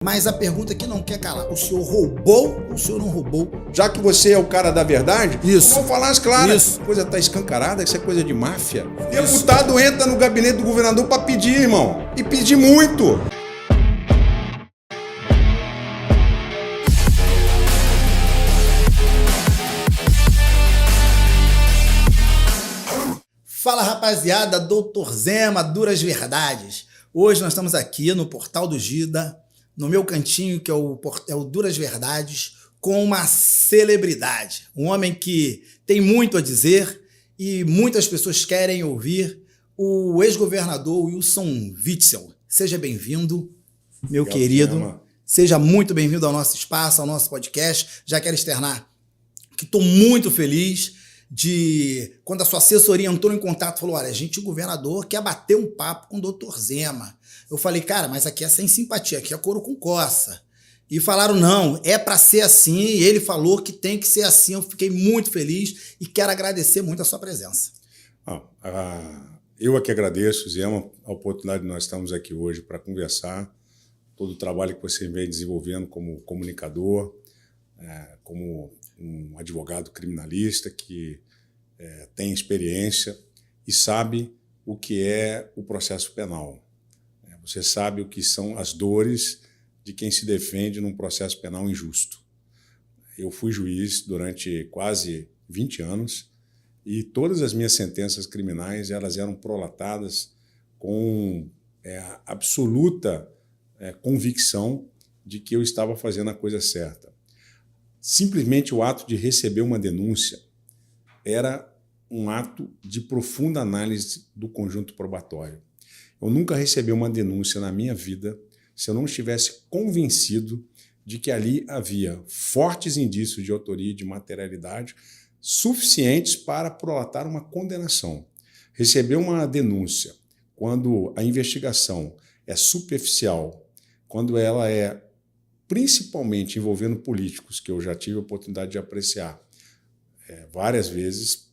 Mas a pergunta que não quer calar, o senhor roubou ou o senhor não roubou? Já que você é o cara da verdade, Isso. vamos falar as claras. Isso. A coisa tá escancarada, isso é coisa de máfia. Deputado entra no gabinete do governador para pedir, irmão. E pedir muito. Fala, rapaziada, Doutor Zema, Duras Verdades. Hoje nós estamos aqui no Portal do Gida, no meu cantinho, que é o Duras Verdades, com uma celebridade. Um homem que tem muito a dizer e muitas pessoas querem ouvir, o ex-governador Wilson Witzel. Seja bem-vindo, meu querido. Zema. Seja muito bem-vindo ao nosso espaço, ao nosso podcast. Já quero externar que estou muito feliz quando a sua assessoria entrou em contato, falou, olha, o governador quer bater um papo com o doutor Zema. Eu falei, cara, mas aqui é sem simpatia, aqui é couro com coça. E falaram, não, é para ser assim, e ele falou que tem que ser assim. Eu fiquei muito feliz e quero agradecer muito a sua presença. Eu aqui agradeço, Zema, a oportunidade de nós estamos aqui hoje para conversar, todo o trabalho que você vem desenvolvendo como comunicador, como um advogado criminalista que tem experiência e sabe o que é o processo penal. Você sabe o que são as dores de quem se defende num processo penal injusto. Eu fui juiz durante quase 20 anos e todas as minhas sentenças criminais elas eram prolatadas com absoluta convicção de que eu estava fazendo a coisa certa. Simplesmente o ato de receber uma denúncia era um ato de profunda análise do conjunto probatório. Eu nunca recebi uma denúncia na minha vida se eu não estivesse convencido de que ali havia fortes indícios de autoria e de materialidade suficientes para prolatar uma condenação. Receber uma denúncia quando a investigação é superficial, quando ela é principalmente envolvendo políticos, que eu já tive a oportunidade de apreciar várias vezes,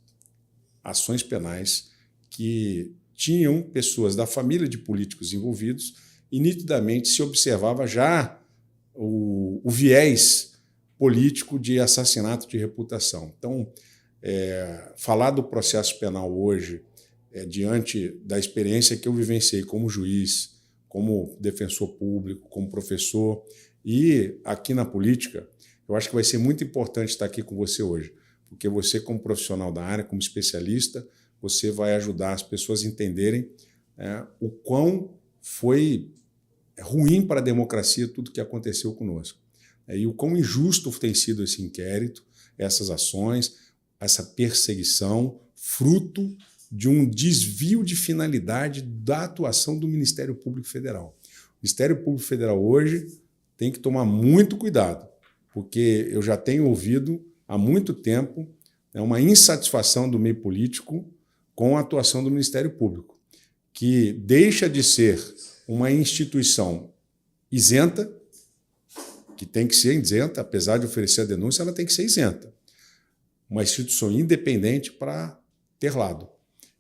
ações penais que tinham pessoas da família de políticos envolvidos e nitidamente se observava já o viés político de assassinato de reputação. Então, falar do processo penal hoje, diante da experiência que eu vivenciei como juiz, como defensor público, como professor, e aqui na política, eu acho que vai ser muito importante estar aqui com você hoje, porque você, como profissional da área, como especialista, você vai ajudar as pessoas a entenderem o quão foi ruim para a democracia tudo que aconteceu conosco. E o quão injusto tem sido esse inquérito, essas ações, essa perseguição, fruto de um desvio de finalidade da atuação do Ministério Público Federal. O Ministério Público Federal hoje tem que tomar muito cuidado, porque eu já tenho ouvido há muito tempo uma insatisfação do meio político com a atuação do Ministério Público, que deixa de ser uma instituição isenta, que tem que ser isenta, apesar de oferecer a denúncia, ela tem que ser isenta. Uma instituição independente para ter lado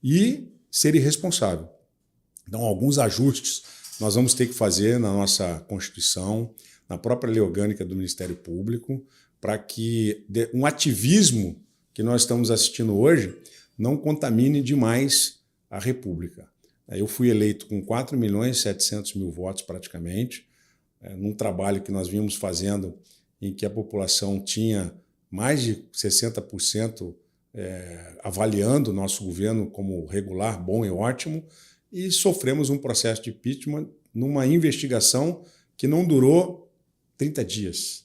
e ser irresponsável. Então, alguns ajustes nós vamos ter que fazer na nossa Constituição, na própria lei orgânica do Ministério Público, para que um ativismo que nós estamos assistindo hoje não contamine demais a República. Eu fui eleito com 4.700.000 votos praticamente, num trabalho que nós vimos fazendo em que a população tinha mais de 60% avaliando o nosso governo como regular, bom e ótimo, e sofremos um processo de impeachment numa investigação que não durou 30 dias.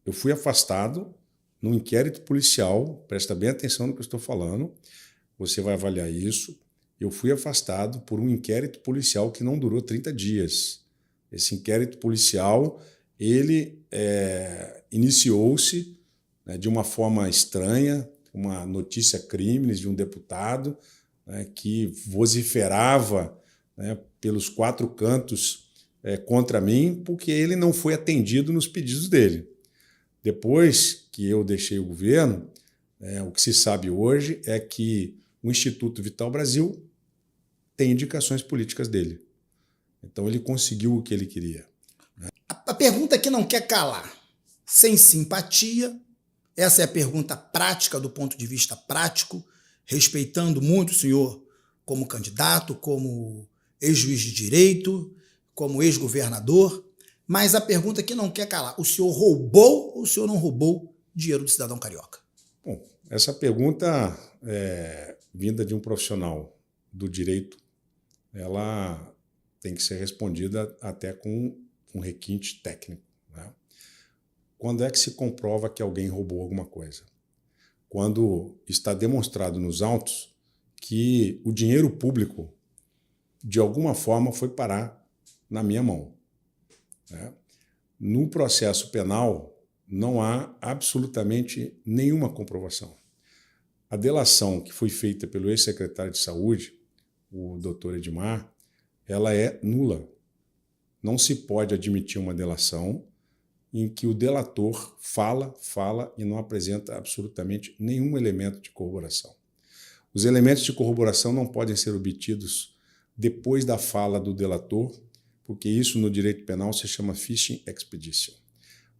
Eu fui afastado num inquérito policial, presta bem atenção no que eu estou falando, você vai avaliar isso. Eu fui afastado por um inquérito policial que não durou 30 dias. Esse inquérito policial, ele iniciou-se de uma forma estranha, uma notícia crimes de um deputado que vociferava pelos quatro cantos contra mim, porque ele não foi atendido nos pedidos dele. Depois que eu deixei o governo, o que se sabe hoje é que o Instituto Vital Brasil tem indicações políticas dele. Então ele conseguiu o que ele queria. A pergunta que não quer calar, sem simpatia, essa é a pergunta prática do ponto de vista prático, respeitando muito o senhor como candidato, como ex-juiz de direito, como ex-governador, mas a pergunta que não quer calar, o senhor roubou ou o senhor não roubou dinheiro do cidadão carioca? Bom, essa pergunta, vinda de um profissional do direito, ela tem que ser respondida até com um requinte técnico, né? Quando é que se comprova que alguém roubou alguma coisa? Quando está demonstrado nos autos que o dinheiro público, de alguma forma, foi parar na minha mão, né? No processo penal, não há absolutamente nenhuma comprovação. A delação que foi feita pelo ex-secretário de Saúde, o doutor Edmar, ela é nula. Não se pode admitir uma delação em que o delator fala e não apresenta absolutamente nenhum elemento de corroboração. Os elementos de corroboração não podem ser obtidos depois da fala do delator, porque isso no direito penal se chama fishing expedition.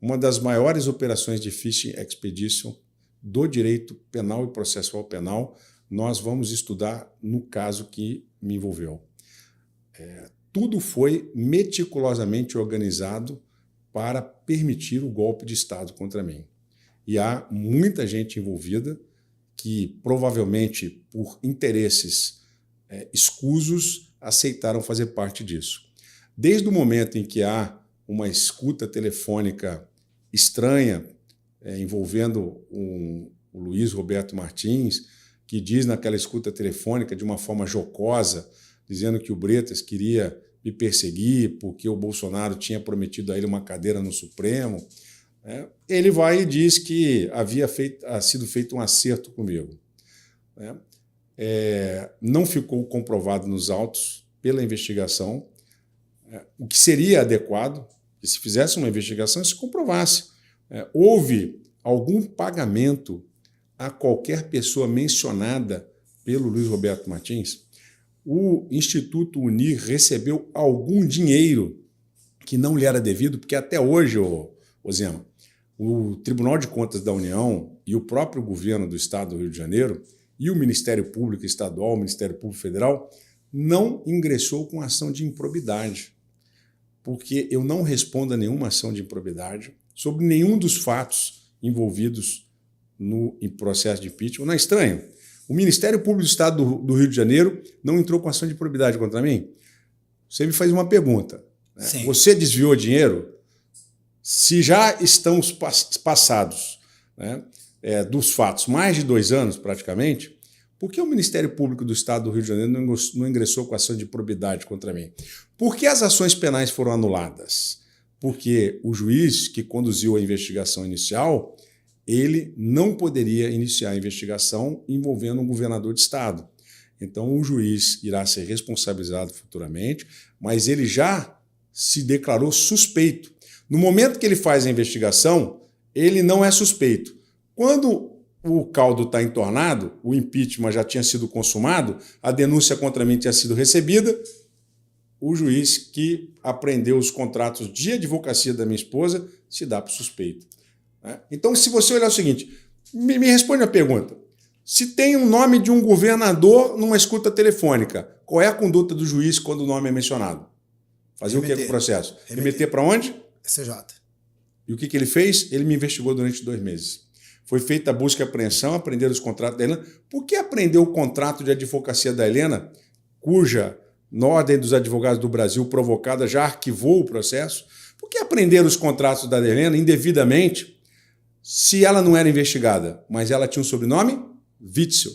Uma das maiores operações de fishing expedition do direito penal e processual penal, nós vamos estudar no caso que me envolveu. Tudo foi meticulosamente organizado para permitir o golpe de Estado contra mim. E há muita gente envolvida que, provavelmente, por interesses escusos, aceitaram fazer parte disso. Desde o momento em que há uma escuta telefônica estranha envolvendo o Luiz Roberto Martins, que diz naquela escuta telefônica de uma forma jocosa, dizendo que o Bretas queria me perseguir porque o Bolsonaro tinha prometido a ele uma cadeira no Supremo, ele vai e diz que havia sido feito um acerto comigo. Não ficou comprovado nos autos pela investigação, o que seria adequado, que se fizesse uma investigação e se comprovasse. Houve algum pagamento a qualquer pessoa mencionada pelo Luiz Roberto Martins? O Instituto Unir recebeu algum dinheiro que não lhe era devido, porque até hoje, Zema, o Tribunal de Contas da União e o próprio governo do Estado do Rio de Janeiro e o Ministério Público Estadual, o Ministério Público Federal, não ingressou com ação de improbidade, porque eu não respondo a nenhuma ação de improbidade sobre nenhum dos fatos envolvidos no processo de impeachment. Não é estranho? O Ministério Público do Estado do Rio de Janeiro não entrou com ação de improbidade contra mim? Você me faz uma pergunta. Né? Você desviou dinheiro? Se já estamos passados, né, dos fatos mais de 2 anos, praticamente, por que o Ministério Público do Estado do Rio de Janeiro não ingressou com ação de improbidade contra mim? Por que as ações penais foram anuladas? Porque o juiz que conduziu a investigação inicial, ele não poderia iniciar a investigação envolvendo um governador de Estado. Então, o juiz irá ser responsabilizado futuramente, mas ele já se declarou suspeito. No momento que ele faz a investigação, ele não é suspeito. Quando o caldo está entornado, o impeachment já tinha sido consumado, a denúncia contra mim tinha sido recebida, o juiz que apreendeu os contratos de advocacia da minha esposa se dá para suspeito. Então, se você olhar o seguinte, me responde a pergunta. Se tem um nome de um governador numa escuta telefônica, qual é a conduta do juiz quando o nome é mencionado? Fazer o que com o processo? Remeter para onde? STJ. E o que ele fez? Ele me investigou durante 2 meses. Foi feita a busca e apreensão, aprenderam os contratos da Helena. Por que aprendeu o contrato de advocacia da Helena, cuja na Ordem dos Advogados do Brasil provocada já arquivou o processo? Por que aprenderam os contratos da Helena indevidamente, se ela não era investigada, mas ela tinha um sobrenome? Witzel.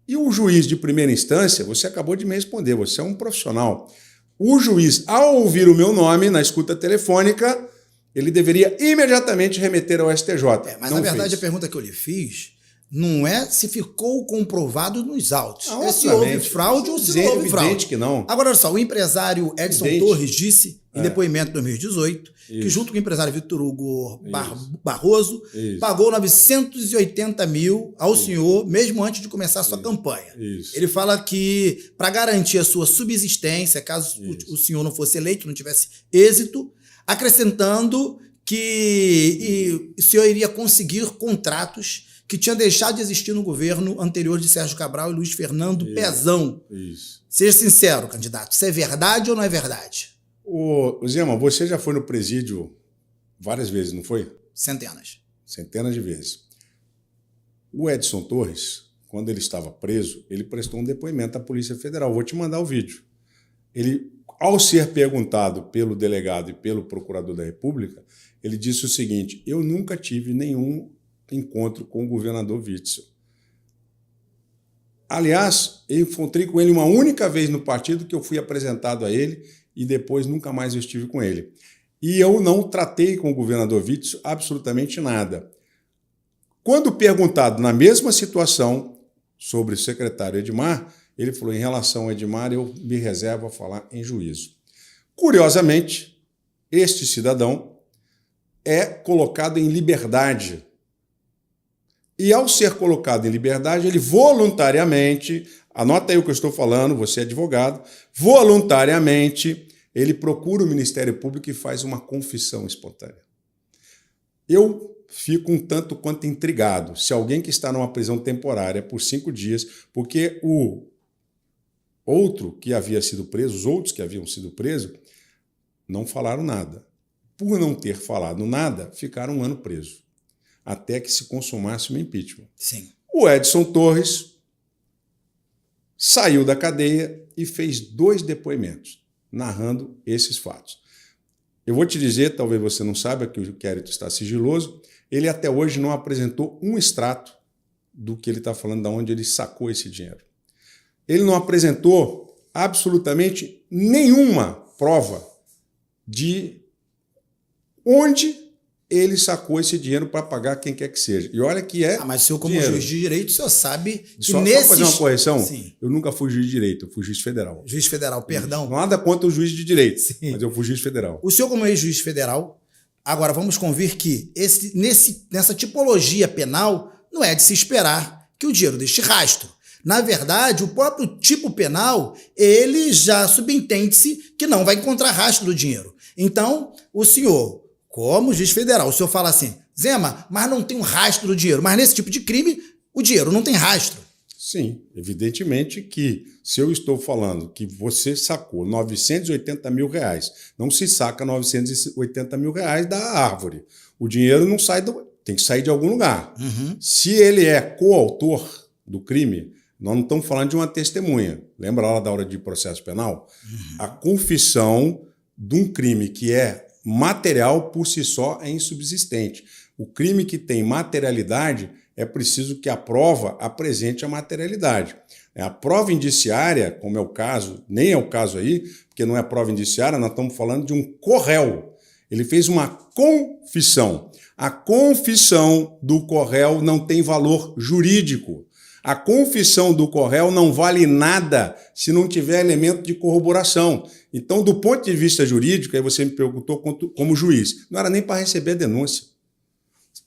E o juiz de primeira instância, você acabou de me responder, você é um profissional. O juiz, ao ouvir o meu nome na escuta telefônica, ele deveria imediatamente remeter ao STJ. Mas, na verdade, a pergunta que eu lhe fiz não é se ficou comprovado nos autos. É se houve fraude ou se não houve fraude. Evidente que não. Agora, olha só, o empresário Edson Torres disse, em depoimento de 2018, que junto com o empresário Vitor Hugo Barroso, pagou 980 mil ao senhor, mesmo antes de começar a sua campanha. Ele fala que, para garantir a sua subsistência, caso o senhor não fosse eleito, não tivesse êxito, acrescentando que o senhor iria conseguir contratos que tinham deixado de existir no governo anterior de Sérgio Cabral e Luiz Fernando Pezão. Isso. Seja sincero, candidato, isso é verdade ou não é verdade? Ô, Zema, você já foi no presídio várias vezes, não foi? Centenas. Centenas de vezes. O Edson Torres, quando ele estava preso, ele prestou um depoimento à Polícia Federal. Vou te mandar o vídeo. Ele, ao ser perguntado pelo delegado e pelo procurador da República, ele disse o seguinte: eu nunca tive nenhum encontro com o governador Witzel. Aliás, eu encontrei com ele uma única vez no partido, que eu fui apresentado a ele e depois nunca mais eu estive com ele. E eu não tratei com o governador Witzel absolutamente nada. Quando perguntado na mesma situação sobre o secretário Edmar, ele falou: em relação ao Edmar, eu me reservo a falar em juízo. Curiosamente, este cidadão é colocado em liberdade. E ao ser colocado em liberdade, ele voluntariamente, anota aí o que eu estou falando, você é advogado, voluntariamente ele procura o Ministério Público e faz uma confissão espontânea. Eu fico um tanto quanto intrigado se alguém que está numa prisão temporária por 5 dias, porque o outro que havia sido preso, os outros que haviam sido presos, não falaram nada. Por não ter falado nada, ficaram 1 ano presos, até que se consumasse o impeachment. Sim. O Edson Torres saiu da cadeia e fez 2 depoimentos, narrando esses fatos. Eu vou te dizer, talvez você não saiba, que o inquérito está sigiloso, ele até hoje não apresentou um extrato do que ele está falando, de onde ele sacou esse dinheiro. Ele não apresentou absolutamente nenhuma prova de onde ele sacou esse dinheiro para pagar quem quer que seja. E olha que é. Mas o senhor, como dinheiro. juiz de direito, o senhor sabe que Só fazer uma correção? Sim. Eu nunca fui juiz de direito, eu fui juiz federal. Juiz federal, perdão. Nada contra o juiz de direito, Sim. mas eu fui juiz federal. O senhor, como ex-juiz federal, agora vamos convir que nessa tipologia penal não é de se esperar que o dinheiro deixe rastro. Na verdade, o próprio tipo penal, ele já subentende-se que não vai encontrar rastro do dinheiro. Então, o senhor, como juiz federal, o senhor fala assim: Zema, mas não tem um rastro do dinheiro. Mas nesse tipo de crime, o dinheiro não tem rastro. Sim, evidentemente que se eu estou falando que você sacou 980 mil reais, não se saca 980 mil reais da árvore. O dinheiro não sai, tem que sair de algum lugar. Uhum. Se ele é coautor do crime, nós não estamos falando de uma testemunha. Lembra lá da hora de processo penal? Uhum. A confissão de um crime que é material por si só é insubsistente. O crime que tem materialidade, é preciso que a prova apresente a materialidade. A prova indiciária, como é o caso, nem é o caso aí, porque não é prova indiciária, nós estamos falando de um corréu. Ele fez uma confissão. A confissão do corréu não tem valor jurídico. A confissão do corréu não vale nada se não tiver elemento de corroboração. Então, do ponto de vista jurídico, aí você me perguntou como juiz, não era nem para receber a denúncia.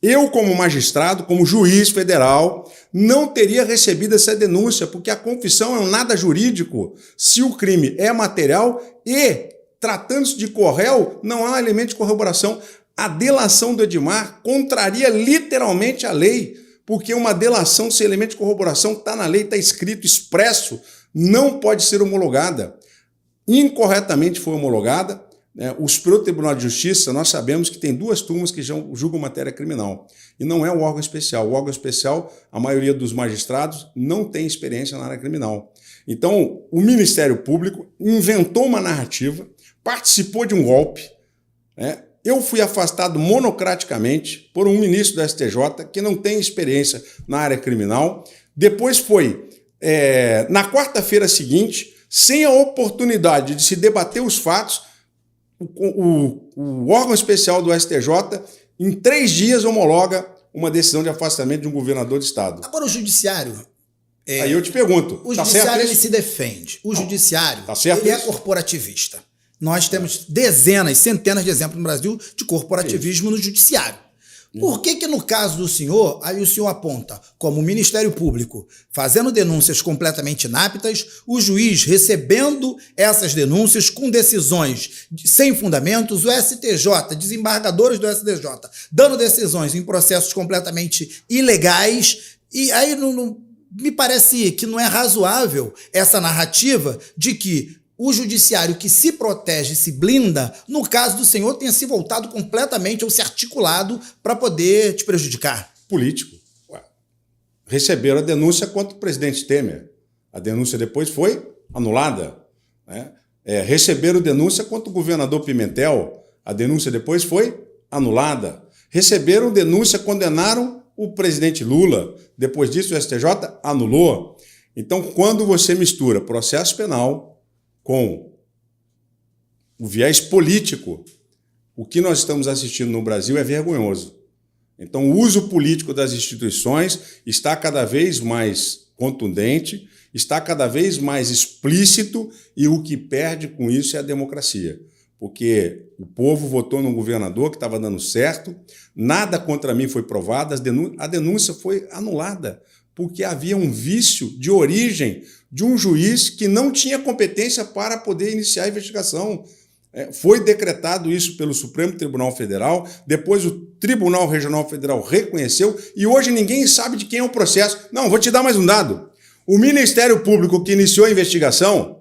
Eu, como magistrado, como juiz federal, não teria recebido essa denúncia, porque a confissão é um nada jurídico se o crime é material e, tratando-se de corréu, não há elemento de corroboração. A delação do Edmar contraria literalmente a lei, porque uma delação sem elemento de corroboração está na lei, está escrito, expresso, não pode ser homologada. Incorretamente foi homologada. O Superior Tribunal de Justiça, nós sabemos que tem 2 turmas que julgam matéria criminal. E não é o órgão especial. O órgão especial, a maioria dos magistrados não tem experiência na área criminal. Então, o Ministério Público inventou uma narrativa, participou de um golpe, né? Eu fui afastado monocraticamente por um ministro da STJ que não tem experiência na área criminal. Depois foi, na quarta-feira seguinte, sem a oportunidade de se debater os fatos, o órgão especial do STJ, em 3 dias, homologa uma decisão de afastamento de um governador de estado. Agora o judiciário... Aí eu te pergunto, o tá judiciário certo ele se defende. O judiciário tá certo ele é isso? corporativista. Nós temos dezenas, centenas de exemplos no Brasil de corporativismo no judiciário. Por que no caso do senhor, aí o senhor aponta como o Ministério Público fazendo denúncias completamente inaptas, o juiz recebendo essas denúncias com decisões sem fundamentos, o STJ, desembargadores do STJ, dando decisões em processos completamente ilegais, e aí me parece que não é razoável essa narrativa de que o judiciário que se protege, se blinda, no caso do senhor, tenha se voltado completamente ou se articulado para poder te prejudicar? Político. Ué. Receberam a denúncia contra o presidente Temer. A denúncia depois foi anulada. Né? Receberam denúncia contra o governador Pimentel. A denúncia depois foi anulada. Receberam denúncia, condenaram o presidente Lula. Depois disso, o STJ anulou. Então, quando você mistura processo penal com o viés político, o que nós estamos assistindo no Brasil é vergonhoso. Então, o uso político das instituições está cada vez mais contundente, está cada vez mais explícito, e o que perde com isso é a democracia. Porque o povo votou num governador que estava dando certo, nada contra mim foi provado, a denúncia foi anulada, porque havia um vício de origem de um juiz que não tinha competência para poder iniciar a investigação. Foi decretado isso pelo Supremo Tribunal Federal, depois o Tribunal Regional Federal reconheceu, e hoje ninguém sabe de quem é o processo. Não, vou te dar mais um dado. O Ministério Público que iniciou a investigação,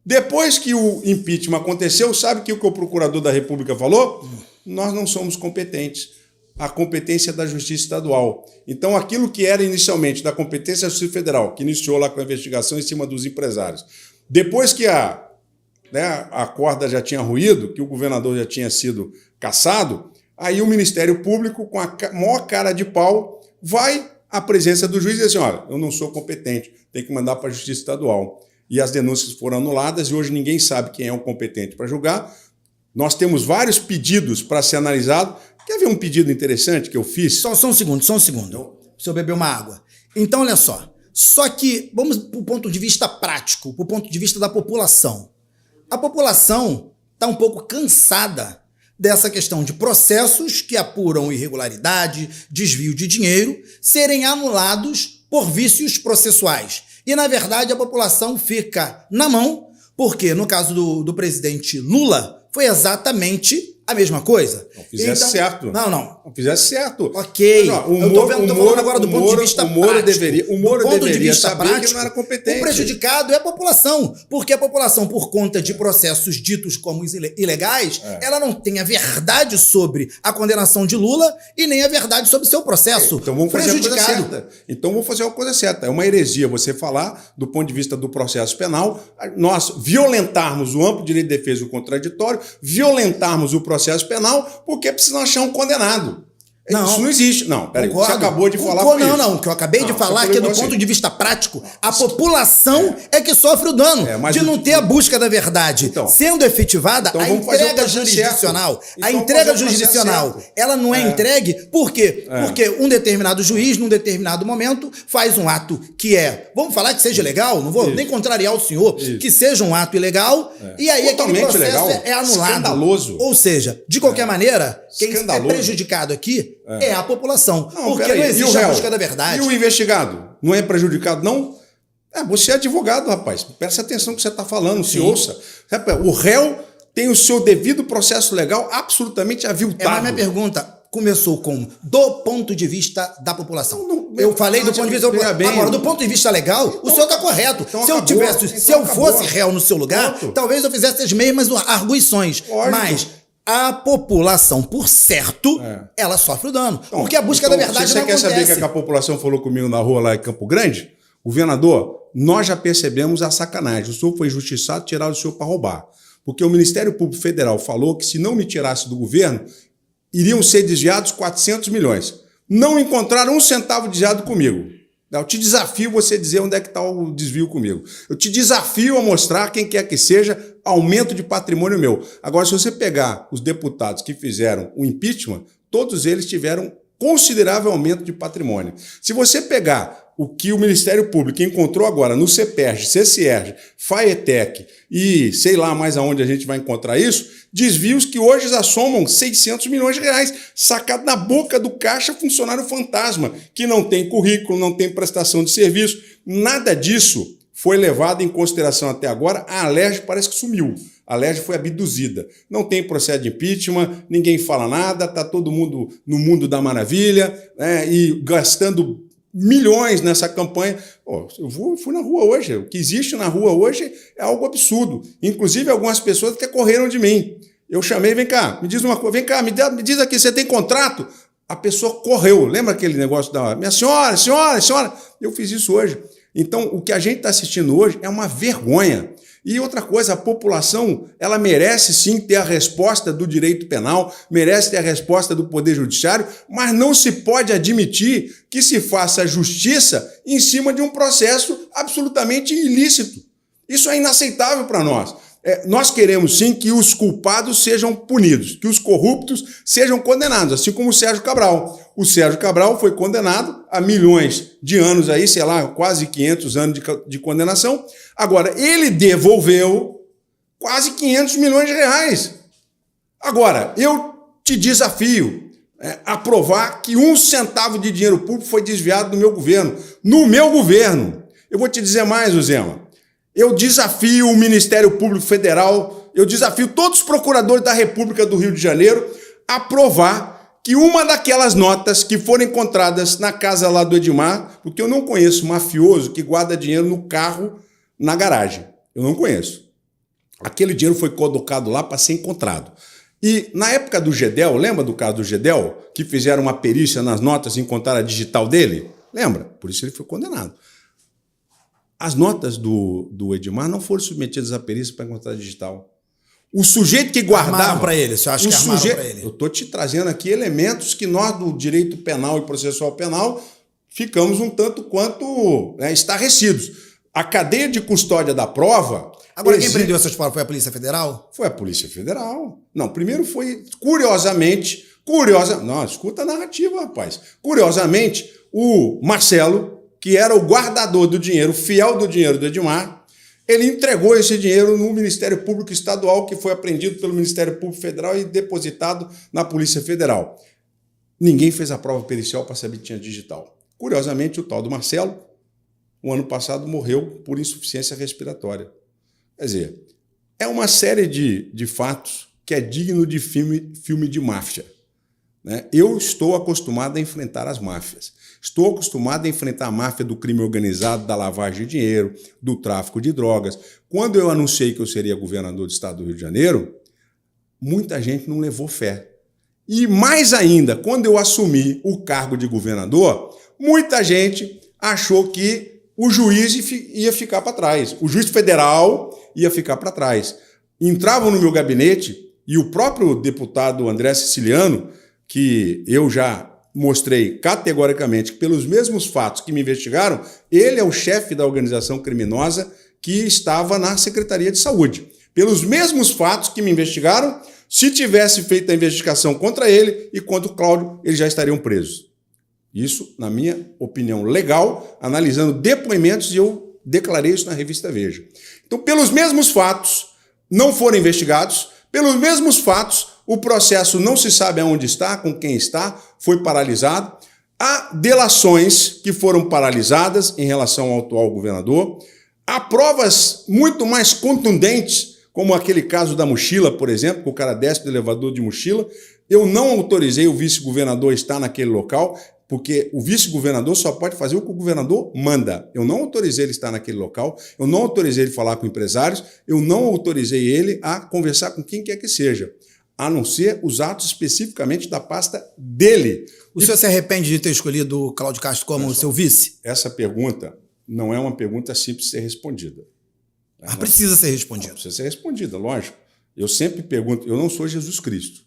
depois que o impeachment aconteceu, sabe que o Procurador da República falou? Nós não somos competentes. A competência da Justiça Estadual. Então, aquilo que era inicialmente da competência da Justiça Federal, que iniciou lá com a investigação em cima dos empresários, depois que a corda já tinha ruído, que o governador já tinha sido cassado, aí o Ministério Público, com a maior cara de pau, vai à presença do juiz e diz assim, olha, eu não sou competente, tem que mandar para a Justiça Estadual. E as denúncias foram anuladas e hoje ninguém sabe quem é o competente para julgar. Nós temos vários pedidos para ser analisado. Quer ver um pedido interessante que eu fiz? Só um segundo. O senhor bebeu uma água. Então, olha só. Só que, vamos para o ponto de vista prático, para o ponto de vista da população. A população está um pouco cansada dessa questão de processos que apuram irregularidade, desvio de dinheiro, serem anulados por vícios processuais. E, na verdade, a população fica na mão, porque, no caso do presidente Lula, foi exatamente a mesma coisa. Não fizesse certo. Não fizesse certo. Ok. Eu estou falando agora do ponto de vista prático. O Moro deveria saber que não era competente. O prejudicado é a população, porque a população, por conta de processos ditos como ilegais, ela não tem a verdade sobre a condenação de Lula e nem a verdade sobre o seu processo. Então vamos fazer a coisa certa. Então vamos fazer a coisa certa. É uma heresia você falar do ponto de vista do processo penal, nós violentarmos o amplo direito de defesa e o contraditório, violentarmos o processo penal, porque precisam achar um condenado. Não, isso não existe. Não, peraí, você acabou de falar por isso. Não, o que eu acabei de falar é que do ponto de vista prático, a população é que sofre o dano de não ter a busca da verdade. Então, sendo efetivada, a entrega jurisdicional. A entrega jurisdicional, ela não é entregue, por quê? Porque um determinado juiz, num determinado momento, faz um ato que vamos falar que seja legal, não vou nem contrariar o senhor, que seja um ato ilegal, e aí aquele processo é anulado. Escandaloso. Ou seja, de qualquer maneira, quem é prejudicado aqui é a população. Porque não existe a busca da verdade. E o investigado? Não é prejudicado, não? Você é advogado, rapaz. Presta atenção no que você está falando, se ouça. O réu tem o seu devido processo legal absolutamente aviltado. Mas minha pergunta começou com do ponto de vista da população. Eu falei do ponto de vista da população. Agora, do ponto de vista legal, o senhor está correto. Se eu fosse réu no seu lugar, talvez eu fizesse as mesmas arguições. Mas a população, por certo, ela sofre o dano. Então, porque a busca da verdade não acontece. Você quer saber o que a população falou comigo na rua lá em Campo Grande? Governador, nós já percebemos a sacanagem. O senhor foi injustiçado, tiraram o senhor para roubar. Porque o Ministério Público Federal falou que se não me tirasse do governo, iriam ser desviados 400 milhões. Não encontraram um centavo desviado comigo. Eu te desafio você dizer onde é que está o desvio comigo. Eu te desafio a mostrar, quem quer que seja, aumento de patrimônio meu. Agora, se você pegar os deputados que fizeram o impeachment, todos eles tiveram considerável aumento de patrimônio. Se você pegar o que o Ministério Público encontrou agora no CEPERJ, CCERJ, FAETEC e sei lá mais aonde a gente vai encontrar isso, desvios que hoje já somam 600 milhões de reais, sacado na boca do caixa funcionário fantasma, que não tem currículo, não tem prestação de serviço, nada disso foi levado em consideração até agora. A Alerj parece que sumiu. A Alerj foi abduzida. Não tem processo de impeachment, ninguém fala nada, está todo mundo no mundo da maravilha, né, e gastando milhões nessa campanha. Fui na rua hoje. O que existe na rua hoje é algo absurdo. Inclusive, algumas pessoas até correram de mim. Eu chamei, vem cá, me diz uma coisa, vem cá, me diz aqui, você tem contrato? A pessoa correu. Lembra aquele negócio da minha senhora? Eu fiz isso hoje. Então, o que a gente está assistindo hoje é uma vergonha. E outra coisa, a população, ela merece sim ter a resposta do direito penal, merece ter a resposta do Poder Judiciário, mas não se pode admitir que se faça justiça em cima de um processo absolutamente ilícito. Isso é inaceitável para nós. Nós queremos sim que os culpados sejam punidos, que os corruptos sejam condenados, assim como o Sérgio Cabral. O Sérgio Cabral foi condenado a milhões de anos aí, sei lá, quase 500 anos de condenação. Agora, ele devolveu quase 500 milhões de reais. Agora, eu te desafio a provar que 1 centavo de dinheiro público foi desviado do meu governo. No meu governo. Eu vou te dizer mais, Zema. Eu desafio o Ministério Público Federal, eu desafio todos os procuradores da República do Rio de Janeiro a provar que uma daquelas notas que foram encontradas na casa lá do Edmar, porque eu não conheço mafioso que guarda dinheiro no carro, na garagem. Eu não conheço. Aquele dinheiro foi colocado lá para ser encontrado. E na época do Gedel, lembra do caso do Gedel? Que fizeram uma perícia nas notas e encontraram a digital dele? Lembra? Por isso ele foi condenado. As notas do Edmar não foram submetidas à perícia para encontrar a digital. O sujeito que guardava... Armaram para ele, você acha que armaram para ele? Eu estou te trazendo aqui elementos que nós, do direito penal e processual penal, ficamos um tanto quanto estarrecidos. A cadeia de custódia da prova... Agora, quem prendeu essas provas foi a Polícia Federal? Foi a Polícia Federal. Não, primeiro foi, curiosamente... Não, escuta a narrativa, rapaz. Curiosamente, o Marcelo, que era o guardador do dinheiro, fiel do dinheiro do Edmar, ele entregou esse dinheiro no Ministério Público Estadual, que foi apreendido pelo Ministério Público Federal e depositado na Polícia Federal. Ninguém fez a prova pericial para saber que tinha digital. Curiosamente, o tal do Marcelo, o ano passado, morreu por insuficiência respiratória. Quer dizer, é uma série de fatos que é digno de filme de máfia. Eu estou acostumado a enfrentar as máfias. Estou acostumado a enfrentar a máfia do crime organizado, da lavagem de dinheiro, do tráfico de drogas. Quando eu anunciei que eu seria governador do estado do Rio de Janeiro, muita gente não levou fé. E mais ainda, quando eu assumi o cargo de governador, muita gente achou que o juiz ia ficar para trás. O juiz federal ia ficar para trás. Entravam no meu gabinete e o próprio deputado André Siciliano, que eu já mostrei categoricamente que, pelos mesmos fatos que me investigaram, ele é o chefe da organização criminosa que estava na Secretaria de Saúde. Pelos mesmos fatos que me investigaram, se tivesse feito a investigação contra ele e contra o Cláudio, eles já estariam presos. Isso, na minha opinião legal, analisando depoimentos, e eu declarei isso na revista Veja. Então, pelos mesmos fatos, não foram investigados, pelos mesmos fatos, o processo não se sabe aonde está, com quem está, foi paralisado. Há delações que foram paralisadas em relação ao atual governador. Há provas muito mais contundentes, como aquele caso da mochila, por exemplo, que o cara desce do elevador de mochila. Eu não autorizei o vice-governador estar naquele local, porque o vice-governador só pode fazer o que o governador manda. Eu não autorizei ele estar naquele local, eu não autorizei ele falar com empresários, eu não autorizei ele a conversar com quem quer que seja, a não ser os atos especificamente da pasta dele. O senhor se arrepende de ter escolhido o Cláudio Castro como seu vice? Essa pergunta não é uma pergunta simples de ser respondida. Mas precisa ser respondida. Precisa ser respondida, lógico. Eu sempre pergunto, eu não sou Jesus Cristo,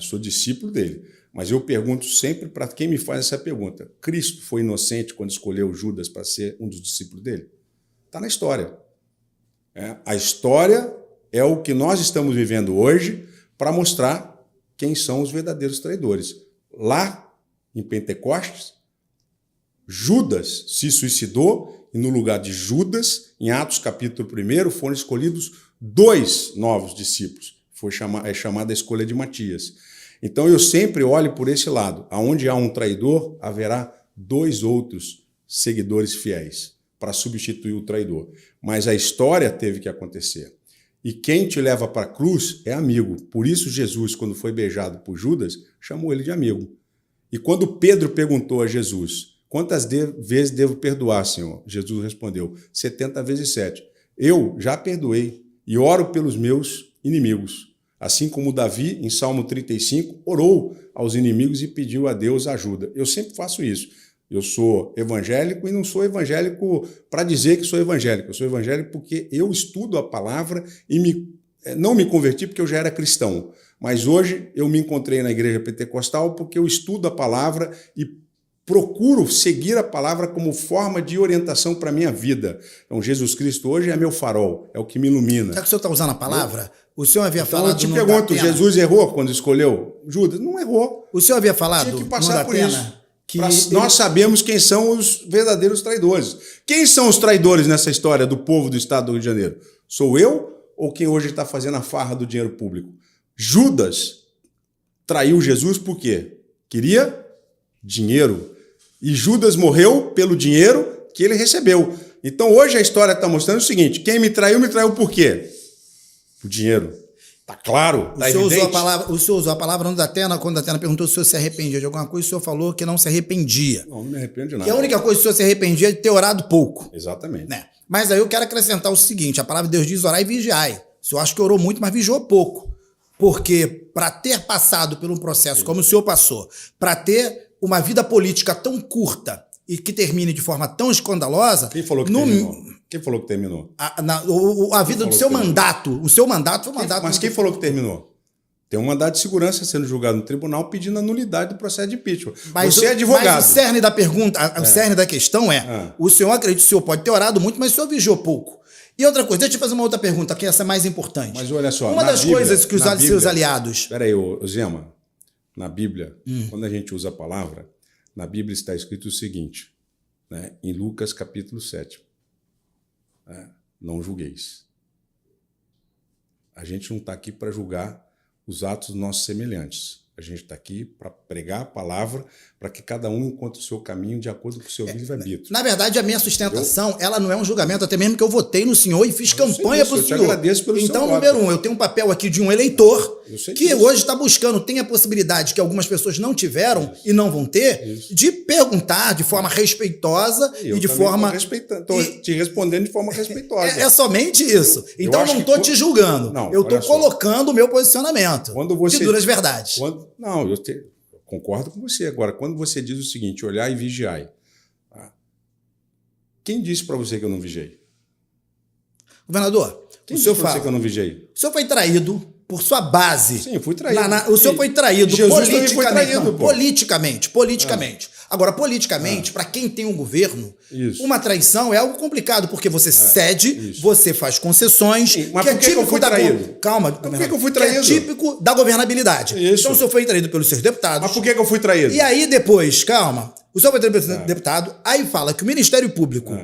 sou discípulo dele, mas eu pergunto sempre para quem me faz essa pergunta: Cristo foi inocente quando escolheu Judas para ser um dos discípulos dele? Está na história. A história é o que nós estamos vivendo hoje para mostrar quem são os verdadeiros traidores. Lá, em Pentecostes, Judas se suicidou e no lugar de Judas, em Atos capítulo 1, foram escolhidos 2 novos discípulos. É chamada a escolha de Matias. Então eu sempre olho por esse lado. Aonde há um traidor, haverá 2 outros seguidores fiéis para substituir o traidor. Mas a história teve que acontecer. E quem te leva para a cruz é amigo. Por isso Jesus, quando foi beijado por Judas, chamou ele de amigo. E quando Pedro perguntou a Jesus, quantas vezes devo perdoar, Senhor? Jesus respondeu, 70 vezes 7. Eu já perdoei e oro pelos meus inimigos. Assim como Davi, em Salmo 35, orou aos inimigos e pediu a Deus ajuda. Eu sempre faço isso. Eu sou evangélico e não sou evangélico para dizer que sou evangélico. Eu sou evangélico porque eu estudo a palavra e não me converti porque eu já era cristão. Mas hoje eu me encontrei na igreja pentecostal porque eu estudo a palavra e procuro seguir a palavra como forma de orientação para a minha vida. Então, Jesus Cristo hoje é meu farol, é o que me ilumina. Já que o senhor está usando a palavra, o senhor havia Então, falado... eu te pergunto, Jesus errou quando escolheu Judas? Não errou. O senhor havia falado... Tinha que passar por isso. Que nós sabemos quem são os verdadeiros traidores. Quem são os traidores nessa história do povo do estado do Rio de Janeiro? Sou eu ou quem hoje está fazendo a farra do dinheiro público? Judas traiu Jesus por quê? Queria dinheiro. E Judas morreu pelo dinheiro que ele recebeu. Então hoje a história está mostrando o seguinte, quem me traiu por quê? O dinheiro. Está claro, está evidente. O senhor usou a palavra quando a Atena perguntou se o senhor se arrependia de alguma coisa, o senhor falou que não se arrependia. Não me arrependo de nada. E a única coisa que o senhor se arrependia é de ter orado pouco. Exatamente. Né? Mas aí eu quero acrescentar o seguinte, a palavra de Deus diz orar e vigiai. O senhor acha que orou muito, mas vigiou pouco. Porque para ter passado por um processo como o senhor passou, para ter uma vida política tão curta e que termine de forma tão escandalosa... Quem falou que terminou? Quem falou que terminou? A vida do seu mandato. O seu mandato foi um mandato... Mas quem falou que terminou? Tem um mandado de segurança sendo julgado no tribunal pedindo a nulidade do processo de impeachment. Você é advogado. Mas o cerne da pergunta, o cerne da questão o senhor acredita que o senhor pode ter orado muito, mas o senhor vigiou pouco. E outra coisa, deixa eu te fazer uma outra pergunta, que essa é mais importante. Mas olha só, uma das coisas que os seus aliados... Espera aí, Zema. Na Bíblia, quando a gente usa a palavra, na Bíblia está escrito o seguinte, né, em Lucas capítulo 7. Não julgueis. A gente não está aqui para julgar os atos dos nossos semelhantes. A gente está aqui para pregar a palavra para que cada um encontre o seu caminho de acordo com o seu livre-arbítrio. Na verdade, a minha sustentação, ela não é um julgamento, até mesmo que eu votei no senhor e fiz campanha para o senhor. Eu te agradeço pelo então, seu número voto. eu tenho um papel aqui de um eleitor que hoje está buscando, tem a possibilidade que algumas pessoas não tiveram e não vão ter, de perguntar de forma respeitosa e de forma... Estou te respondendo de forma respeitosa. É somente isso. Então, eu não estou te julgando. Eu estou colocando o meu posicionamento. De duras verdades. Não, eu concordo com você. Agora, quando você diz o seguinte, olhar e vigiai, quem disse para você que eu não vigiei? Governador, quem disse para você que eu não vigiei? O senhor foi traído por sua base. Sim, eu fui traído. O senhor foi traído politicamente. Foi traído, não, politicamente. Agora, politicamente, para quem tem um governo, uma traição é algo complicado, porque você cede, você faz concessões. Sim, mas por que eu fui traído? Calma, por que eu fui traído? É típico da governabilidade. Isso. Então, o senhor foi traído pelos seus deputados. Mas por que eu fui traído? E aí, depois, calma, o senhor foi traído pelo deputado, aí fala que o Ministério Público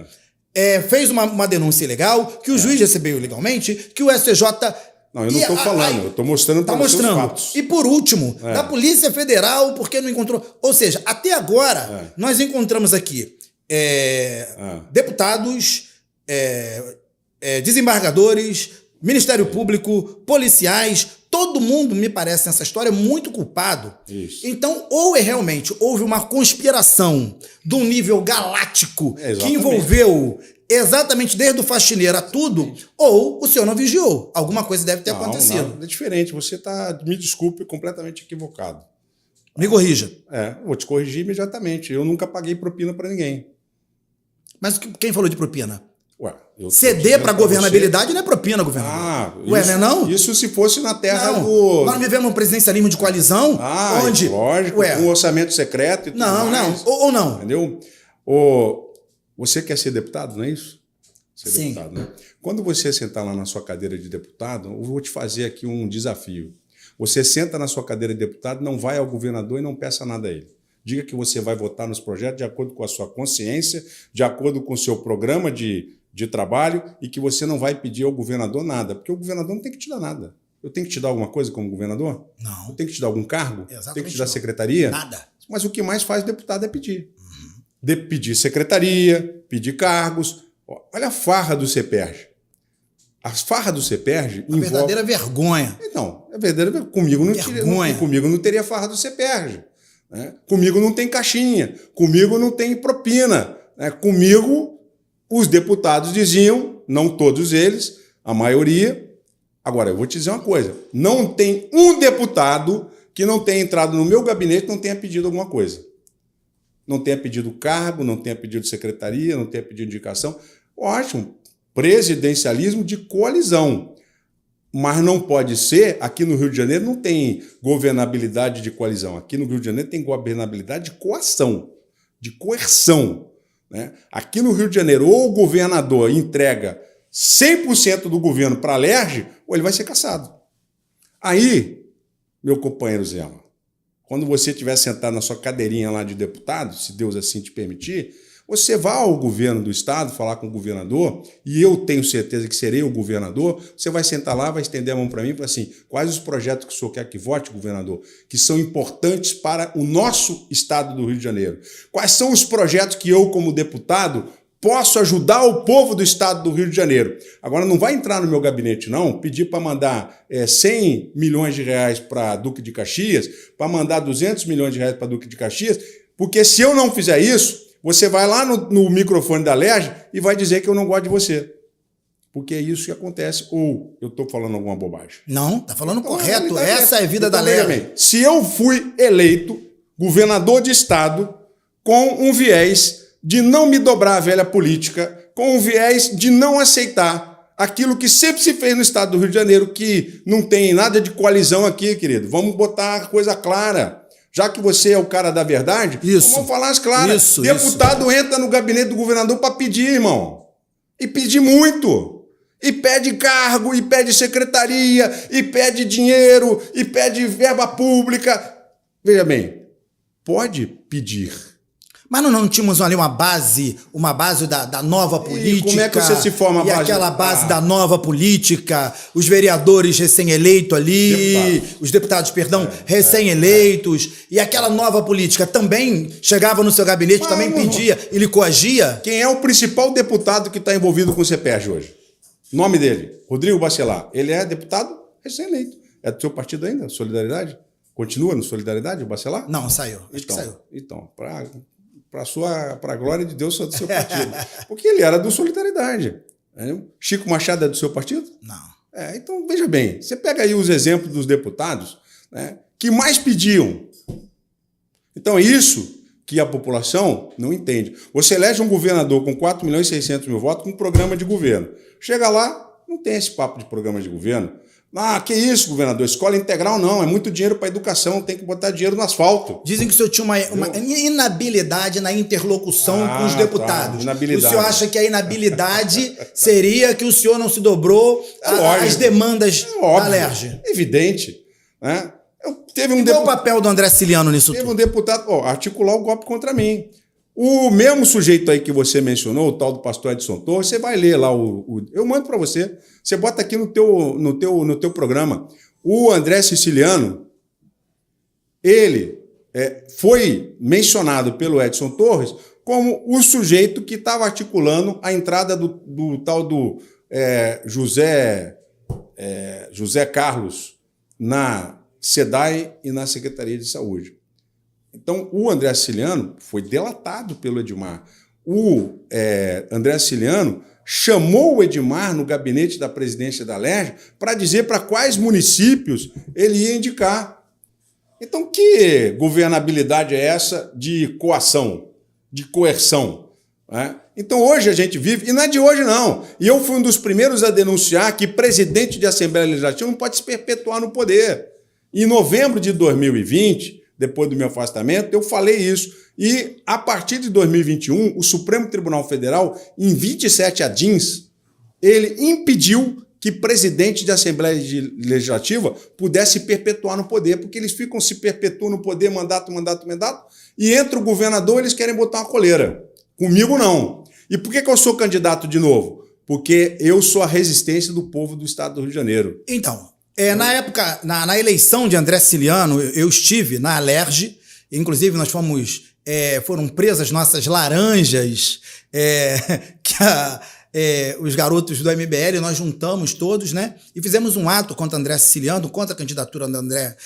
fez uma denúncia ilegal, que o juiz recebeu ilegalmente, que o STJ... Não, eu não estou falando, eu estou mostrando para você os fatos. E por último, da Polícia Federal, porque não encontrou... Ou seja, até agora, nós encontramos aqui deputados, desembargadores, Ministério Público, policiais, todo mundo, me parece, nessa história, muito culpado. Isso. Então, ou realmente houve uma conspiração de um nível galáctico que envolveu... exatamente desde o faxineiro a tudo, ou o senhor não vigiou. Alguma coisa deve ter acontecido. Não, é diferente. Você está, me desculpe, completamente equivocado. Me corrija. Vou te corrigir imediatamente. Eu nunca paguei propina para ninguém. Mas quem falou de propina? Ceder para governabilidade não é propina, governador. Não? Isso se fosse na terra do... Nós vivemos um presidencialismo de coalizão, onde... Lógico, com um orçamento secreto e tudo mais. Ou não. Entendeu? Você quer ser deputado, não é isso? Sim. Deputado, né? Quando você sentar lá na sua cadeira de deputado, eu vou te fazer aqui um desafio. Você senta na sua cadeira de deputado, não vai ao governador e não peça nada a ele. diga que você vai votar nos projetos de acordo com a sua consciência, de acordo com o seu programa de trabalho e que você não vai pedir ao governador nada, porque o governador não tem que te dar nada. Eu tenho que te dar alguma coisa como governador? Não. Eu tenho que te dar algum cargo? Exatamente. Tenho que te dar secretaria? Nada. Mas o que mais faz o deputado é pedir. Pedir secretaria, pedir cargos. Olha a farra do CEPERJ. A farra do CEPERJ Uma verdadeira vergonha. Não, é verdadeira. Comigo não teria farra do CEPERJ. Né? Comigo não tem caixinha. Comigo não tem propina. Né? Comigo, os deputados diziam, não todos eles, a maioria. Agora, eu vou te dizer uma coisa. Não tem um deputado que não tenha entrado no meu gabinete e não tenha pedido alguma coisa. Não tenha pedido cargo, não tenha pedido secretaria, não tenha pedido indicação. Ótimo. Presidencialismo de coalizão. Mas não pode ser, aqui no Rio de Janeiro não tem governabilidade de coalizão. Aqui no Rio de Janeiro tem governabilidade de coação, de coerção. Né? Aqui no Rio de Janeiro, ou o governador entrega 100% do governo para a Alerj, ou ele vai ser cassado. Aí, meu companheiro Zema, quando você estiver sentado na sua cadeirinha lá de deputado, se Deus assim te permitir, você vai ao governo do estado falar com o governador, e eu tenho certeza que serei o governador, você vai sentar lá, vai estender a mão para mim e falar assim, quais os projetos que o senhor quer que vote, governador, que são importantes para o nosso estado do Rio de Janeiro? Quais são os projetos que eu, como deputado, posso ajudar o povo do estado do Rio de Janeiro? Agora, não vai entrar no meu gabinete, não, pedir para mandar 100 milhões de reais para Duque de Caxias, para mandar 200 milhões de reais para Duque de Caxias, porque se eu não fizer isso, você vai lá no microfone da Alerj e vai dizer que eu não gosto de você. Porque é isso que acontece. Ou eu estou falando alguma bobagem? Não, está falando correto. Essa é a vida da Alerj. Se eu fui eleito governador de estado com um viés de não me dobrar a velha política, com um viés de não aceitar aquilo que sempre se fez no estado do Rio de Janeiro, que não tem nada de coalizão aqui, querido. Vamos botar a coisa clara. Já que você é o cara da verdade, vamos falar as claras. Deputado entra no gabinete do governador para pedir, irmão. E pedir muito. E pede cargo, e pede secretaria, e pede dinheiro, e pede verba pública. Veja bem, pode pedir. Mas não tínhamos ali uma base da nova política. E como é que você se forma a base? E aquela base da nova política, os vereadores recém-eleitos ali, os deputados, recém-eleitos, e aquela nova política também chegava no seu gabinete, também pedia, ele coagia? Quem é o principal deputado que está envolvido com o CEPERJ hoje? Nome dele, Rodrigo Bacelar. Ele é deputado recém-eleito. É do seu partido ainda, Solidariedade? Continua no Solidariedade, o Bacelar? Não, saiu. Acho que saiu. Então, para a glória de Deus, sou do seu partido. Porque ele era do Solidariedade. Chico Machado é do seu partido? Não. Então, veja bem, você pega aí os exemplos dos deputados, né, que mais pediam. Então, é isso que a população não entende. Você elege um governador com 4.600.000 votos com um programa de governo. Chega lá, não tem esse papo de programa de governo. Ah, que isso, governador? Escola integral não, é muito dinheiro para educação, tem que botar dinheiro no asfalto. Dizem que o senhor tinha uma inabilidade na interlocução com os deputados. Inabilidade. O senhor acha que a inabilidade seria que o senhor não se dobrou às demandas da Alerj? Evidente. Né? Qual o papel do André Ciliano nisso tudo? Teve um deputado, articular o golpe contra mim. O mesmo sujeito aí que você mencionou, o tal do pastor Edson Torres, você vai ler lá eu mando para você. Você bota aqui no teu programa. O André Siciliano, ele foi mencionado pelo Edson Torres como o sujeito que estava articulando a entrada do tal do José Carlos na SEDAI e na Secretaria de Saúde. Então, o André Siciliano foi delatado pelo Edmar. O André Siciliano chamou o Edmar no gabinete da presidência da Alerj para dizer para quais municípios ele ia indicar. Então, que governabilidade é essa de coação, de coerção? Né? Então, hoje a gente vive, e não é de hoje não, e eu fui um dos primeiros a denunciar que presidente de Assembleia Legislativa não pode se perpetuar no poder. Em novembro de 2020, depois do meu afastamento, eu falei isso. E, a partir de 2021, o Supremo Tribunal Federal, em 27 adins, ele impediu que presidente de Assembleia Legislativa pudesse perpetuar no poder, porque eles ficam se perpetuando no poder, mandato, e entra o governador, eles querem botar uma coleira. Comigo não. E por que eu sou candidato de novo? Porque eu sou a resistência do povo do estado do Rio de Janeiro. Então, na época, na eleição de André Siciliano, eu estive na Alerj, inclusive nós foram presas nossas laranjas, os garotos do MBL, nós juntamos todos, né? E fizemos um ato contra André Siciliano, contra a candidatura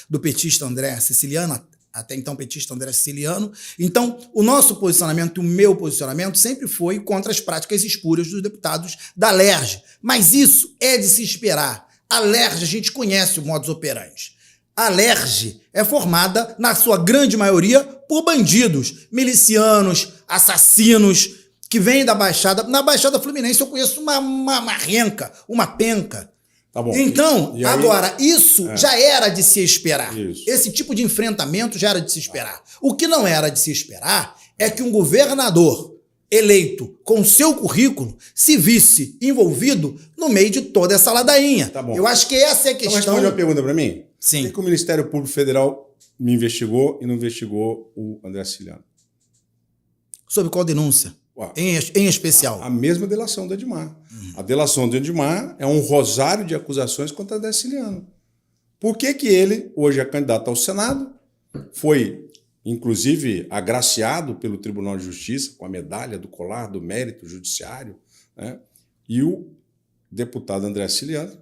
do petista André Siciliano, até então petista André Siciliano. Então, o nosso posicionamento, o meu posicionamento, sempre foi contra as práticas espúrias dos deputados da Alerj. Mas isso é de se esperar. A Alerj, a gente conhece o modus operandi. A Alerj é formada, na sua grande maioria, por bandidos, milicianos, assassinos, que vem da Baixada. Na Baixada Fluminense eu conheço uma renca, uma penca. Tá bom. Então, e aí, agora, isso já era de se esperar. Isso. Esse tipo de enfrentamento já era de se esperar. O que não era de se esperar é que um governador eleito com seu currículo se visse envolvido no meio de toda essa ladainha. Tá bom. Eu acho que essa é a Então, questão. responde uma pergunta para mim? Sim. Por que o Ministério Público Federal me investigou e não investigou o André Siciliano? Sobre qual denúncia? Em especial. A mesma delação do Edmar. A delação do Edmar é um rosário de acusações contra André Siciliano. Por que ele, hoje é candidato ao Senado, foi, inclusive, agraciado pelo Tribunal de Justiça com a medalha do colar do mérito judiciário, né? E o deputado André Siciliano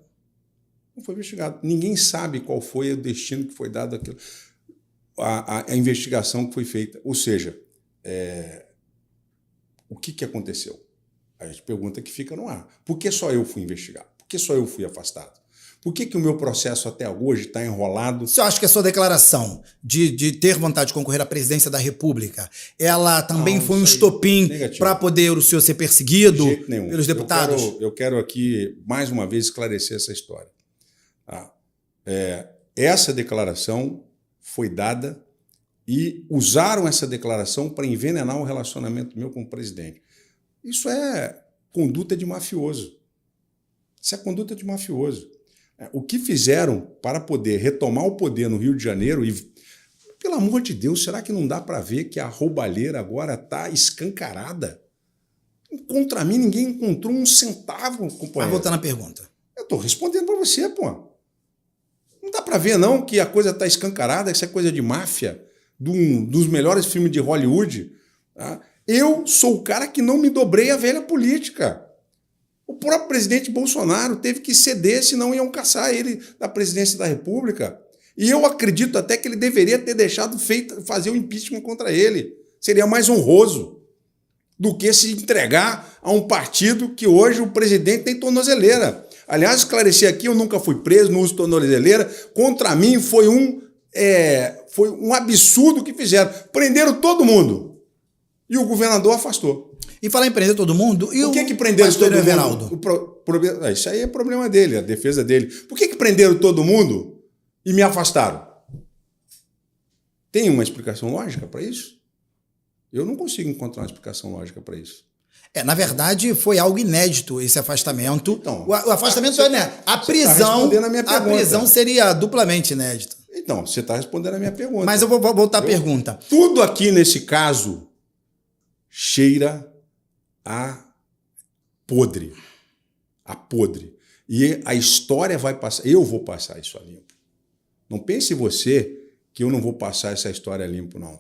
não foi investigado. Ninguém sabe qual foi o destino que foi dado àquilo, a investigação que foi feita. Ou seja, o que aconteceu? A gente pergunta que fica no ar. Por que só eu fui investigado? Por que só eu fui afastado? Por que o meu processo até hoje está enrolado? Você acha que a sua declaração de ter vontade de concorrer à presidência da República, ela também foi um estopim para poder o senhor ser perseguido pelos deputados? Eu quero aqui, mais uma vez, esclarecer essa história. Tá? Essa declaração foi dada e usaram essa declaração para envenenar o relacionamento meu com o presidente. Isso é conduta de mafioso. Isso é conduta de mafioso. O que fizeram para poder retomar o poder no Rio de Janeiro e, pelo amor de Deus, será que não dá para ver que a roubalheira agora está escancarada? Contra mim ninguém encontrou um centavo, companheiro. Vai voltar na pergunta. Eu estou respondendo para você, pô. Não dá para ver, não, que a coisa está escancarada, que isso é coisa de máfia, dos melhores filmes de Hollywood. Tá? Eu sou o cara que não me dobrei à velha política. O próprio presidente Bolsonaro teve que ceder, senão iam caçar ele da presidência da República. E eu acredito até que ele deveria ter deixado fazer o impeachment contra ele. Seria mais honroso do que se entregar a um partido que hoje o presidente tem tornozeleira. Aliás, esclarecer aqui, eu nunca fui preso, não uso tornozeleira. Contra mim foi um absurdo que fizeram. Prenderam todo mundo. E o governador afastou. E falar em prender todo mundo... E por que prenderam todo Everaldo? mundo? Isso aí é problema dele, a defesa dele. Por que prenderam todo mundo e me afastaram? Tem uma explicação lógica para isso? Eu não consigo encontrar uma explicação lógica para isso. Na verdade, foi algo inédito esse afastamento. Então, o afastamento é inédito. A prisão seria duplamente inédita. Então, você está respondendo a minha pergunta. Mas eu vou voltar à pergunta. Tudo aqui nesse caso cheira a podre. A podre. E a história vai passar. Eu vou passar isso a limpo. Não pense você que eu não vou passar essa história a limpo, não.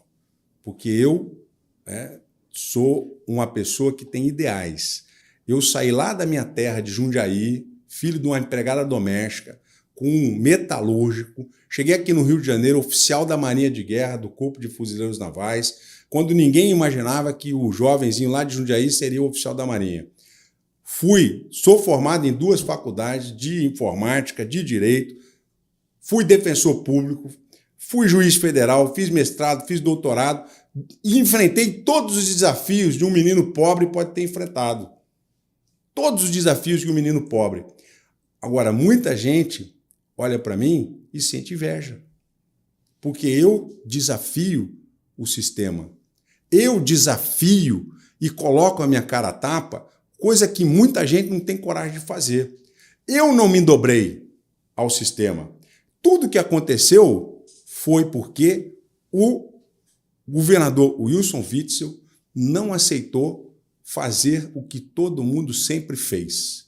Porque eu sou uma pessoa que tem ideais. Eu saí lá da minha terra de Jundiaí, filho de uma empregada doméstica, com um metalúrgico. Cheguei aqui no Rio de Janeiro, oficial da Marinha de Guerra, do Corpo de Fuzileiros Navais, quando ninguém imaginava que o jovenzinho lá de Jundiaí seria o oficial da Marinha. Sou formado em 2 faculdades de informática, de direito, fui defensor público, fui juiz federal, fiz mestrado, fiz doutorado e enfrentei todos os desafios de um menino pobre pode ter enfrentado. Todos os desafios de um menino pobre. Agora, muita gente olha para mim e sente inveja, porque eu desafio o sistema. Eu desafio e coloco a minha cara a tapa, coisa que muita gente não tem coragem de fazer. Eu não me dobrei ao sistema. Tudo que aconteceu foi porque o governador Wilson Witzel não aceitou fazer o que todo mundo sempre fez.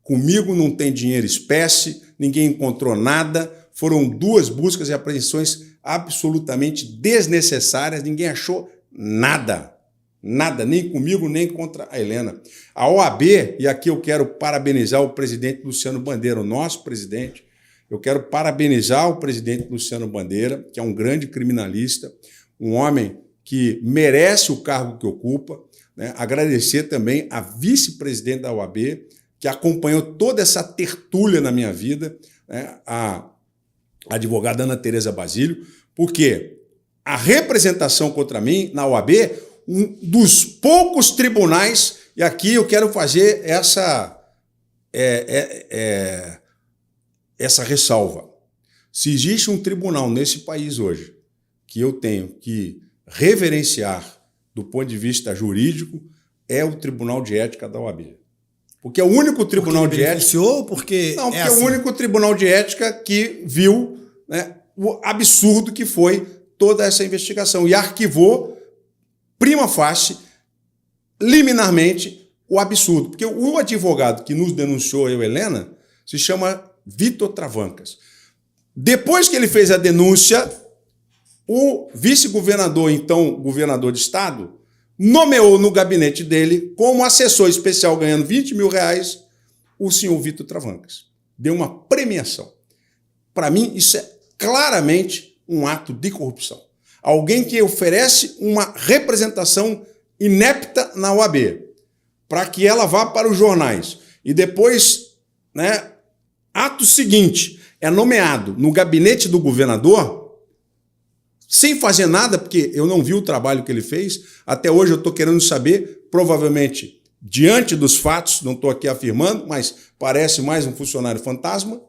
Comigo não tem dinheiro espécie, ninguém encontrou nada, foram 2 buscas e apreensões absolutamente desnecessárias, ninguém achou nada. Nada, nem comigo, nem contra a Helena. A OAB, e aqui eu quero parabenizar o presidente Luciano Bandeira, o nosso presidente, eu quero parabenizar o presidente Luciano Bandeira, que é um grande criminalista, um homem que merece o cargo que ocupa, né? Agradecer também a vice-presidente da OAB, que acompanhou toda essa tertúlia na minha vida, né? A advogada Ana Tereza Basílio, porque a representação contra mim na OAB, um dos poucos tribunais, e aqui eu quero fazer essa ressalva. Se existe um tribunal nesse país hoje que eu tenho que reverenciar do ponto de vista jurídico, é o Tribunal de Ética da OAB. Porque é o único tribunal de ética... Porque não, porque é o único tribunal de ética que viu, né, o absurdo que foi toda essa investigação e arquivou prima facie, liminarmente, o absurdo. Porque o advogado que nos denunciou, eu, Helena, se chama Vitor Travancas. Depois que ele fez a denúncia, o vice-governador, então governador de estado, nomeou no gabinete dele, como assessor especial ganhando R$20 mil, o senhor Vitor Travancas. Deu uma premiação. Para mim, isso é claramente um ato de corrupção. Alguém que oferece uma representação inepta na OAB, para que ela vá para os jornais. E depois, né, ato seguinte, é nomeado no gabinete do governador, sem fazer nada, porque eu não vi o trabalho que ele fez. Até hoje eu estou querendo saber, provavelmente, diante dos fatos, não estou aqui afirmando, mas parece mais um funcionário fantasma.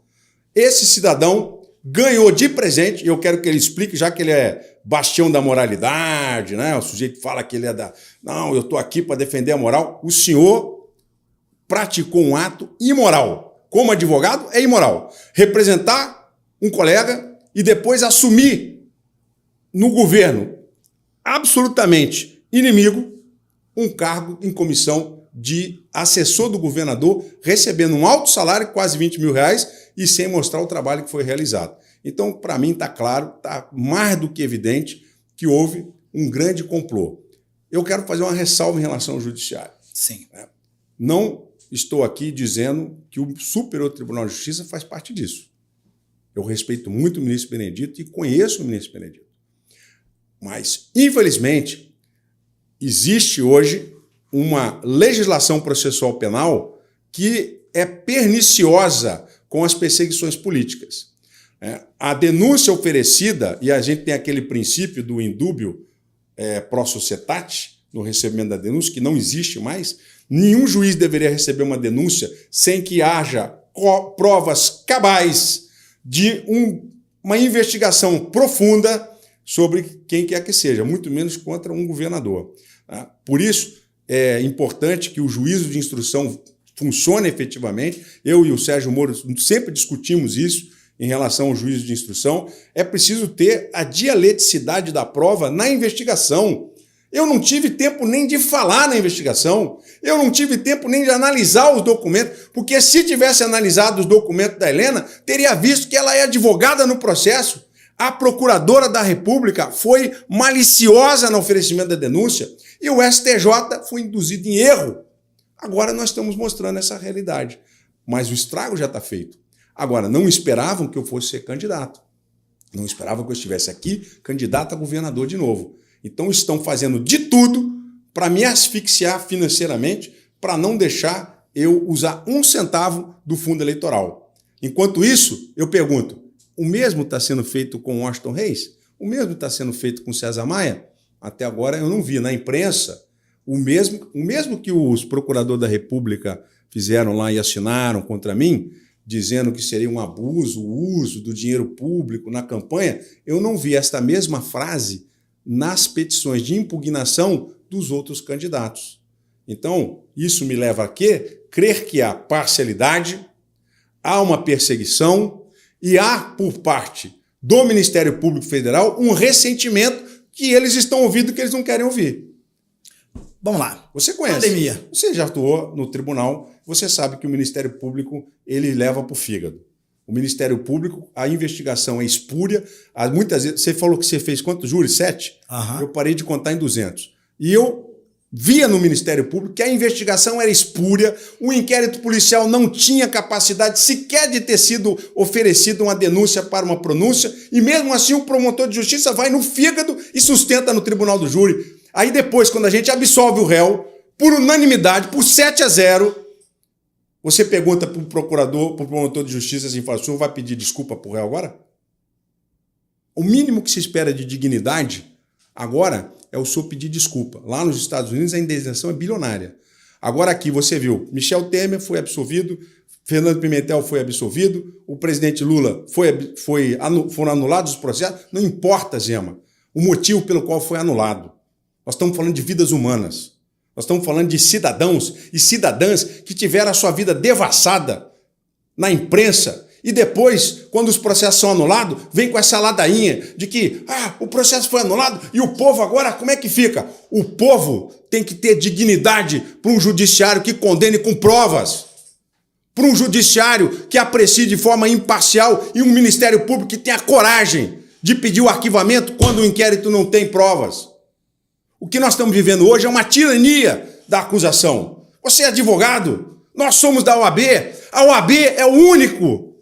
Esse cidadão ganhou de presente, e eu quero que ele explique, já que ele é bastião da moralidade, né? O sujeito fala que ele é da... Não, eu estou aqui para defender a moral. O senhor praticou um ato imoral. Como advogado, é imoral. Representar um colega e depois assumir no governo absolutamente inimigo um cargo em comissão de assessor do governador, recebendo um alto salário, quase R$20 mil, e sem mostrar o trabalho que foi realizado. Então, para mim, está claro, está mais do que evidente que houve um grande complô. Eu quero fazer uma ressalva em relação ao judiciário. Sim. Não estou aqui dizendo que o Superior Tribunal de Justiça faz parte disso. Eu respeito muito o ministro Benedito e conheço o ministro Benedito. Mas, infelizmente, existe hoje uma legislação processual penal que é perniciosa com as perseguições políticas. A denúncia oferecida, e a gente tem aquele princípio do indúbio pro societate, no recebimento da denúncia, que não existe mais, nenhum juiz deveria receber uma denúncia sem que haja provas cabais de uma investigação profunda sobre quem quer que seja, muito menos contra um governador. Por isso, é importante que o juízo de instrução funcione efetivamente. Eu e o Sérgio Moro sempre discutimos isso em relação ao juízo de instrução. É preciso ter a dialeticidade da prova na investigação. Eu não tive tempo nem de falar na investigação, eu não tive tempo nem de analisar os documentos, porque se tivesse analisado os documentos da Helena, teria visto que ela é advogada no processo. A procuradora da República foi maliciosa no oferecimento da denúncia e o STJ foi induzido em erro. Agora nós estamos mostrando essa realidade, mas o estrago já está feito. Agora, não esperavam que eu fosse ser candidato. Não esperavam que eu estivesse aqui, candidato a governador de novo. Então estão fazendo de tudo para me asfixiar financeiramente, para não deixar eu usar um centavo do fundo eleitoral. Enquanto isso, eu pergunto, o mesmo está sendo feito com Washington Reis? O mesmo está sendo feito com César Maia? Até agora eu não vi na imprensa o mesmo que os procuradores da República fizeram lá e assinaram contra mim, dizendo que seria um abuso o uso do dinheiro público na campanha. Eu não vi esta mesma frase nas petições de impugnação dos outros candidatos. Então, isso me leva a quê? Crer que há parcialidade, há uma perseguição e há, por parte do Ministério Público Federal, um ressentimento que eles estão ouvindo que eles não querem ouvir. Vamos lá. Você conhece. Pandemia. Você já atuou no tribunal, você sabe que o Ministério Público ele leva para o fígado. O Ministério Público, a investigação é espúria. Muitas vezes, você falou que você fez quantos júris? 7? Uhum. Eu parei de contar em 200. E eu via no Ministério Público que a investigação era espúria, o inquérito policial não tinha capacidade sequer de ter sido oferecida uma denúncia para uma pronúncia, e mesmo assim o promotor de justiça vai no fígado e sustenta no tribunal do júri. Aí depois, quando a gente absolve o réu, por unanimidade, por 7-0, você pergunta para o procurador, para o promotor de justiça, assim, fala, o senhor vai pedir desculpa para o réu agora? O mínimo que se espera de dignidade agora é o senhor pedir desculpa. Lá nos Estados Unidos a indenização é bilionária. Agora aqui você viu, Michel Temer foi absolvido, Fernando Pimentel foi absolvido, o presidente Lula foram anulados os processos. Não importa, Zema, o motivo pelo qual foi anulado. Nós estamos falando de vidas humanas. Nós estamos falando de cidadãos e cidadãs que tiveram a sua vida devassada na imprensa. E depois, quando os processos são anulados, vem com essa ladainha de que o processo foi anulado e o povo agora, como é que fica? O povo tem que ter dignidade para um judiciário que condene com provas, para um judiciário que aprecie de forma imparcial e um Ministério Público que tenha coragem de pedir o arquivamento quando o inquérito não tem provas. O que nós estamos vivendo hoje é uma tirania da acusação. Você é advogado, nós somos da OAB. A OAB é o único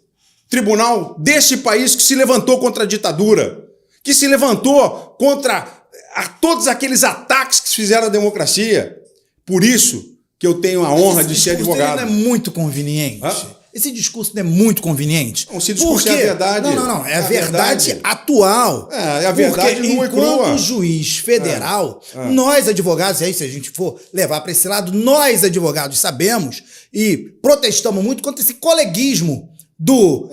tribunal desse país que se levantou contra a ditadura, que se levantou contra todos aqueles ataques que se fizeram à democracia. Por isso que eu tenho a honra de ser advogado. Não é muito conveniente. Esse discurso não é muito conveniente. Não, se discurso é a verdade. Não. É a verdade atual. É a verdade nua e crua. Enquanto juiz federal, nós advogados, e aí se a gente for levar para esse lado, nós advogados sabemos e protestamos muito contra esse coleguismo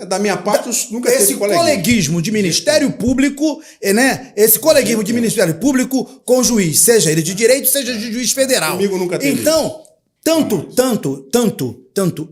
da minha parte, nunca teve esse coleguismo de Ministério Público, né? Esse coleguismo de Ministério Público com juiz, seja ele de direito, seja de juiz federal. Comigo nunca teve. Então,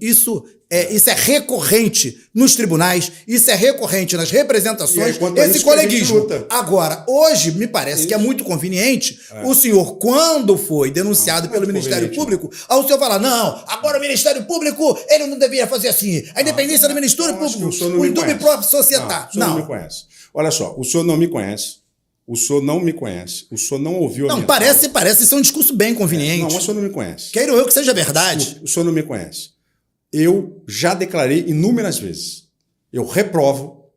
isso é recorrente nos tribunais, isso é recorrente nas representações, esse coleguismo. Agora, hoje, me parece que é muito conveniente o senhor, quando foi denunciado pelo Ministério Público, ao senhor falar, não, agora o Ministério Público, ele não deveria fazer assim. A independência do Ministério Público, o indúbio próprio societário. O senhor não me conhece. Olha só, o senhor não me conhece. O senhor não me conhece, o senhor não ouviu a minha fala. Parece ser um discurso bem conveniente. Não, o senhor não me conhece. Quero eu que seja verdade. O senhor não me conhece. Eu já declarei inúmeras vezes. Eu reprovo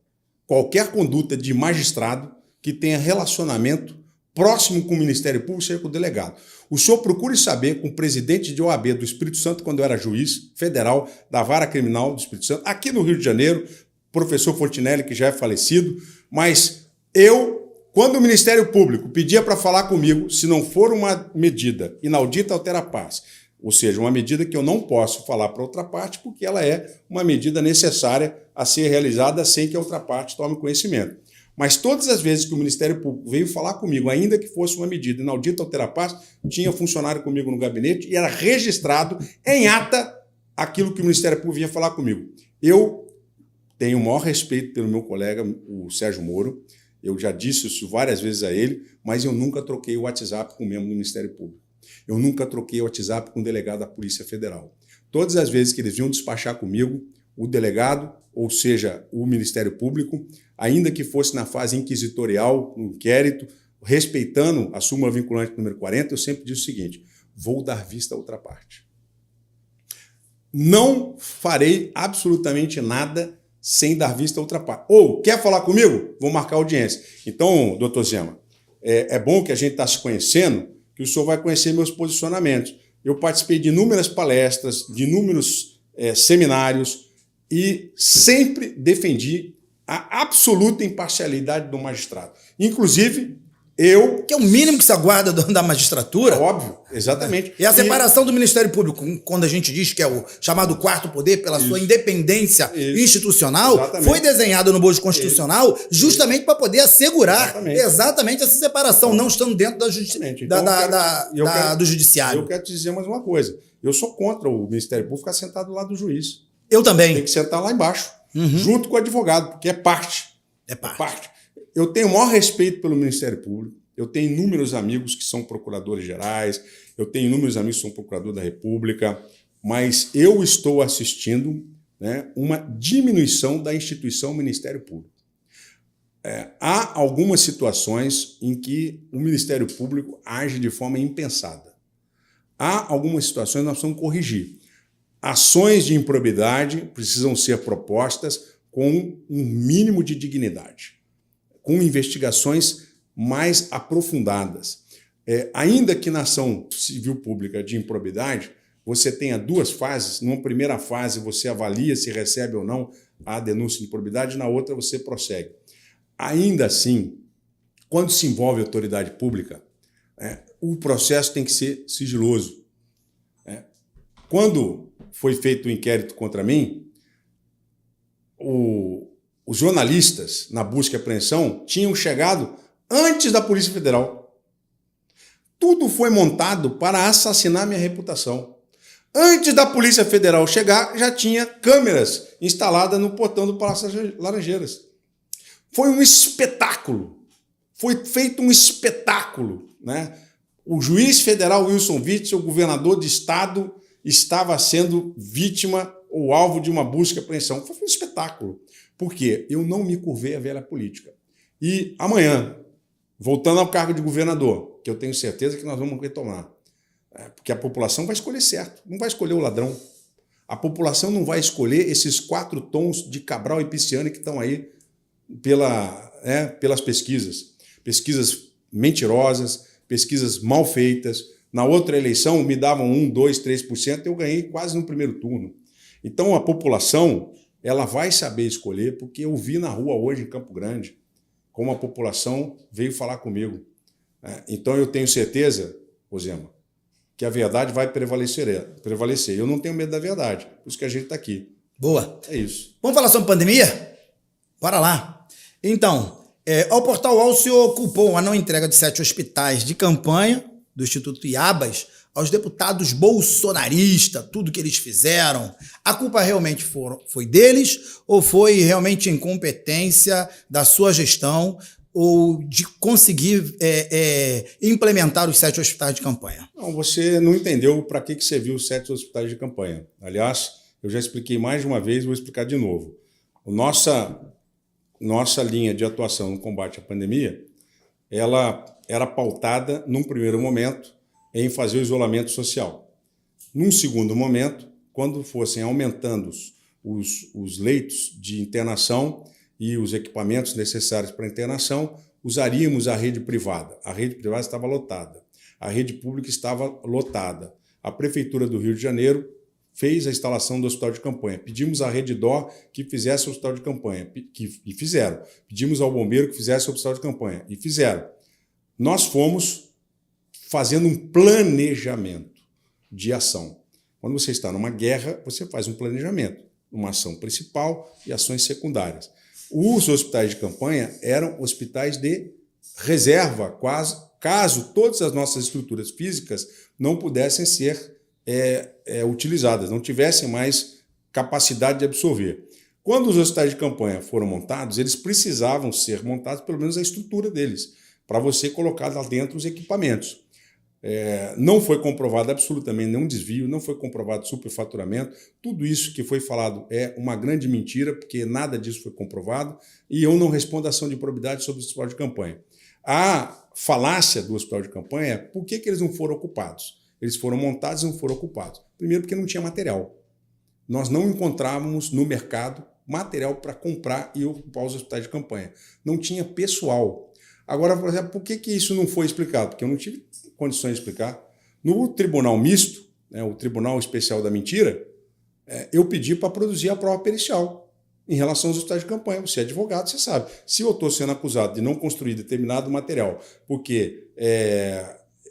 qualquer conduta de magistrado que tenha relacionamento próximo com o Ministério Público, seja com o delegado. O senhor procure saber com o presidente de OAB do Espírito Santo, quando eu era juiz federal da Vara Criminal do Espírito Santo, aqui no Rio de Janeiro, professor Fortinelli, que já é falecido, mas quando o Ministério Público pedia para falar comigo, se não for uma medida inaudita altera paz, ou seja, uma medida que eu não posso falar para outra parte, porque ela é uma medida necessária a ser realizada sem que a outra parte tome conhecimento. Mas todas as vezes que o Ministério Público veio falar comigo, ainda que fosse uma medida inaudita altera paz, tinha funcionário comigo no gabinete e era registrado em ata aquilo que o Ministério Público vinha falar comigo. Eu tenho o maior respeito pelo meu colega, o Sérgio Moro. Eu já disse isso várias vezes a ele, mas eu nunca troquei o WhatsApp com um membro do Ministério Público. Eu nunca troquei o WhatsApp com um delegado da Polícia Federal. Todas as vezes que eles vinham despachar comigo, o delegado, ou seja, o Ministério Público, ainda que fosse na fase inquisitorial, no inquérito, respeitando a súmula vinculante número 40, eu sempre disse o seguinte: vou dar vista à outra parte. Não farei absolutamente nada sem dar vista à outra parte. Ou, quer falar comigo? Vou marcar audiência. Então, doutor Zema, é bom que a gente está se conhecendo, que o senhor vai conhecer meus posicionamentos. Eu participei de inúmeras palestras, de inúmeros seminários e sempre defendi a absoluta imparcialidade do magistrado. Inclusive, que é o mínimo que se aguarda da magistratura. Óbvio, exatamente. E a separação do Ministério Público, quando a gente diz que é o chamado quarto poder, pela sua independência institucional, exatamente, foi desenhado no bojo constitucional justamente para poder assegurar exatamente essa separação, não estando dentro da do judiciário. Eu quero te dizer mais uma coisa. Eu sou contra o Ministério Público ficar sentado do lado do juiz. Eu também. Tem que sentar lá embaixo, junto com o advogado, porque é parte. É parte. Eu tenho o maior respeito pelo Ministério Público. Eu tenho inúmeros amigos que são procuradores gerais, eu tenho inúmeros amigos que são procurador da República, mas eu estou assistindo, né, uma diminuição da instituição Ministério Público. Há algumas situações em que o Ministério Público age de forma impensada. Há algumas situações que nós precisamos corrigir. Ações de improbidade precisam ser propostas com um mínimo de dignidade, com investigações mais aprofundadas. Ainda que na ação civil pública de improbidade, você tenha duas fases. Numa primeira fase, você avalia se recebe ou não a denúncia de improbidade, na outra você prossegue. Ainda assim, quando se envolve autoridade pública, o processo tem que ser sigiloso. Quando foi feito o inquérito contra mim, os jornalistas, na busca e apreensão, tinham chegado antes da Polícia Federal. Tudo foi montado para assassinar minha reputação. Antes da Polícia Federal chegar, já tinha câmeras instaladas no portão do Palácio das Laranjeiras. Foi um espetáculo. Foi feito um espetáculo, né? O juiz federal Wilson Witzel, o governador de estado, estava sendo vítima ou alvo de uma busca e apreensão. Foi um espetáculo. Por quê? Eu não me curvei à velha política. E amanhã, voltando ao cargo de governador, que eu tenho certeza que nós vamos retomar, porque a população vai escolher certo, não vai escolher o ladrão. A população não vai escolher esses 4 tons de Cabral e Pisciani que estão aí pelas pesquisas. Pesquisas mentirosas, pesquisas mal feitas. Na outra eleição me davam 1, 2, 3%, eu ganhei quase no primeiro turno. Então a população ela vai saber escolher, porque eu vi na rua hoje em Campo Grande como a população veio falar comigo. Então eu tenho certeza, Rosema, que a verdade vai prevalecer. Eu não tenho medo da verdade, por isso que a gente está aqui. Boa. É isso. Vamos falar sobre pandemia? Bora lá. Então, ao Portal UOL se ocupou a não entrega de 7 hospitais de campanha do Instituto Iabas aos deputados bolsonaristas, tudo que eles fizeram. A culpa realmente foi deles ou foi realmente incompetência da sua gestão ou de conseguir implementar os 7 hospitais de campanha? Não, você não entendeu para que serviu os 7 hospitais de campanha. Aliás, eu já expliquei mais de uma vez, vou explicar de novo. Nossa linha de atuação no combate à pandemia, ela era pautada, num primeiro momento, em fazer o isolamento social. Num segundo momento, quando fossem aumentando os leitos de internação e os equipamentos necessários para a internação, usaríamos a rede privada. A rede privada estava lotada. A rede pública estava lotada. A Prefeitura do Rio de Janeiro fez a instalação do hospital de campanha. Pedimos à Rede Dó que fizesse o hospital de campanha, e fizeram. Pedimos ao bombeiro que fizesse o hospital de campanha, e fizeram. Nós fomos fazendo um planejamento de ação. Quando você está numa guerra, você faz um planejamento, uma ação principal e ações secundárias. Os hospitais de campanha eram hospitais de reserva, caso todas as nossas estruturas físicas não pudessem ser utilizadas, não tivessem mais capacidade de absorver. Quando os hospitais de campanha foram montados, eles precisavam ser montados, pelo menos a estrutura deles, para você colocar lá dentro os equipamentos. Não foi comprovado absolutamente nenhum desvio, não foi comprovado superfaturamento. Tudo isso que foi falado é uma grande mentira, porque nada disso foi comprovado, e eu não respondo a ação de improbidade sobre o hospital de campanha. A falácia do hospital de campanha é por que eles não foram ocupados? Eles foram montados e não foram ocupados. Primeiro, porque não tinha material. Nós não encontrávamos no mercado material para comprar e ocupar os hospitais de campanha. Não tinha pessoal. Agora, por exemplo, por que isso não foi explicado? Porque eu não tive condições de explicar. No Tribunal Misto, o Tribunal Especial da Mentira, eu pedi para produzir a prova pericial em relação aos hospitais de campanha. Você é advogado, você sabe. Se eu estou sendo acusado de não construir determinado material porque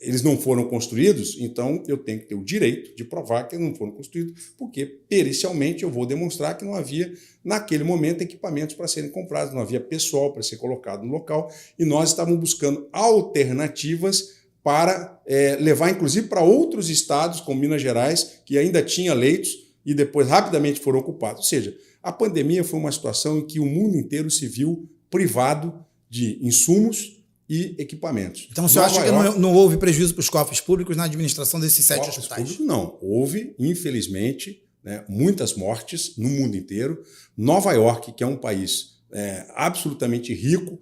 eles não foram construídos, então eu tenho que ter o direito de provar que eles não foram construídos, porque pericialmente eu vou demonstrar que não havia, naquele momento, equipamentos para serem comprados, não havia pessoal para ser colocado no local, e nós estávamos buscando alternativas para levar, inclusive, para outros estados, como Minas Gerais, que ainda tinha leitos, e depois rapidamente foram ocupados. Ou seja, a pandemia foi uma situação em que o mundo inteiro se viu privado de insumos e equipamentos. Então, o senhor acha que não houve prejuízo para os cofres públicos na administração desses 7 hospitais? Não. Houve, infelizmente, né, muitas mortes no mundo inteiro. Nova York, que é um país absolutamente rico,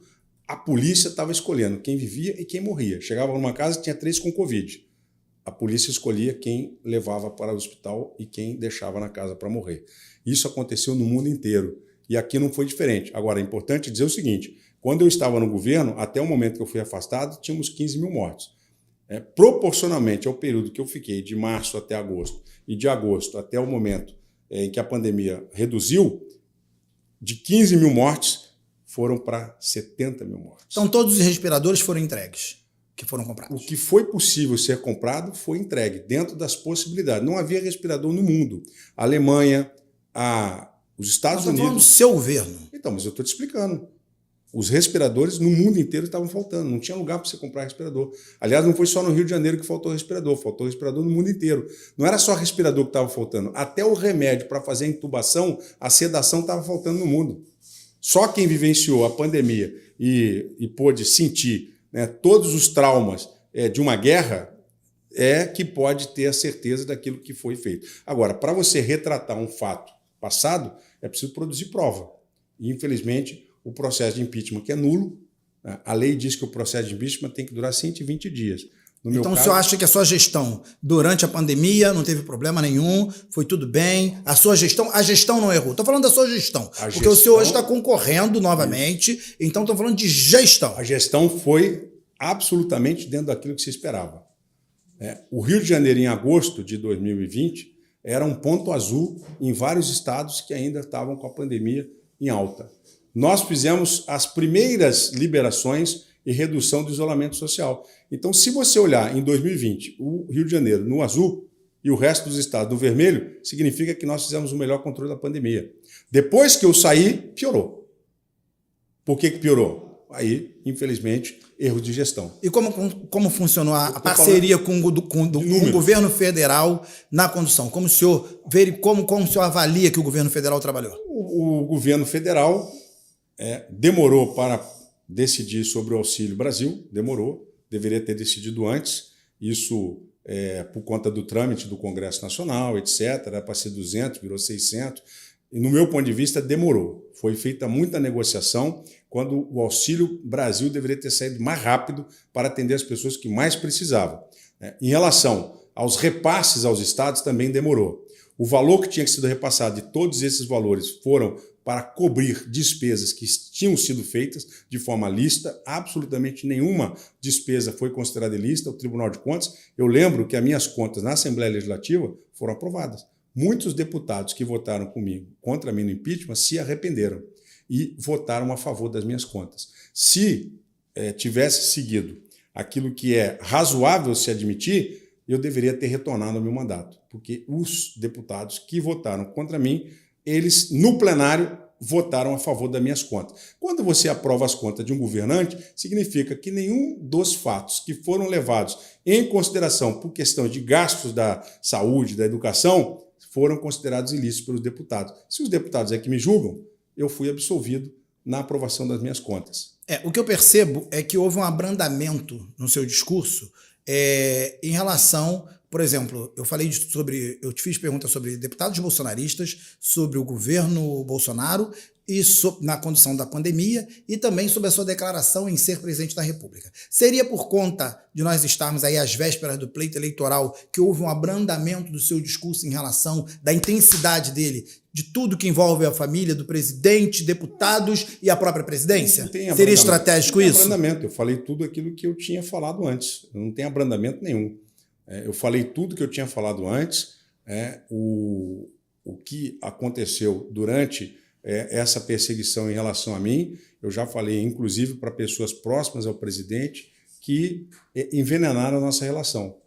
a polícia estava escolhendo quem vivia e quem morria. Chegava numa casa e tinha 3 com Covid. A polícia escolhia quem levava para o hospital e quem deixava na casa para morrer. Isso aconteceu no mundo inteiro. E aqui não foi diferente. Agora, é importante dizer o seguinte, quando eu estava no governo, até o momento que eu fui afastado, tínhamos 15 mil mortos. Proporcionalmente ao período que eu fiquei, de março até agosto, e de agosto até o momento em que a pandemia reduziu, de 15 mil mortes, foram para 70 mil mortes. Então todos os respiradores foram entregues, que foram comprados? O que foi possível ser comprado foi entregue, dentro das possibilidades. Não havia respirador no mundo. A Alemanha, os Estados Unidos... falando do seu governo. Então, mas eu estou te explicando. Os respiradores no mundo inteiro estavam faltando, não tinha lugar para você comprar respirador. Aliás, não foi só no Rio de Janeiro que faltou respirador no mundo inteiro. Não era só respirador que estava faltando, até o remédio para fazer a intubação, a sedação estava faltando no mundo. Só quem vivenciou a pandemia e pôde sentir, né, todos os traumas de uma guerra é que pode ter a certeza daquilo que foi feito. Agora, para você retratar um fato passado, é preciso produzir prova. E, infelizmente, o processo de impeachment, que é nulo, a lei diz que o processo de impeachment tem que durar 120 dias. Então, o senhor acha que a sua gestão, durante a pandemia, não teve problema nenhum, foi tudo bem, a gestão não errou. Estou falando da sua gestão, porque o senhor hoje está concorrendo novamente, então estou falando de gestão. A gestão foi absolutamente dentro daquilo que se esperava. O Rio de Janeiro, em agosto de 2020, era um ponto azul em vários estados que ainda estavam com a pandemia em alta. Nós fizemos as primeiras liberações e redução do isolamento social. Então, se você olhar em 2020 o Rio de Janeiro no azul e o resto dos estados no vermelho, significa que nós fizemos o melhor controle da pandemia. Depois que eu saí, piorou. Por que piorou? Aí, infelizmente, erros de gestão. E como funcionou a parceria com o governo federal na condução? Como o senhor avalia que o governo federal trabalhou? O governo federal demorou para decidir sobre o Auxílio Brasil, deveria ter decidido antes, isso por conta do trâmite do Congresso Nacional, etc., era para ser 200, virou 600, e no meu ponto de vista demorou. Foi feita muita negociação, quando o Auxílio Brasil deveria ter saído mais rápido para atender as pessoas que mais precisavam. Em relação aos repasses aos estados, também demorou. O valor que tinha sido repassado, de todos esses valores, foram para cobrir despesas que tinham sido feitas de forma lícita, absolutamente nenhuma despesa foi considerada ilícita. O Tribunal de Contas, eu lembro que as minhas contas na Assembleia Legislativa foram aprovadas. Muitos deputados que votaram comigo contra mim no impeachment se arrependeram e votaram a favor das minhas contas. Se tivesse seguido aquilo que é razoável se admitir, eu deveria ter retornado ao meu mandato, porque os deputados que votaram contra mim, eles, no plenário, votaram a favor das minhas contas. Quando você aprova as contas de um governante, significa que nenhum dos fatos que foram levados em consideração por questão de gastos da saúde, da educação, foram considerados ilícitos pelos deputados. Se os deputados é que me julgam, eu fui absolvido na aprovação das minhas contas. O que eu percebo é que houve um abrandamento no seu discurso em relação... Por exemplo, eu te fiz perguntas sobre deputados bolsonaristas, sobre o governo Bolsonaro e na condução da pandemia e também sobre a sua declaração em ser presidente da República. Seria por conta de nós estarmos aí às vésperas do pleito eleitoral que houve um abrandamento do seu discurso em relação da intensidade dele, de tudo que envolve a família do presidente, deputados e a própria presidência? Seria estratégico isso? Não tem abrandamento. Eu falei tudo aquilo que eu tinha falado antes. Não tem abrandamento nenhum. Eu falei tudo que eu tinha falado antes. O que aconteceu durante essa perseguição em relação a mim, eu já falei, inclusive, para pessoas próximas ao presidente que envenenaram a nossa relação.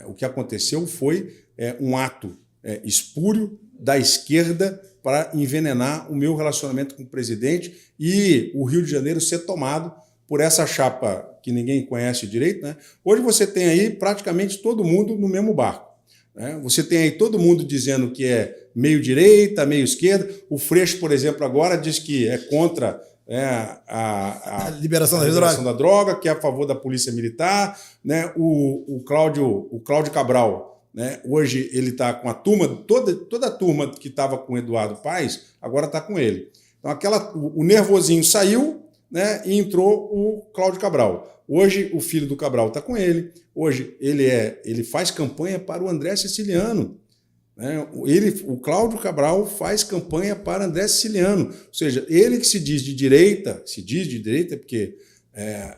O que aconteceu foi um ato espúrio da esquerda para envenenar o meu relacionamento com o presidente e o Rio de Janeiro ser tomado por essa chapa que ninguém conhece direito, né? Hoje você tem aí praticamente todo mundo no mesmo barco. né? Você tem aí todo mundo dizendo que é meio direita, meio esquerda. O Freixo, por exemplo, agora diz que é contra a liberação da droga, que é a favor da polícia militar, né? O Cláudio Cabral, né? Hoje ele está com a turma, toda a turma que estava com o Eduardo Paes, agora está com ele. Então o nervosinho saiu, né? E entrou o Cláudio Cabral. Hoje o filho do Cabral está com ele. Hoje ele faz campanha para o André Siciliano. O Cláudio Cabral faz campanha para André Siciliano, ou seja, ele que se diz de direita, porque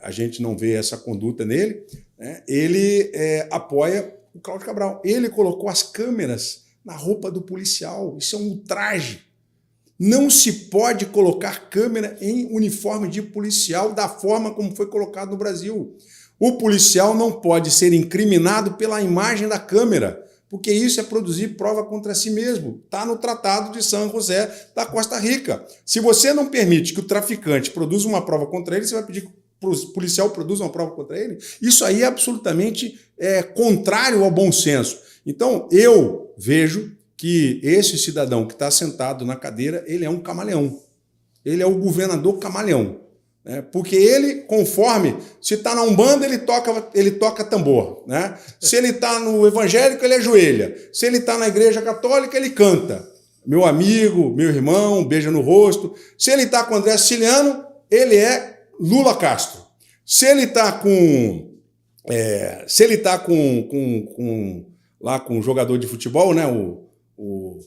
a gente não vê essa conduta nele, né? Ele apoia o Cláudio Cabral. Ele colocou as câmeras na roupa do policial, isso é um ultraje. Não se pode colocar câmera em uniforme de policial da forma como foi colocado no Brasil. O policial não pode ser incriminado pela imagem da câmera, porque isso é produzir prova contra si mesmo. Está no Tratado de San José da Costa Rica. Se você não permite que o traficante produza uma prova contra ele, você vai pedir que o policial produza uma prova contra ele? Isso aí é absolutamente contrário ao bom senso. Então, eu vejo que esse cidadão que está sentado na cadeira, ele é um camaleão. Ele é o governador camaleão. Porque ele, conforme, se está na Umbanda, ele toca tambor, né? Se ele está no evangélico, ele ajoelha. Se ele está na igreja católica, ele canta. Meu amigo, meu irmão, beija no rosto. Se ele está com André Siciliano, ele é Lula Castro. Se ele está com lá com um jogador de futebol, né? O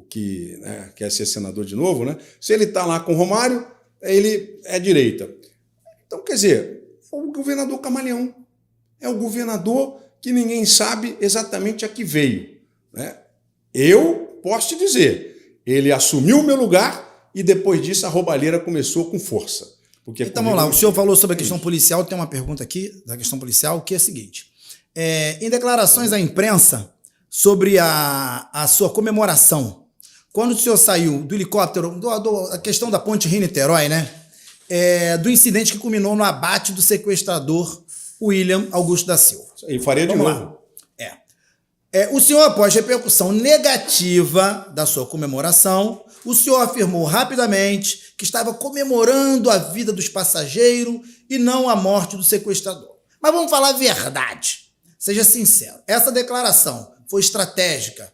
que quer ser senador de novo, né? Se ele está lá com o Romário, ele é direita. Então, quer dizer, é o governador camaleão. É o governador que ninguém sabe exatamente a que veio, né? Eu posso te dizer, ele assumiu o meu lugar e depois disso a roubalheira começou com força. Porque então vamos lá, o senhor falou sobre a questão policial, tem uma pergunta aqui da questão policial, que é a seguinte. Em declarações à imprensa sobre a sua comemoração, quando o senhor saiu do helicóptero, a questão da ponte Rio-Niterói, né? Do incidente que culminou no abate do sequestrador William Augusto da Silva. E faria de novo. O senhor, após repercussão negativa da sua comemoração, o senhor afirmou rapidamente que estava comemorando a vida dos passageiros e não a morte do sequestrador. Mas vamos falar a verdade. Seja sincero. Essa declaração foi estratégica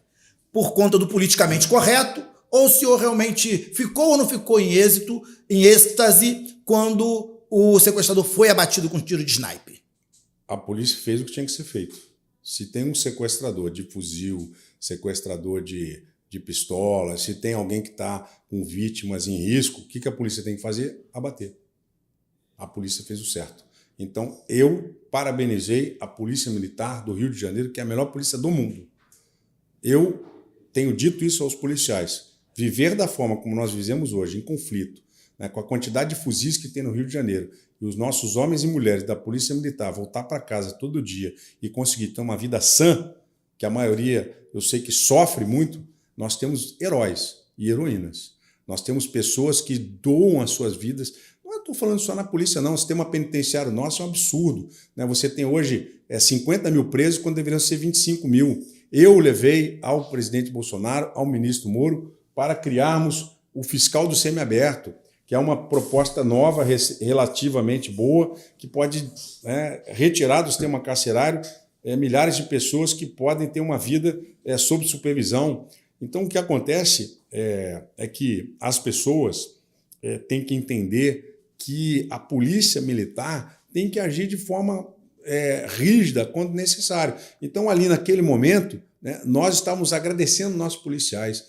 por conta do politicamente correto, ou o senhor realmente ficou ou não ficou em êxtase, quando o sequestrador foi abatido com tiro de sniper? A polícia fez o que tinha que ser feito. Se tem um sequestrador de fuzil, sequestrador de pistola, se tem alguém que está com vítimas em risco, o que a polícia tem que fazer? Abater. A polícia fez o certo. Então, eu parabenizei a Polícia Militar do Rio de Janeiro, que é a melhor polícia do mundo. Eu tenho dito isso aos policiais. Viver da forma como nós vivemos hoje, em conflito, né, com a quantidade de fuzis que tem no Rio de Janeiro, e os nossos homens e mulheres da Polícia Militar voltar para casa todo dia e conseguir ter uma vida sã, que a maioria eu sei que sofre muito, nós temos heróis e heroínas. Nós temos pessoas que doam as suas vidas. Não estou falando só na polícia, não. O sistema penitenciário nosso é um absurdo, né? Você tem hoje 50 mil presos quando deveriam ser 25 mil. Eu levei ao presidente Bolsonaro, ao ministro Moro, para criarmos o fiscal do semiaberto, que é uma proposta nova, relativamente boa, que pode retirar do sistema carcerário milhares de pessoas que podem ter uma vida sob supervisão. Então, o que acontece é que as pessoas têm que entender que a polícia militar tem que agir de forma rígida quando necessário. Então, ali naquele momento, né, nós estávamos agradecendo nossos policiais.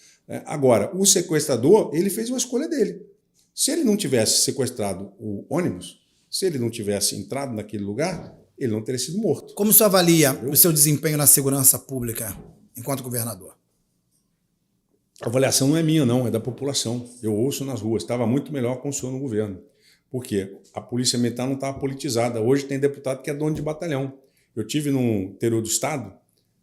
Agora, o sequestrador, ele fez uma escolha dele. Se ele não tivesse sequestrado o ônibus, se ele não tivesse entrado naquele lugar, ele não teria sido morto. Como o senhor avalia o seu desempenho na segurança pública enquanto governador? A avaliação não é minha, não, é da população. Eu ouço nas ruas. Estava muito melhor com o senhor no governo. Por quê? A polícia militar não estava politizada. Hoje tem deputado que é dono de batalhão. Eu tive no interior do estado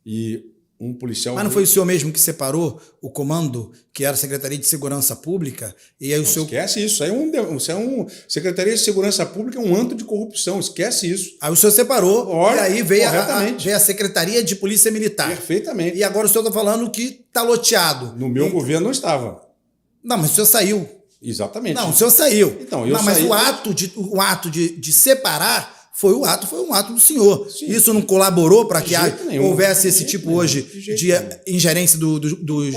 e um policial... Mas não foi o senhor mesmo que separou o comando, que era a Secretaria de Segurança Pública? E aí o senhor... Esquece isso. Secretaria de Segurança Pública é um antro de corrupção. Esquece isso. Aí o senhor separou. Olha, e aí veio corretamente. a Secretaria de Polícia Militar. Perfeitamente. E agora o senhor está falando que está loteado. No meu governo não estava. Não, mas o senhor saiu. Exatamente. Não, o senhor saiu. Então, eu mas saí... o ato de separar foi um ato do senhor. Sim. Isso não colaborou para que houvesse esse De tipo nenhum. hoje de ingerência dos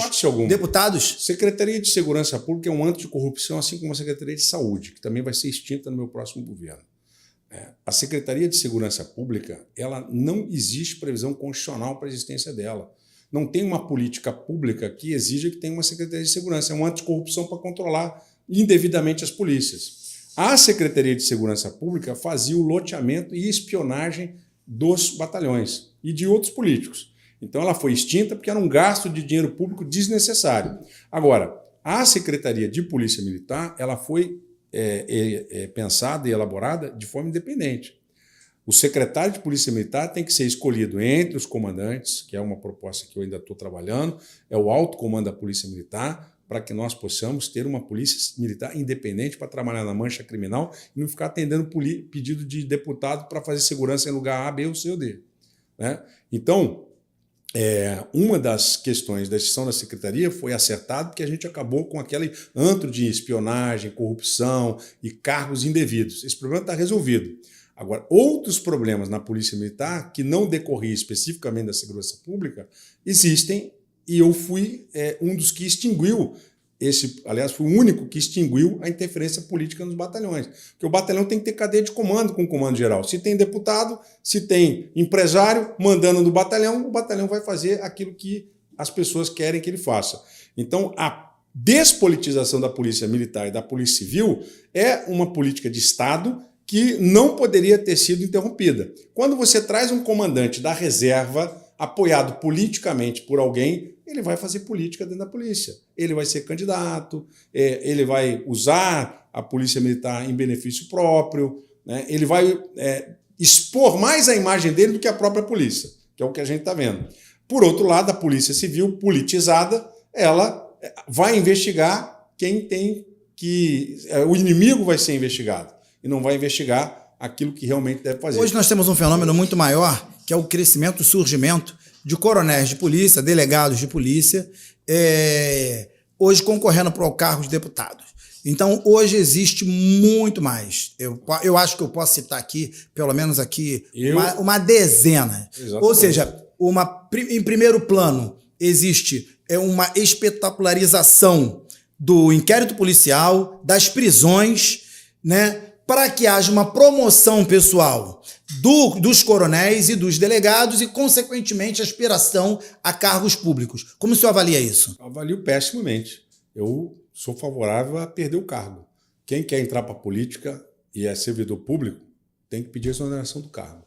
deputados? Secretaria de Segurança Pública é um antro de corrupção, assim como a Secretaria de Saúde, que também vai ser extinta no meu próximo governo. A Secretaria de Segurança Pública, ela não existe previsão constitucional para a existência dela. Não tem uma política pública que exija que tenha uma Secretaria de Segurança. É um anticorrupção para controlar indevidamente as polícias. A Secretaria de Segurança Pública fazia o loteamento e espionagem dos batalhões e de outros políticos. Então ela foi extinta porque era um gasto de dinheiro público desnecessário. Agora, a Secretaria de Polícia Militar ela foi pensada e elaborada de forma independente. O secretário de Polícia Militar tem que ser escolhido entre os comandantes, que é uma proposta que eu ainda estou trabalhando, é o alto comando da Polícia Militar, para que nós possamos ter uma polícia militar independente para trabalhar na mancha criminal e não ficar atendendo pedido de deputado para fazer segurança em lugar A, B ou C ou D. Né? Então, uma das questões da extinção da secretaria foi acertado porque a gente acabou com aquele antro de espionagem, corrupção e cargos indevidos. Esse problema está resolvido. Agora, outros problemas na Polícia Militar, que não decorriam especificamente da segurança pública, existem. E eu fui um dos que extinguiu aliás, fui o único que extinguiu a interferência política nos batalhões. Porque o batalhão tem que ter cadeia de comando com o comando geral. Se tem deputado, se tem empresário mandando no batalhão, o batalhão vai fazer aquilo que as pessoas querem que ele faça. Então, a despolitização da Polícia Militar e da Polícia Civil é uma política de Estado que não poderia ter sido interrompida. Quando você traz um comandante da reserva apoiado politicamente por alguém, ele vai fazer política dentro da polícia. Ele vai ser candidato, ele vai usar a polícia militar em benefício próprio, né? Ele vai expor mais a imagem dele do que a própria polícia, que é o que a gente está vendo. Por outro lado, a polícia civil politizada, ela vai investigar quem tem que... O inimigo vai ser investigado e não vai investigar aquilo que realmente deve fazer. Hoje nós temos um fenômeno muito maior, que é o crescimento, o surgimento de coronéis de polícia, delegados de polícia, hoje concorrendo para o cargo de deputados. Então, hoje existe muito mais. Eu acho que eu posso citar aqui, pelo menos aqui, uma dezena. Exatamente. Ou seja, em primeiro plano, existe uma espetacularização do inquérito policial, das prisões, né, para que haja uma promoção pessoal dos coronéis e dos delegados e, consequentemente, aspiração a cargos públicos. Como o senhor avalia isso? Avalio pessimamente. Eu sou favorável a perder o cargo. Quem quer entrar para a política e é servidor público tem que pedir exoneração do cargo.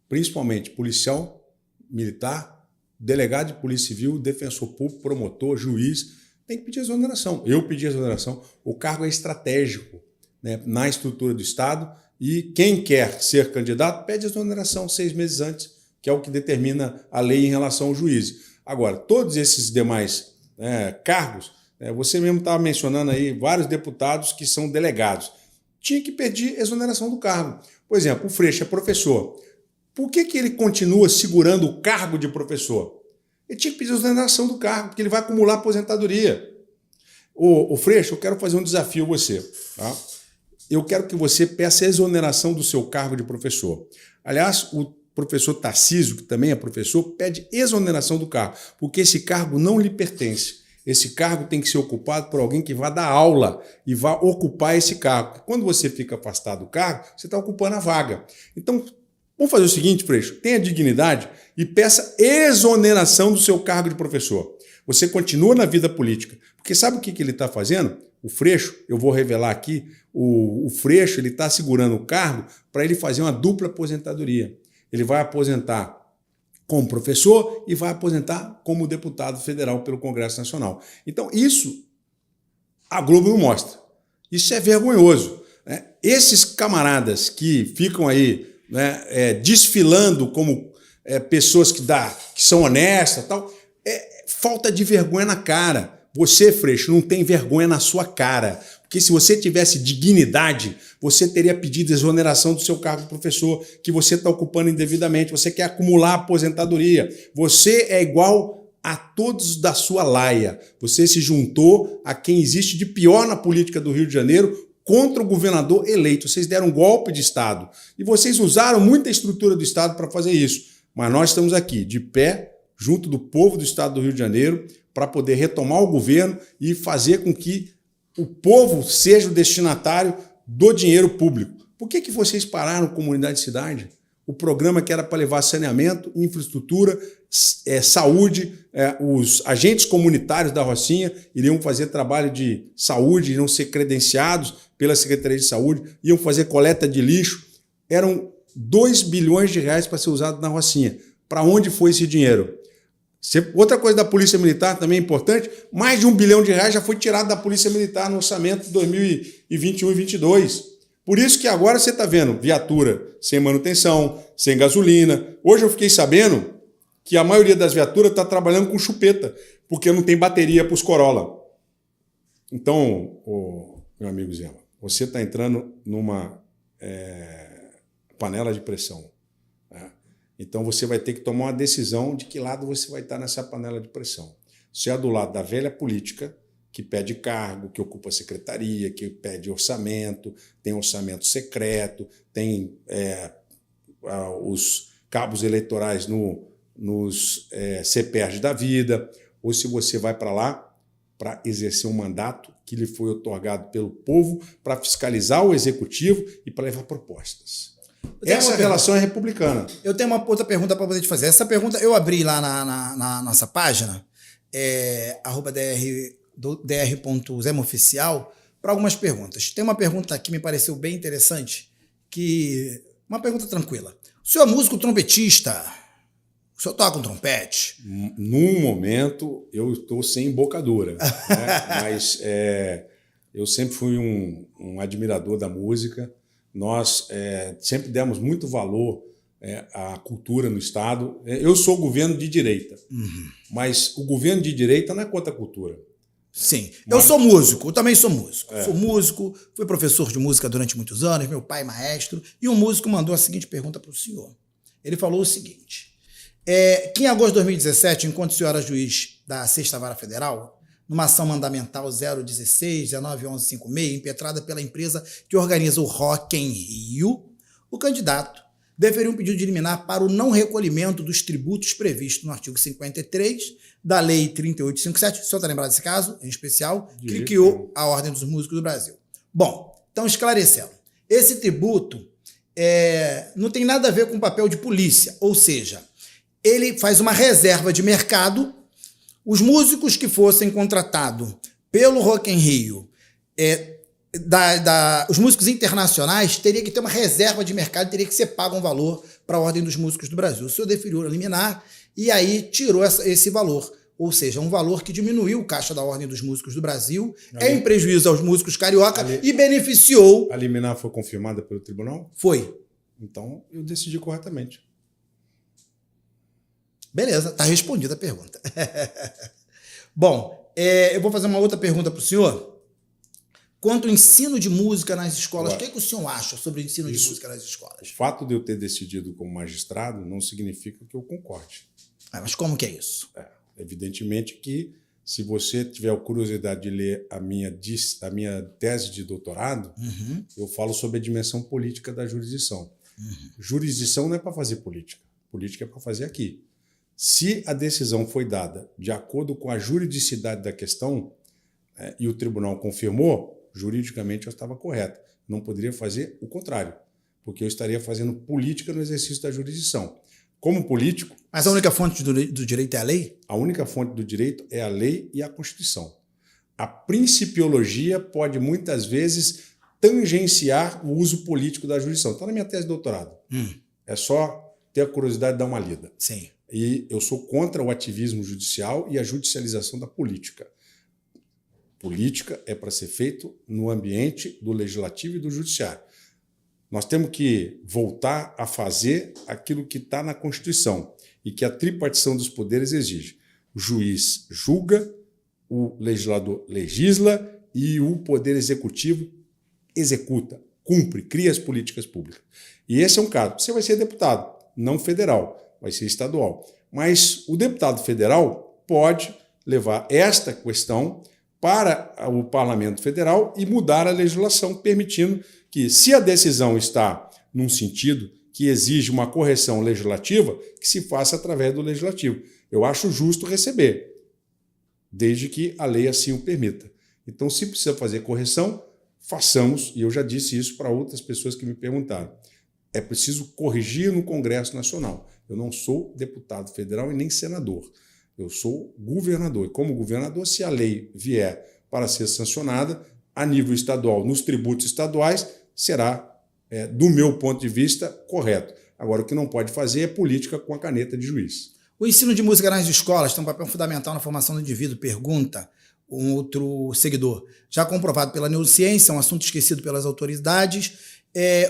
Principalmente policial, militar, delegado de polícia civil, defensor público, promotor, juiz, tem que pedir exoneração. Eu pedi exoneração. O cargo é estratégico, né, na estrutura do Estado, e quem quer ser candidato pede exoneração 6 meses antes, que é o que determina a lei em relação ao juiz. Agora, todos esses demais cargos, você mesmo estava mencionando aí vários deputados que são delegados, tinha que pedir exoneração do cargo. Por exemplo, o Freixo é professor. Por que ele continua segurando o cargo de professor? Ele tinha que pedir exoneração do cargo, porque ele vai acumular aposentadoria. O Freixo, eu quero fazer um desafio a você, tá? Eu quero que você peça a exoneração do seu cargo de professor. Aliás, o professor Tarcísio, que também é professor, pede exoneração do cargo, porque esse cargo não lhe pertence. Esse cargo tem que ser ocupado por alguém que vá dar aula e vá ocupar esse cargo. Quando você fica afastado do cargo, você está ocupando a vaga. Então, vamos fazer o seguinte, Freixo, tenha dignidade e peça exoneração do seu cargo de professor. Você continua na vida política, porque sabe o que ele está fazendo? O Freixo, eu vou revelar aqui, o Freixo ele está segurando o cargo para ele fazer uma dupla aposentadoria. Ele vai aposentar como professor e vai aposentar como deputado federal pelo Congresso Nacional. Então, isso a Globo não mostra. Isso é vergonhoso, né? Esses camaradas que ficam aí, né, desfilando como pessoas que são honestas, tal, Falta de vergonha na cara. Você, Freixo, não tem vergonha na sua cara. Porque se você tivesse dignidade, você teria pedido exoneração do seu cargo de professor, que você está ocupando indevidamente. Você quer acumular aposentadoria. Você é igual a todos da sua laia. Você se juntou a quem existe de pior na política do Rio de Janeiro contra o governador eleito. Vocês deram um golpe de Estado. E vocês usaram muita estrutura do Estado para fazer isso. Mas nós estamos aqui, de pé, junto do povo do Estado do Rio de Janeiro, para poder retomar o governo e fazer com que o povo seja o destinatário do dinheiro público. Por que vocês pararam Comunidade e Cidade? O programa que era para levar saneamento, infraestrutura, saúde, os agentes comunitários da Rocinha iriam fazer trabalho de saúde, iriam ser credenciados pela Secretaria de Saúde, iam fazer coleta de lixo. Eram 2 bilhões de reais para ser usado na Rocinha. Para onde foi esse dinheiro? Outra coisa da Polícia Militar também importante, mais de R$1 bilhão já foi tirado da Polícia Militar no orçamento de 2021 e 2022. Por isso que agora você está vendo viatura sem manutenção, sem gasolina. Hoje eu fiquei sabendo que a maioria das viaturas está trabalhando com chupeta, porque não tem bateria para os Corolla. Então, meu amigo Zema, você está entrando numa panela de pressão. Então você vai ter que tomar uma decisão de que lado você vai estar nessa panela de pressão. Se é do lado da velha política, que pede cargo, que ocupa secretaria, que pede orçamento, tem orçamento secreto, tem os cabos eleitorais nos CPRs da vida, ou se você vai para lá para exercer um mandato que lhe foi otorgado pelo povo para fiscalizar o executivo e para levar propostas. Essa relação é republicana. Eu tenho uma outra pergunta para poder te fazer. Essa pergunta eu abri lá na nossa página, @dr.zemoficial, para algumas perguntas. Tem uma pergunta que me pareceu bem interessante, uma pergunta tranquila. O senhor é músico trompetista? O senhor toca um trompete? Num momento, eu estou sem embocadura, né? Mas eu sempre fui um admirador da música. Nós sempre demos muito valor à cultura no Estado. Eu sou governo de direita, mas o governo de direita não é contra a cultura. Sim. Eu sou músico, eu também sou músico. Sou músico, fui professor de música durante muitos anos, meu pai é maestro, e um músico mandou a seguinte pergunta para o senhor. Ele falou o seguinte, que em agosto de 2017, enquanto o senhor era juiz da 6ª Vara Federal, numa ação mandamental 016-191156, impetrada pela empresa que organiza o Rock em Rio, o candidato deferiu um pedido de liminar para o não recolhimento dos tributos previstos no artigo 53 da Lei 3857, o senhor está lembrado desse caso, em especial, que criou a Ordem dos Músicos do Brasil. Bom, então esclarecendo, esse tributo não tem nada a ver com o papel de polícia, ou seja, ele faz uma reserva de mercado. Os músicos que fossem contratados pelo Rock em Rio, os músicos internacionais, teria que ter uma reserva de mercado, teria que ser pago um valor para a Ordem dos Músicos do Brasil. O senhor deferiu liminar e aí tirou esse valor, ou seja, um valor que diminuiu o caixa da Ordem dos Músicos do Brasil, em prejuízo aos músicos carioca e beneficiou... A liminar foi confirmada pelo tribunal? Foi. Então, eu decidi corretamente. Beleza, está respondida a pergunta. Bom, eu vou fazer uma outra pergunta para o senhor. Quanto ao ensino de música nas escolas, o que o senhor acha sobre o ensino de música nas escolas? O fato de eu ter decidido como magistrado não significa que eu concorde. Mas como que é isso? Evidentemente que, se você tiver a curiosidade de ler a minha tese de doutorado, eu falo sobre a dimensão política da jurisdição. Jurisdição não é para fazer política. Política é para fazer aqui. Se a decisão foi dada de acordo com a juridicidade da questão e o tribunal confirmou, juridicamente eu estava correto. Não poderia fazer o contrário, porque eu estaria fazendo política no exercício da jurisdição. Como político... Mas a única fonte do direito é a lei? A única fonte do direito é a lei e a Constituição. A principiologia pode muitas vezes tangenciar o uso político da jurisdição. Está na minha tese de doutorado. É só ter a curiosidade de dar uma lida. Sim. E eu sou contra o ativismo judicial e a judicialização da política. Política é para ser feito no ambiente do legislativo e do judiciário. Nós temos que voltar a fazer aquilo que está na Constituição e que a tripartição dos poderes exige. O juiz julga, o legislador legisla e o poder executivo executa, cumpre, cria as políticas públicas. E esse é um caso. Você vai ser deputado, não federal, vai ser estadual. Mas o deputado federal pode levar esta questão para o Parlamento Federal e mudar a legislação, permitindo que, se a decisão está num sentido que exige uma correção legislativa, que se faça através do legislativo. Eu acho justo receber, desde que a lei assim o permita. Então, se precisa fazer correção, façamos, e eu já disse isso para outras pessoas que me perguntaram. É preciso corrigir no Congresso Nacional. Eu não sou deputado federal e nem senador. Eu sou governador. E como governador, se a lei vier para ser sancionada, a nível estadual, nos tributos estaduais, será, do meu ponto de vista, correto. Agora, o que não pode fazer é política com a caneta de juiz. O ensino de música nas escolas tem um papel fundamental na formação do indivíduo, pergunta um outro seguidor. Já comprovado pela neurociência, é um assunto esquecido pelas autoridades.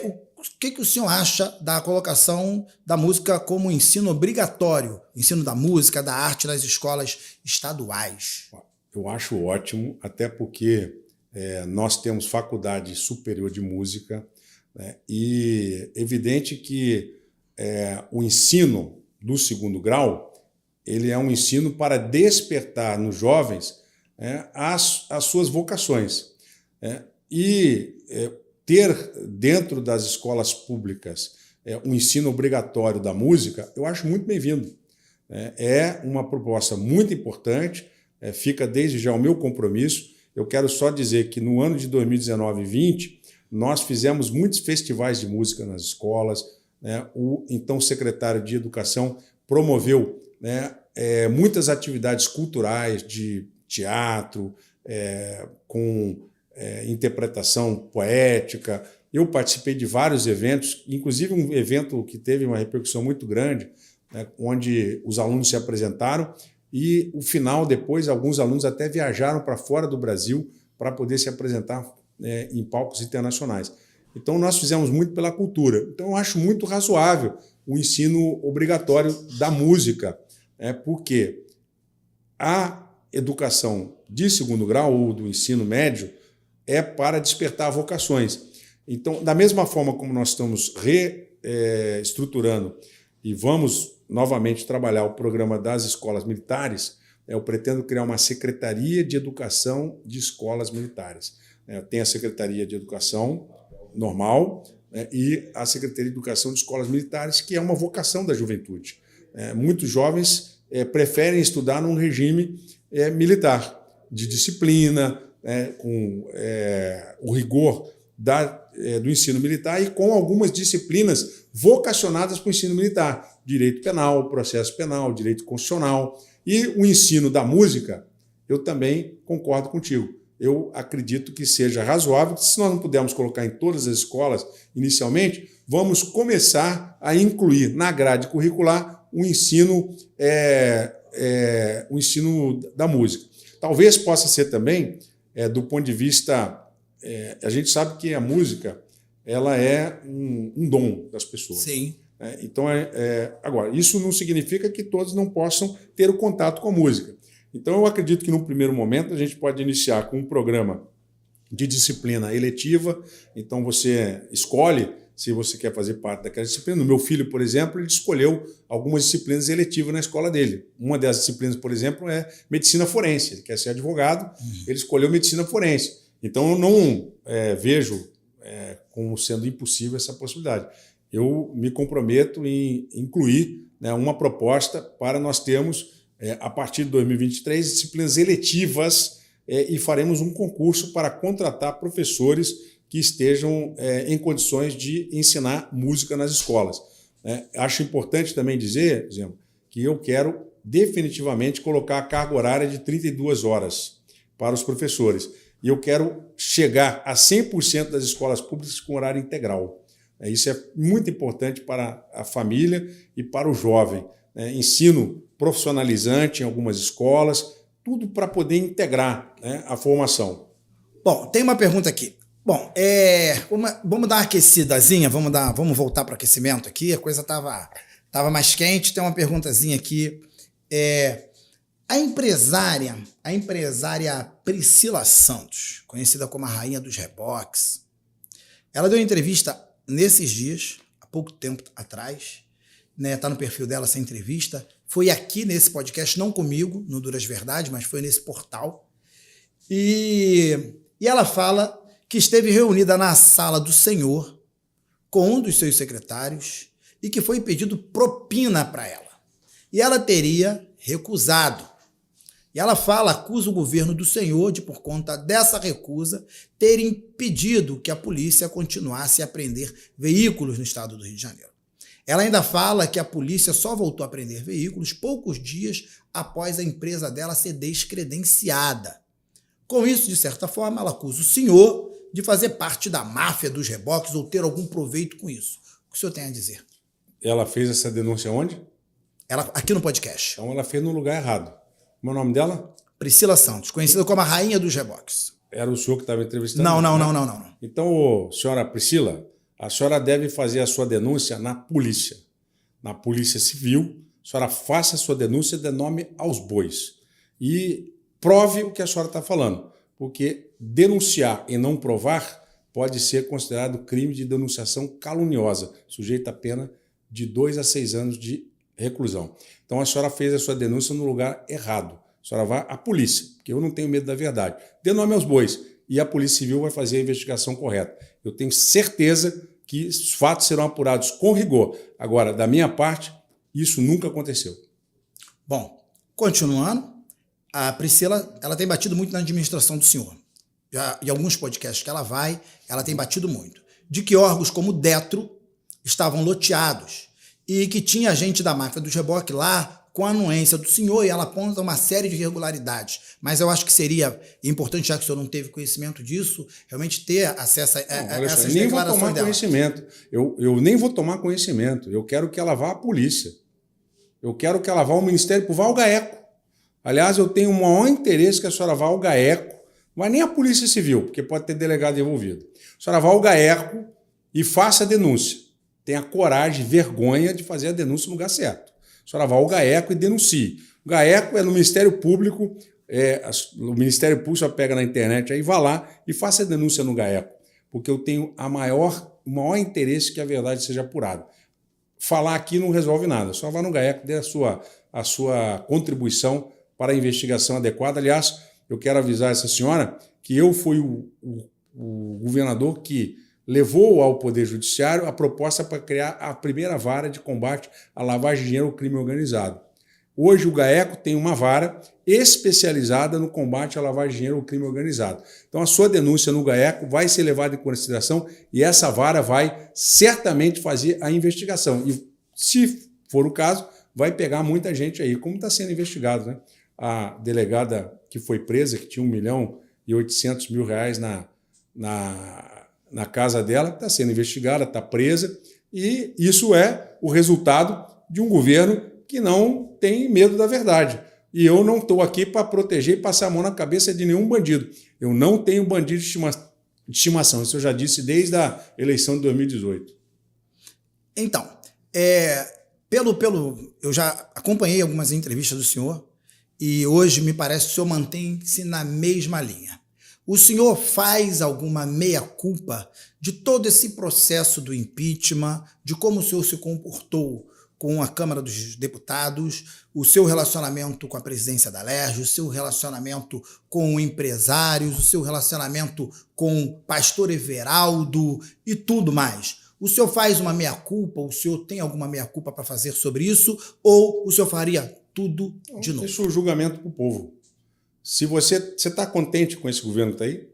O que o senhor acha da colocação da música como ensino obrigatório, ensino da música, da arte nas escolas estaduais? Eu acho ótimo, até porque nós temos faculdade superior de música, né, e é evidente que o ensino do segundo grau ele é um ensino para despertar nos jovens as suas vocações. E ter dentro das escolas públicas um ensino obrigatório da música, eu acho muito bem-vindo. É uma proposta muito importante, fica desde já o meu compromisso. Eu quero só dizer que no ano de 2019 e 2020, nós fizemos muitos festivais de música nas escolas, né? O então secretário de Educação promoveu, né, muitas atividades culturais de teatro, com interpretação poética. Eu participei de vários eventos, inclusive um evento que teve uma repercussão muito grande, né, onde os alunos se apresentaram e, no final, depois, alguns alunos até viajaram para fora do Brasil para poder se apresentar em palcos internacionais. Então, nós fizemos muito pela cultura. Então, eu acho muito razoável o ensino obrigatório da música, porque a educação de segundo grau ou do ensino médio é para despertar vocações. Então, da mesma forma como nós estamos reestruturando e vamos novamente trabalhar o programa das escolas militares, eu pretendo criar uma Secretaria de Educação de Escolas Militares. Tem a Secretaria de Educação normal e a Secretaria de Educação de Escolas Militares, que é uma vocação da juventude. Muitos jovens preferem estudar num regime militar, de disciplina, com o rigor do ensino militar e com algumas disciplinas vocacionadas para o ensino militar, direito penal, processo penal, direito constitucional. E o ensino da música, eu também concordo contigo. Eu acredito que seja razoável, se nós não pudermos colocar em todas as escolas inicialmente, vamos começar a incluir na grade curricular o ensino da música. Talvez possa ser também, do ponto de vista... a gente sabe que a música ela é um dom das pessoas. Sim. Então, agora, isso não significa que todos não possam ter o contato com a música. Então, eu acredito que, no primeiro momento, a gente pode iniciar com um programa de disciplina eletiva. Então, você escolhe se você quer fazer parte daquela disciplina. O meu filho, por exemplo, ele escolheu algumas disciplinas eletivas na escola dele. Uma das disciplinas, por exemplo, é medicina forense. Ele quer ser advogado, ele escolheu medicina forense. Então, eu não vejo como sendo impossível essa possibilidade. Eu me comprometo em incluir, né, uma proposta para nós termos, a partir de 2023, disciplinas eletivas e faremos um concurso para contratar professores que estejam em condições de ensinar música nas escolas. Acho importante também dizer, que eu quero definitivamente colocar a carga horária de 32 horas para os professores. E eu quero chegar a 100% das escolas públicas com horário integral. Isso é muito importante para a família e para o jovem. Ensino profissionalizante em algumas escolas, tudo para poder integrar, a formação. Bom, tem uma pergunta aqui. Bom, vamos dar uma aquecidazinha, vamos voltar para o aquecimento aqui, a coisa estava mais quente. Tem uma perguntazinha aqui. A empresária Priscila Santos, conhecida como a rainha dos reboques, ela deu uma entrevista nesses dias, há pouco tempo atrás, né? Tá no perfil dela essa entrevista. Foi aqui nesse podcast, não comigo, no Duras Verdades, mas foi nesse portal. E ela fala que esteve reunida na sala do Senhor com um dos seus secretários e que foi pedido propina para ela. E ela teria recusado. E ela acusa o governo do Senhor de, por conta dessa recusa, ter impedido que a polícia continuasse a apreender veículos no estado do Rio de Janeiro. Ela ainda fala que a polícia só voltou a apreender veículos poucos dias após a empresa dela ser descredenciada. Com isso, de certa forma, ela acusa o senhor de fazer parte da máfia dos reboques ou ter algum proveito com isso. O que o senhor tem a dizer? Ela fez essa denúncia onde? Aqui no podcast. Então ela fez no lugar errado. Como é o nome dela? Priscila Santos, conhecida como a rainha dos reboques. Era o senhor que estava entrevistando? Não. Então, senhora Priscila, a senhora deve fazer a sua denúncia na polícia civil. A senhora faça a sua denúncia de nome aos bois e prove o que a senhora está falando, porque denunciar e não provar pode ser considerado crime de denunciação caluniosa, sujeito a pena de 2 a 6 anos de reclusão. Então a senhora fez a sua denúncia no lugar errado. A senhora vai à polícia, porque eu não tenho medo da verdade. Dê nome aos bois e a Polícia Civil vai fazer a investigação correta. Eu tenho certeza que os fatos serão apurados com rigor. Agora, da minha parte, isso nunca aconteceu. Bom, continuando, a Priscila ela tem batido muito na administração do senhor. Já, em alguns podcasts que ela tem batido muito. De que órgãos como o Detro estavam loteados e que tinha gente da máfia do reboque lá com a anuência do senhor, e ela aponta uma série de irregularidades. Mas eu acho que seria importante, já que o senhor não teve conhecimento disso, realmente ter acesso a essas declarações dela. Eu nem vou tomar conhecimento. Eu quero que ela vá à polícia. Eu quero que ela vá ao Ministério Público, vá ao GAECO. Aliás, eu tenho o maior interesse que a senhora vá ao GAECO, mas nem a Polícia Civil, porque pode ter delegado envolvido. A senhora vá ao GAECO e faça a denúncia. Tenha coragem, vergonha de fazer a denúncia no lugar certo. A senhora vai ao GAECO e denuncie. O GAECO é no Ministério Público, o Ministério Público só pega na internet, aí vá lá e faça a denúncia no GAECO, porque eu tenho o maior interesse que a verdade seja apurada. Falar aqui não resolve nada, só vá no GAECO, dê a sua contribuição para a investigação adequada. Aliás, eu quero avisar essa senhora que eu fui o governador que levou ao Poder Judiciário a proposta para criar a primeira vara de combate à lavagem de dinheiro ao crime organizado. Hoje o GAECO tem uma vara especializada no combate à lavagem de dinheiro ao crime organizado. Então a sua denúncia no GAECO vai ser levada em consideração e essa vara vai certamente fazer a investigação. E, se for o caso, vai pegar muita gente aí, como está sendo investigado, né? A delegada que foi presa, que tinha R$1.800.000 na casa dela, está sendo investigada, está presa, e isso é o resultado de um governo que não tem medo da verdade. E eu não estou aqui para proteger e passar a mão na cabeça de nenhum bandido. Eu não tenho bandido de estimação, isso eu já disse desde a eleição de 2018. Então, eu já acompanhei algumas entrevistas do senhor e hoje me parece que o senhor mantém-se na mesma linha. O senhor faz alguma meia-culpa de todo esse processo do impeachment, de como o senhor se comportou com a Câmara dos Deputados, o seu relacionamento com a presidência da Alerj, o seu relacionamento com empresários, o seu relacionamento com o pastor Everaldo e tudo mais? O senhor faz uma meia-culpa? O senhor tem alguma meia-culpa para fazer sobre isso? Ou o senhor faria tudo de novo? Deixa o julgamento para o povo. Se você está contente com esse governo que está aí,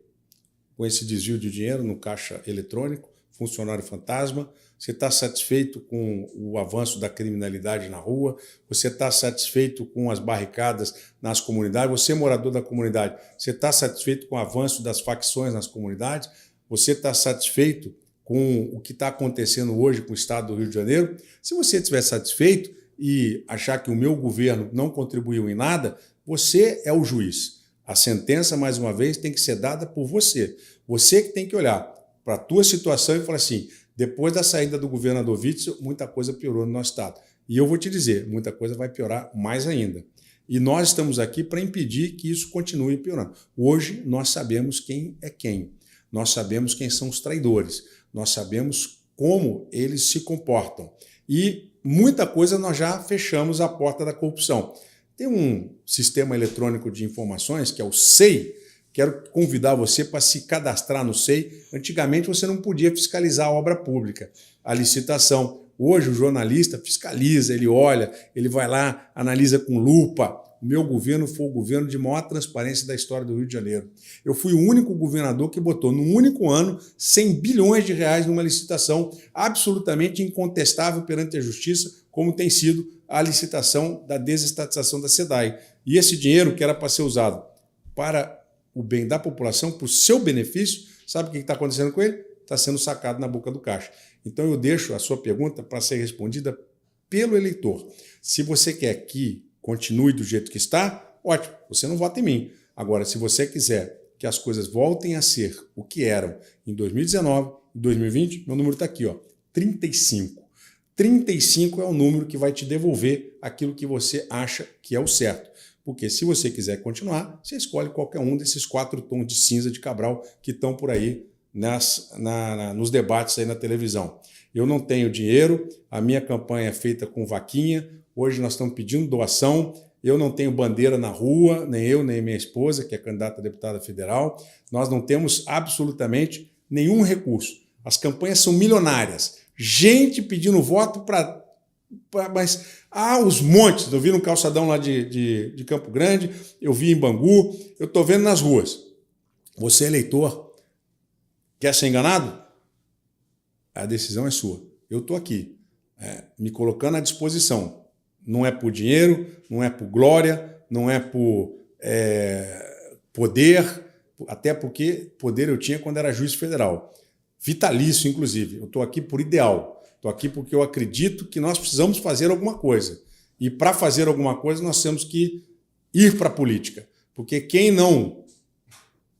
com esse desvio de dinheiro no caixa eletrônico, funcionário fantasma, você está satisfeito com o avanço da criminalidade na rua, você está satisfeito com as barricadas nas comunidades, você é morador da comunidade, você está satisfeito com o avanço das facções nas comunidades, você está satisfeito com o que está acontecendo hoje com o estado do Rio de Janeiro? Se você estiver satisfeito e achar que o meu governo não contribuiu em nada, você é o juiz. A sentença, mais uma vez, tem que ser dada por você. Você que tem que olhar para a tua situação e falar assim, depois da saída do governador Witzel, muita coisa piorou no nosso estado. E eu vou te dizer, muita coisa vai piorar mais ainda. E nós estamos aqui para impedir que isso continue piorando. Hoje nós sabemos quem é quem. Nós sabemos quem são os traidores. Nós sabemos como eles se comportam. E muita coisa nós já fechamos a porta da corrupção. Tem um sistema eletrônico de informações, que é o SEI. Quero convidar você para se cadastrar no SEI. Antigamente você não podia fiscalizar a obra pública, a licitação. Hoje o jornalista fiscaliza, ele olha, ele vai lá, analisa com lupa. O meu governo foi o governo de maior transparência da história do Rio de Janeiro. Eu fui o único governador que botou, num único ano, 100 bilhões de reais numa licitação absolutamente incontestável perante a justiça, como tem sido a licitação da desestatização da SEDAI. E esse dinheiro que era para ser usado para o bem da população, para o seu benefício, sabe o que está acontecendo com ele? Está sendo sacado na boca do caixa. Então eu deixo a sua pergunta para ser respondida pelo eleitor. Se você quer que continue do jeito que está, ótimo, você não vota em mim. Agora, se você quiser que as coisas voltem a ser o que eram em 2019, em 2020, meu número está aqui, ó, 35. 35 é o número que vai te devolver aquilo que você acha que é o certo. Porque se você quiser continuar, você escolhe qualquer um desses 4 tons de cinza de Cabral que estão por aí nos debates aí na televisão. Eu não tenho dinheiro, a minha campanha é feita com vaquinha, hoje nós estamos pedindo doação, eu não tenho bandeira na rua, nem eu, nem minha esposa, que é candidata a deputada federal, nós não temos absolutamente nenhum recurso. As campanhas são milionárias, gente pedindo voto mas os montes, eu vi no calçadão lá de Campo Grande, eu vi em Bangu, eu estou vendo nas ruas. Você, eleitor, quer ser enganado? A decisão é sua. Eu estou aqui, me colocando à disposição. Não é por dinheiro, não é por glória, não é por poder, até porque poder eu tinha quando era juiz federal. Vitalício, inclusive. Eu estou aqui por ideal. Estou aqui porque eu acredito que nós precisamos fazer alguma coisa. E para fazer alguma coisa, nós temos que ir para a política. Porque quem não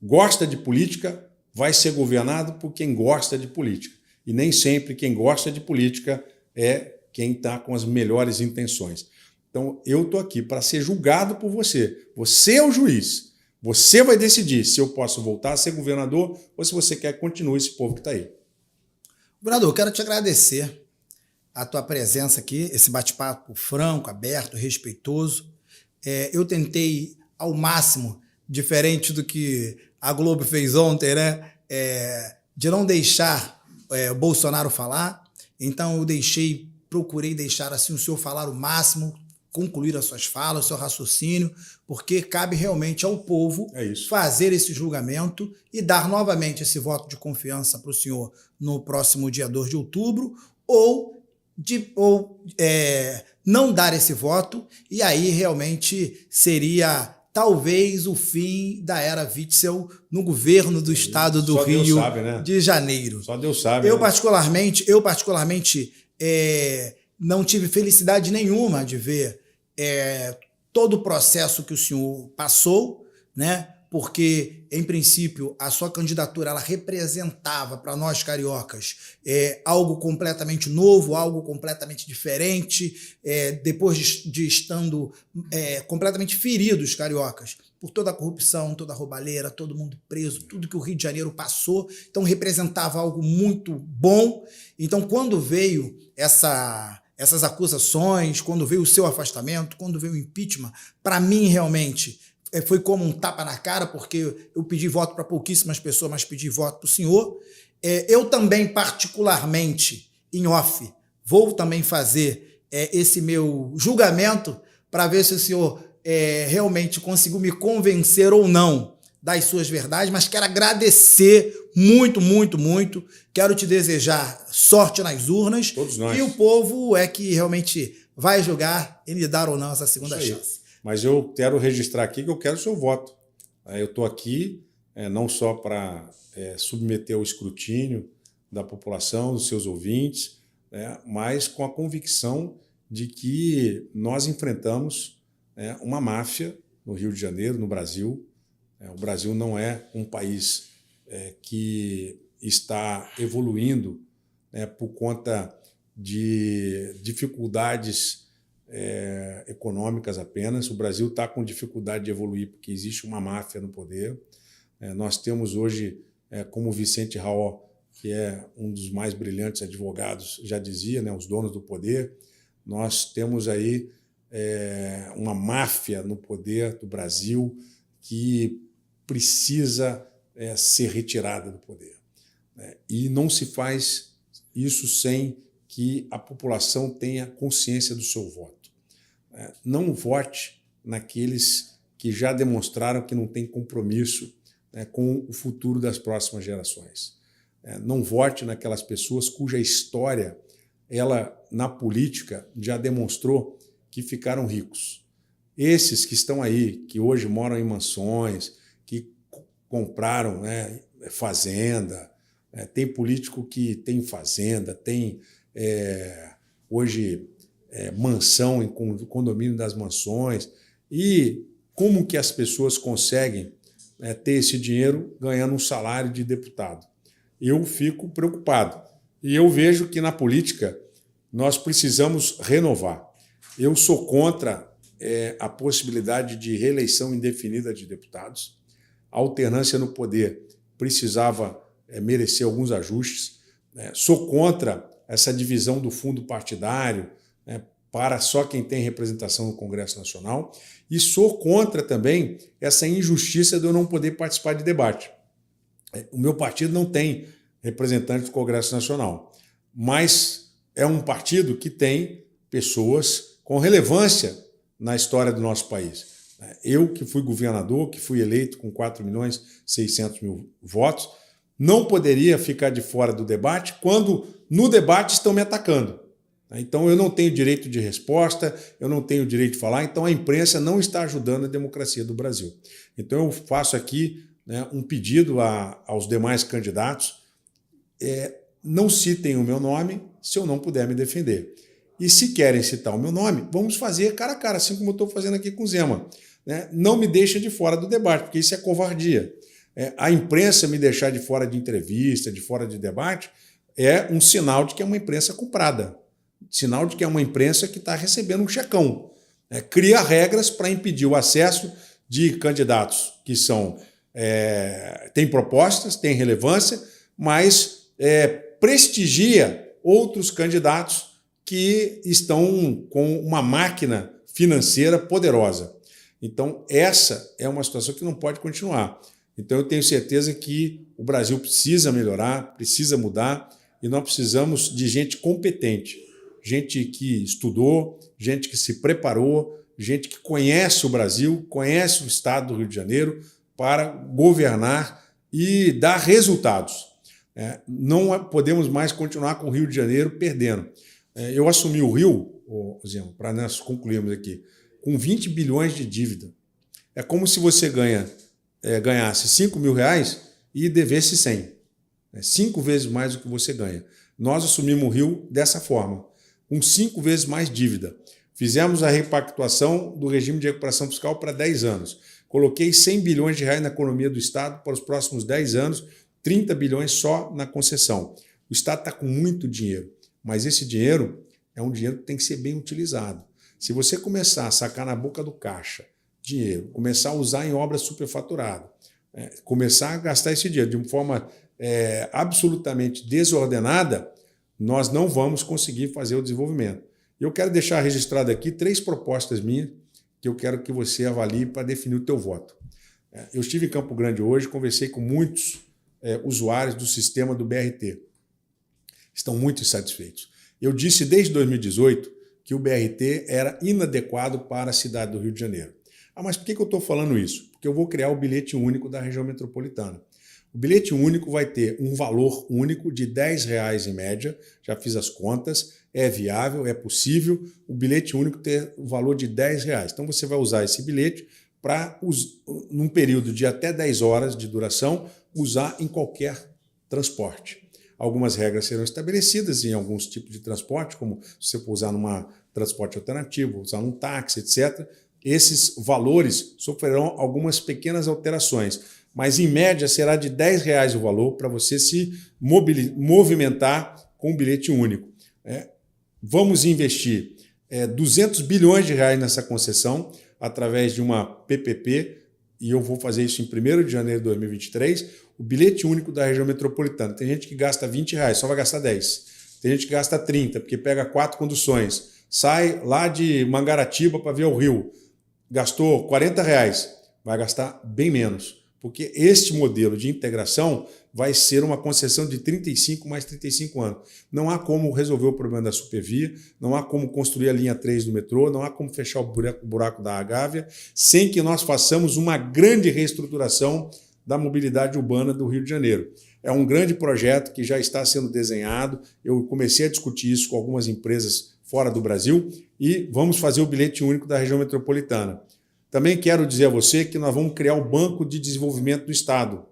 gosta de política vai ser governado por quem gosta de política. E nem sempre quem gosta de política é quem está com as melhores intenções. Então, eu estou aqui para ser julgado por você. Você é o juiz. Você vai decidir se eu posso voltar a ser governador ou se você quer que continue esse povo que está aí. Governador, quero te agradecer a tua presença aqui, esse bate-papo franco, aberto, respeitoso. Eu tentei ao máximo, diferente do que a Globo fez ontem, né? De não deixar o Bolsonaro falar. Então eu procurei deixar assim o senhor falar o máximo, concluir as suas falas, o seu raciocínio, porque cabe realmente ao povo fazer esse julgamento e dar novamente esse voto de confiança para o senhor no próximo dia 2 de outubro, ou não dar esse voto, e aí realmente seria talvez o fim da era Witzel no governo do estado do Rio de Janeiro. Só Deus sabe. Eu particularmente não tive felicidade nenhuma de ver todo o processo que o senhor passou, né? Porque, em princípio, a sua candidatura ela representava para nós cariocas algo completamente novo, algo completamente diferente, depois de estando completamente feridos cariocas por toda a corrupção, toda a roubalheira, todo mundo preso, tudo que o Rio de Janeiro passou. Então, representava algo muito bom. Então, quando veio essas acusações, quando veio o seu afastamento, quando veio o impeachment, para mim, realmente, foi como um tapa na cara, porque eu pedi voto para pouquíssimas pessoas, mas pedi voto para o senhor. Eu também, particularmente, em off, vou também fazer esse meu julgamento para ver se o senhor realmente conseguiu me convencer ou não das suas verdades, mas quero agradecer muito, muito, muito. Quero te desejar sorte nas urnas. Todos nós. E o povo é que realmente vai julgar e lhe dar ou não essa segunda chance. Mas eu quero registrar aqui que eu quero o seu voto. Eu estou aqui não só para submeter ao escrutínio da população, dos seus ouvintes, mas com a convicção de que nós enfrentamos uma máfia no Rio de Janeiro, no Brasil. O Brasil não é um país que está evoluindo por conta de dificuldades econômicas apenas. O Brasil está com dificuldade de evoluir porque existe uma máfia no poder. Nós temos hoje, como Vicente Raó, que é um dos mais brilhantes advogados, já dizia, né, os donos do poder, nós temos aí uma máfia no poder do Brasil que precisa ser retirada do poder. E não se faz isso sem que a população tenha consciência do seu voto. Não vote naqueles que já demonstraram que não têm compromisso com o futuro das próximas gerações. Não vote naquelas pessoas cuja história, ela na política, já demonstrou que ficaram ricos. Esses que estão aí, que hoje moram em mansões, que compraram fazenda, tem político que tem fazenda, tem hoje mansão em condomínio das mansões. E como que as pessoas conseguem ter esse dinheiro ganhando um salário de deputado? Eu fico preocupado. E eu vejo que na política nós precisamos renovar. Eu sou contra a possibilidade de reeleição indefinida de deputados. A alternância no poder precisava merecer alguns ajustes. Sou contra essa divisão do fundo partidário para só quem tem representação no Congresso Nacional. E sou contra também essa injustiça de eu não poder participar de debate. O meu partido não tem representante do Congresso Nacional, mas é um partido que tem pessoas com relevância na história do nosso país. Eu, que fui governador, que fui eleito com 4.600.000 votos, não poderia ficar de fora do debate quando no debate estão me atacando. Então eu não tenho direito de resposta, eu não tenho direito de falar, então a imprensa não está ajudando a democracia do Brasil. Então eu faço aqui um pedido aos demais candidatos, não citem o meu nome se eu não puder me defender. E se querem citar o meu nome, vamos fazer cara a cara, assim como eu estou fazendo aqui com o Zema. Não me deixa de fora do debate, porque isso é covardia. A imprensa me deixar de fora de entrevista, de fora de debate, é um sinal de que é uma imprensa comprada. Sinal de que é uma imprensa que está recebendo um checão. Cria regras para impedir o acesso de candidatos que têm propostas, têm relevância, mas prestigia outros candidatos que estão com uma máquina financeira poderosa. Então, essa é uma situação que não pode continuar. Então, eu tenho certeza que o Brasil precisa melhorar, precisa mudar, e nós precisamos de gente competente, gente que estudou, gente que se preparou, gente que conhece o Brasil, conhece o estado do Rio de Janeiro para governar e dar resultados. Não podemos mais continuar com o Rio de Janeiro perdendo. Eu assumi o Rio, Zema, para nós concluirmos aqui, com 20 bilhões de dívida. É como se você ganhasse 5 mil reais e devesse 100. 5 vezes mais do que você ganha. Nós assumimos o Rio dessa forma, com 5 vezes mais dívida. Fizemos a repactuação do regime de recuperação fiscal para 10 anos. Coloquei 100 bilhões de reais na economia do Estado para os próximos 10 anos, 30 bilhões só na concessão. O Estado está com muito dinheiro, mas esse dinheiro é um dinheiro que tem que ser bem utilizado. Se você começar a sacar na boca do caixa dinheiro, começar a usar em obras superfaturadas, começar a gastar esse dinheiro de uma forma absolutamente desordenada, nós não vamos conseguir fazer o desenvolvimento. Eu quero deixar registrado aqui 3 propostas minhas que eu quero que você avalie para definir o teu voto. Eu estive em Campo Grande hoje, conversei com muitos usuários do sistema do BRT. Estão muito insatisfeitos. Eu disse desde 2018 que o BRT era inadequado para a cidade do Rio de Janeiro. Mas por que eu estou falando isso? Porque eu vou criar o bilhete único da região metropolitana. O bilhete único vai ter um valor único de R$10 em média, já fiz as contas, é viável, é possível o bilhete único ter o valor de R$10. Então você vai usar esse bilhete para, num período de até 10 horas de duração, usar em qualquer transporte. Algumas regras serão estabelecidas em alguns tipos de transporte, como se você for usar num transporte alternativo, usar num táxi, etc. Esses valores sofrerão algumas pequenas alterações, mas em média será de R$10 o valor para você se movimentar com um bilhete único. Vamos investir R$200 bilhões nessa concessão, através de uma PPP, e eu vou fazer isso em 1º de janeiro de 2023, o bilhete único da região metropolitana. Tem gente que gasta R$20, só vai gastar 10. Tem gente que gasta 30, porque pega 4 conduções. Sai lá de Mangaratiba para ver o Rio. Gastou R$40, vai gastar bem menos. Porque este modelo de integração vai ser uma concessão de 35 mais 35 anos. Não há como resolver o problema da Supervia, não há como construir a linha 3 do metrô, não há como fechar o buraco da Gávea, sem que nós façamos uma grande reestruturação da mobilidade urbana do Rio de Janeiro. É um grande projeto que já está sendo desenhado. Eu comecei a discutir isso com algumas empresas fora do Brasil e vamos fazer o bilhete único da região metropolitana. Também quero dizer a você que nós vamos criar o Banco de Desenvolvimento do Estado.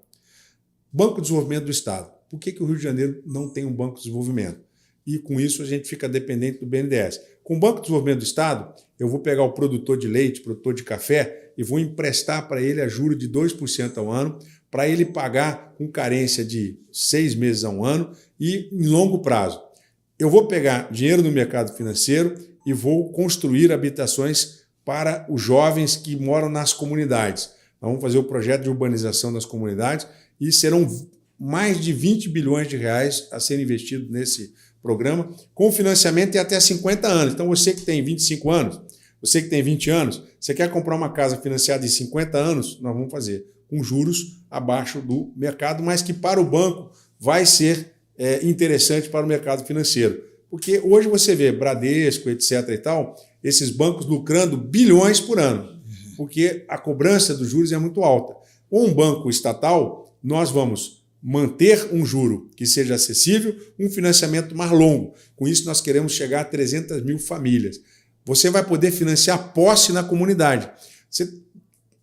Banco de Desenvolvimento do Estado. Por que o Rio de Janeiro não tem um Banco de Desenvolvimento? E com isso a gente fica dependente do BNDES. Com o Banco de Desenvolvimento do Estado, eu vou pegar o produtor de leite, produtor de café e vou emprestar para ele a juros de 2% ao ano, para ele pagar com carência de 6 meses a um ano e em longo prazo. Eu vou pegar dinheiro no mercado financeiro e vou construir habitações para os jovens que moram nas comunidades. Nós vamos fazer o projeto de urbanização das comunidades e serão mais de R$20 bilhões a serem investidos nesse programa, com financiamento em até 50 anos. Então, você que tem 25 anos, você que tem 20 anos, você quer comprar uma casa financiada em 50 anos, nós vamos fazer com juros abaixo do mercado, mas que para o banco vai ser interessante para o mercado financeiro. Porque hoje você vê Bradesco, etc. e tal, esses bancos lucrando bilhões por ano, porque a cobrança dos juros é muito alta. Com um banco estatal, nós vamos manter um juro que seja acessível, um financiamento mais longo. Com isso, nós queremos chegar a 300 mil famílias. Você vai poder financiar posse na comunidade. Você,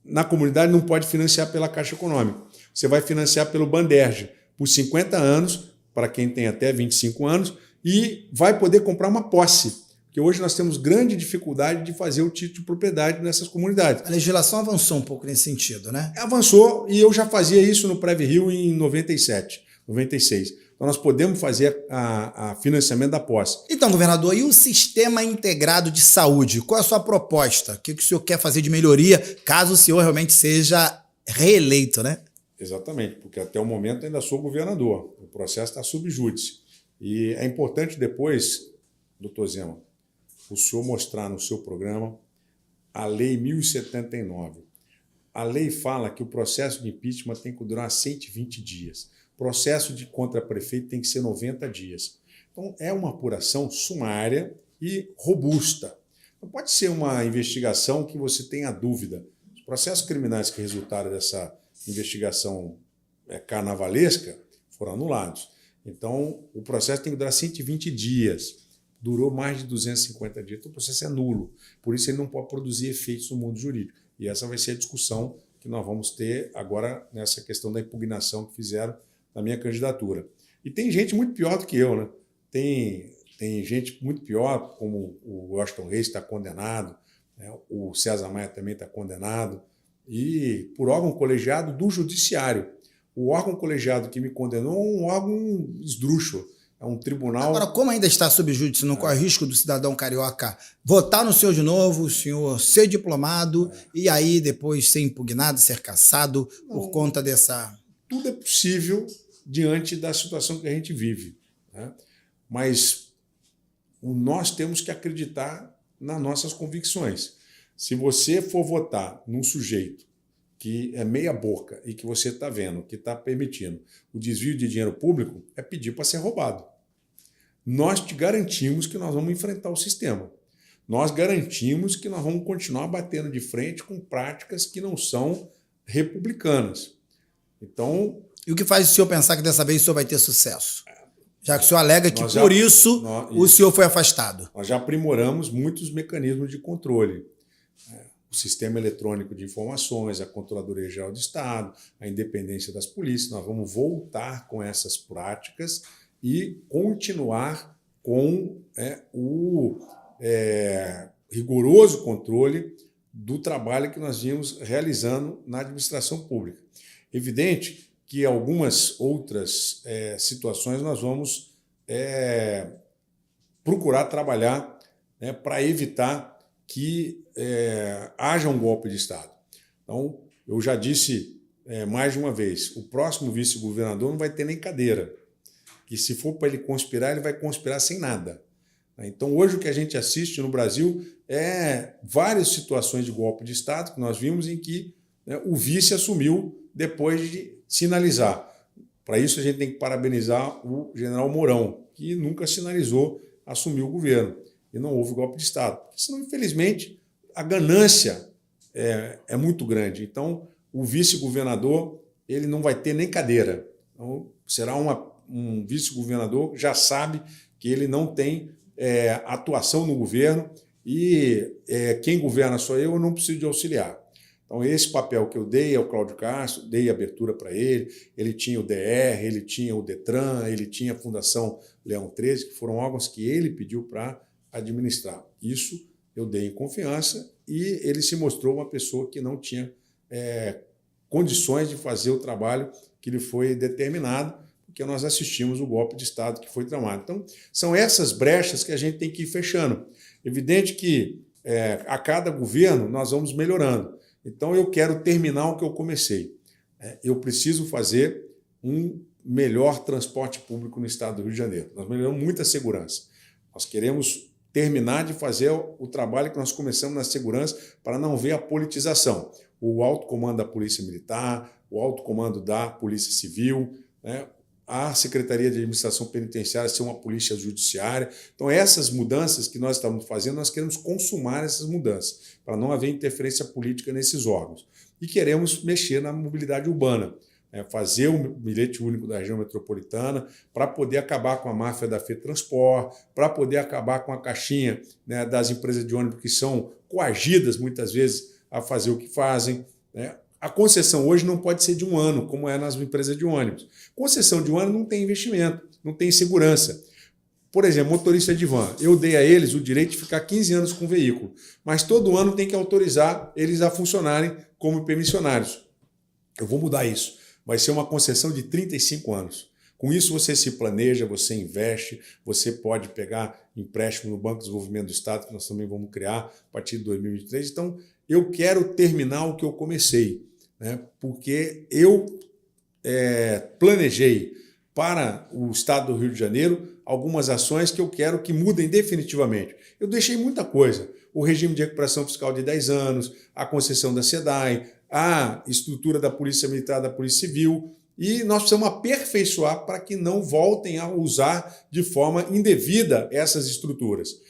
na comunidade, não pode financiar pela Caixa Econômica. Você vai financiar pelo Banderge por 50 anos, para quem tem até 25 anos, e vai poder comprar uma posse. Porque hoje nós temos grande dificuldade de fazer o título de propriedade nessas comunidades. A legislação avançou um pouco nesse sentido, né? Avançou, e eu já fazia isso no Pré-Rio em 97, 96. Então nós podemos fazer a financiamento da posse. Então, governador, e o Sistema Integrado de Saúde? Qual é a sua proposta? O que o senhor quer fazer de melhoria, caso o senhor realmente seja reeleito, né? Exatamente, porque até o momento ainda sou governador. O processo está sob júdice. E é importante depois, doutor Zema, o senhor mostrar no seu programa a Lei 1079. A lei fala que o processo de impeachment tem que durar 120 dias. O processo de contra prefeito tem que ser 90 dias. Então, é uma apuração sumária e robusta. Não pode ser uma investigação que você tenha dúvida. Os processos criminais que resultaram dessa investigação carnavalesca foram anulados. Então, o processo tem que durar 120 dias. Durou mais de 250 dias, então o processo é nulo. Por isso, ele não pode produzir efeitos no mundo jurídico. E essa vai ser a discussão que nós vamos ter agora nessa questão da impugnação que fizeram na minha candidatura. E tem gente muito pior do que eu, né? Tem gente muito pior, como o Washington Reis está condenado, né? O César Maia também está condenado, e por órgão colegiado do Judiciário. O órgão colegiado que me condenou é um órgão esdrúxulo. É um tribunal... Agora, como ainda está sob júdice, não corre risco do cidadão carioca votar no senhor de novo, o senhor ser diplomado e aí depois ser impugnado, ser cassado por conta dessa... Tudo é possível diante da situação que a gente vive, né? Mas nós temos que acreditar nas nossas convicções. Se você for votar num sujeito que é meia boca e que você está vendo que está permitindo o desvio de dinheiro público, é pedir para ser roubado. Nós te garantimos que nós vamos enfrentar o sistema. Nós garantimos que nós vamos continuar batendo de frente com práticas que não são republicanas. Então... E o que faz o senhor pensar que dessa vez o senhor vai ter sucesso? Já que o senhor alega que por isso o senhor foi afastado. Nós já aprimoramos muitos mecanismos de controle. O sistema eletrônico de informações, a Controladoria Geral do Estado, a independência das polícias. Nós vamos voltar com essas práticas e continuar com o rigoroso controle do trabalho que nós vimos realizando na administração pública. Evidente que algumas outras situações nós vamos procurar trabalhar né, para evitar que haja um golpe de Estado. Então, eu já disse mais de uma vez, o próximo vice-governador não vai ter nem cadeira, que se for para ele conspirar, ele vai conspirar sem nada. Então, hoje o que a gente assiste no Brasil é várias situações de golpe de Estado que nós vimos em que, né, o vice assumiu depois de sinalizar. Para isso, a gente tem que parabenizar o general Mourão, que nunca sinalizou assumir o governo. E não houve golpe de Estado. Porque senão, infelizmente, a ganância é muito grande. Então, o vice-governador ele não vai ter nem cadeira. Então, será um vice-governador que já sabe que ele não tem atuação no governo e quem governa sou eu não preciso de auxiliar. Então, esse papel que eu dei ao Cláudio Castro, dei abertura para ele, ele tinha o DR, ele tinha o Detran, ele tinha a Fundação Leão 13, que foram órgãos que ele pediu para administrar. Isso eu dei em confiança e ele se mostrou uma pessoa que não tinha condições de fazer o trabalho que lhe foi determinado, porque nós assistimos o golpe de Estado que foi tramado. Então, são essas brechas que a gente tem que ir fechando. Evidente que a cada governo nós vamos melhorando. Então, eu quero terminar o que eu comecei. Eu preciso fazer um melhor transporte público no estado do Rio de Janeiro. Nós melhoramos muita segurança. Nós queremos terminar de fazer o trabalho que nós começamos na segurança para não ver a politização. O alto comando da Polícia Militar, o alto comando da Polícia Civil, né? A Secretaria de Administração Penitenciária ser uma polícia judiciária. Então, essas mudanças que nós estamos fazendo, nós queremos consumar essas mudanças, para não haver interferência política nesses órgãos. E queremos mexer na mobilidade urbana, fazer o bilhete único da região metropolitana, para poder acabar com a máfia da FETransport, para poder acabar com a caixinha, né, das empresas de ônibus que são coagidas, muitas vezes, a fazer o que fazem, né? A concessão hoje não pode ser de 1 ano, como é nas empresas de ônibus. Concessão de 1 ano não tem investimento, não tem segurança. Por exemplo, motorista de van, eu dei a eles o direito de ficar 15 anos com o veículo, mas todo ano tem que autorizar eles a funcionarem como permissionários. Eu vou mudar isso. Vai ser uma concessão de 35 anos. Com isso, você se planeja, você investe, você pode pegar empréstimo no Banco de Desenvolvimento do Estado, que nós também vamos criar a partir de 2023. Então, eu quero terminar o que eu comecei, né? Porque eu planejei para o Estado do Rio de Janeiro algumas ações que eu quero que mudem definitivamente. Eu deixei muita coisa. O regime de recuperação fiscal de 10 anos, a concessão da SEDAI, a estrutura da Polícia Militar, da Polícia Civil, e nós precisamos aperfeiçoar para que não voltem a usar de forma indevida essas estruturas.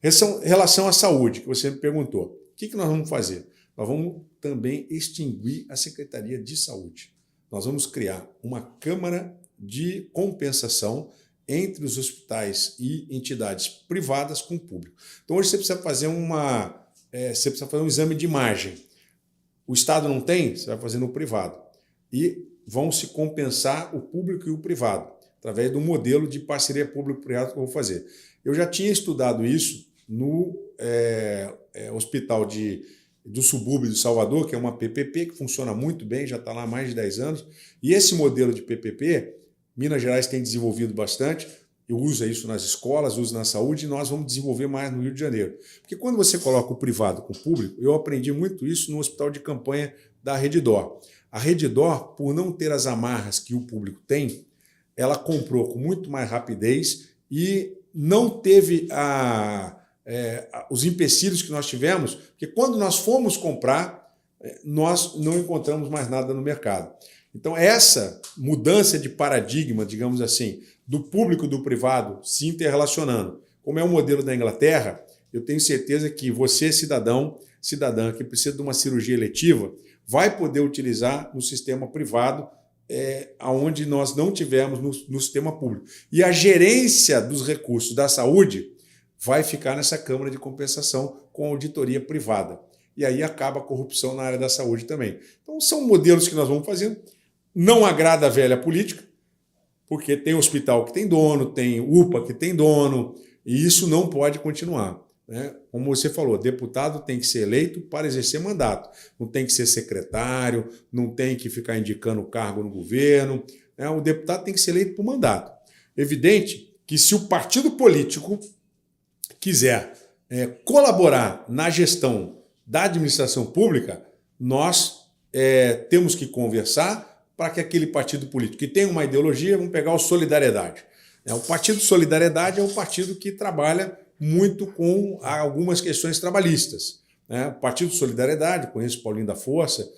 Em relação à saúde, que você me perguntou, o que nós vamos fazer? Nós vamos também extinguir a Secretaria de Saúde. Nós vamos criar uma Câmara de compensação entre os hospitais e entidades privadas com o público. Então, hoje você precisa fazer um exame de imagem. O Estado não tem, você vai fazer no privado. E vão se compensar o público e o privado, através do modelo de parceria público-privada que eu vou fazer. Eu já tinha estudado isso no hospital do subúrbio de Salvador, que é uma PPP, que funciona muito bem, já está lá há mais de 10 anos. E esse modelo de PPP, Minas Gerais tem desenvolvido bastante, eu uso isso nas escolas, uso na saúde, e nós vamos desenvolver mais no Rio de Janeiro. Porque quando você coloca o privado com o público, eu aprendi muito isso no hospital de campanha da Redditor. A Redditor, por não ter as amarras que o público tem, ela comprou com muito mais rapidez e não teve os empecilhos que nós tivemos, porque quando nós fomos comprar, nós não encontramos mais nada no mercado. Então, essa mudança de paradigma, digamos assim, do público e do privado se interrelacionando, como é o modelo da Inglaterra, eu tenho certeza que você, cidadã que precisa de uma cirurgia eletiva, vai poder utilizar no sistema privado, onde nós não tivemos no sistema público. E a gerência dos recursos da saúde vai ficar nessa Câmara de Compensação com auditoria privada. E aí acaba a corrupção na área da saúde também. Então, são modelos que nós vamos fazendo. Não agrada a velha política, porque tem hospital que tem dono, tem UPA que tem dono, e isso não pode continuar. Como você falou, deputado tem que ser eleito para exercer mandato. Não tem que ser secretário, não tem que ficar indicando cargo no governo. O deputado tem que ser eleito por mandato. Evidente que se o partido político quiser colaborar na gestão da administração pública, nós temos que conversar para que aquele partido político que tem uma ideologia, vamos pegar o Solidariedade. O Partido Solidariedade é um partido que trabalha muito com algumas questões trabalhistas. O Partido Solidariedade, conheço o Paulinho da Força,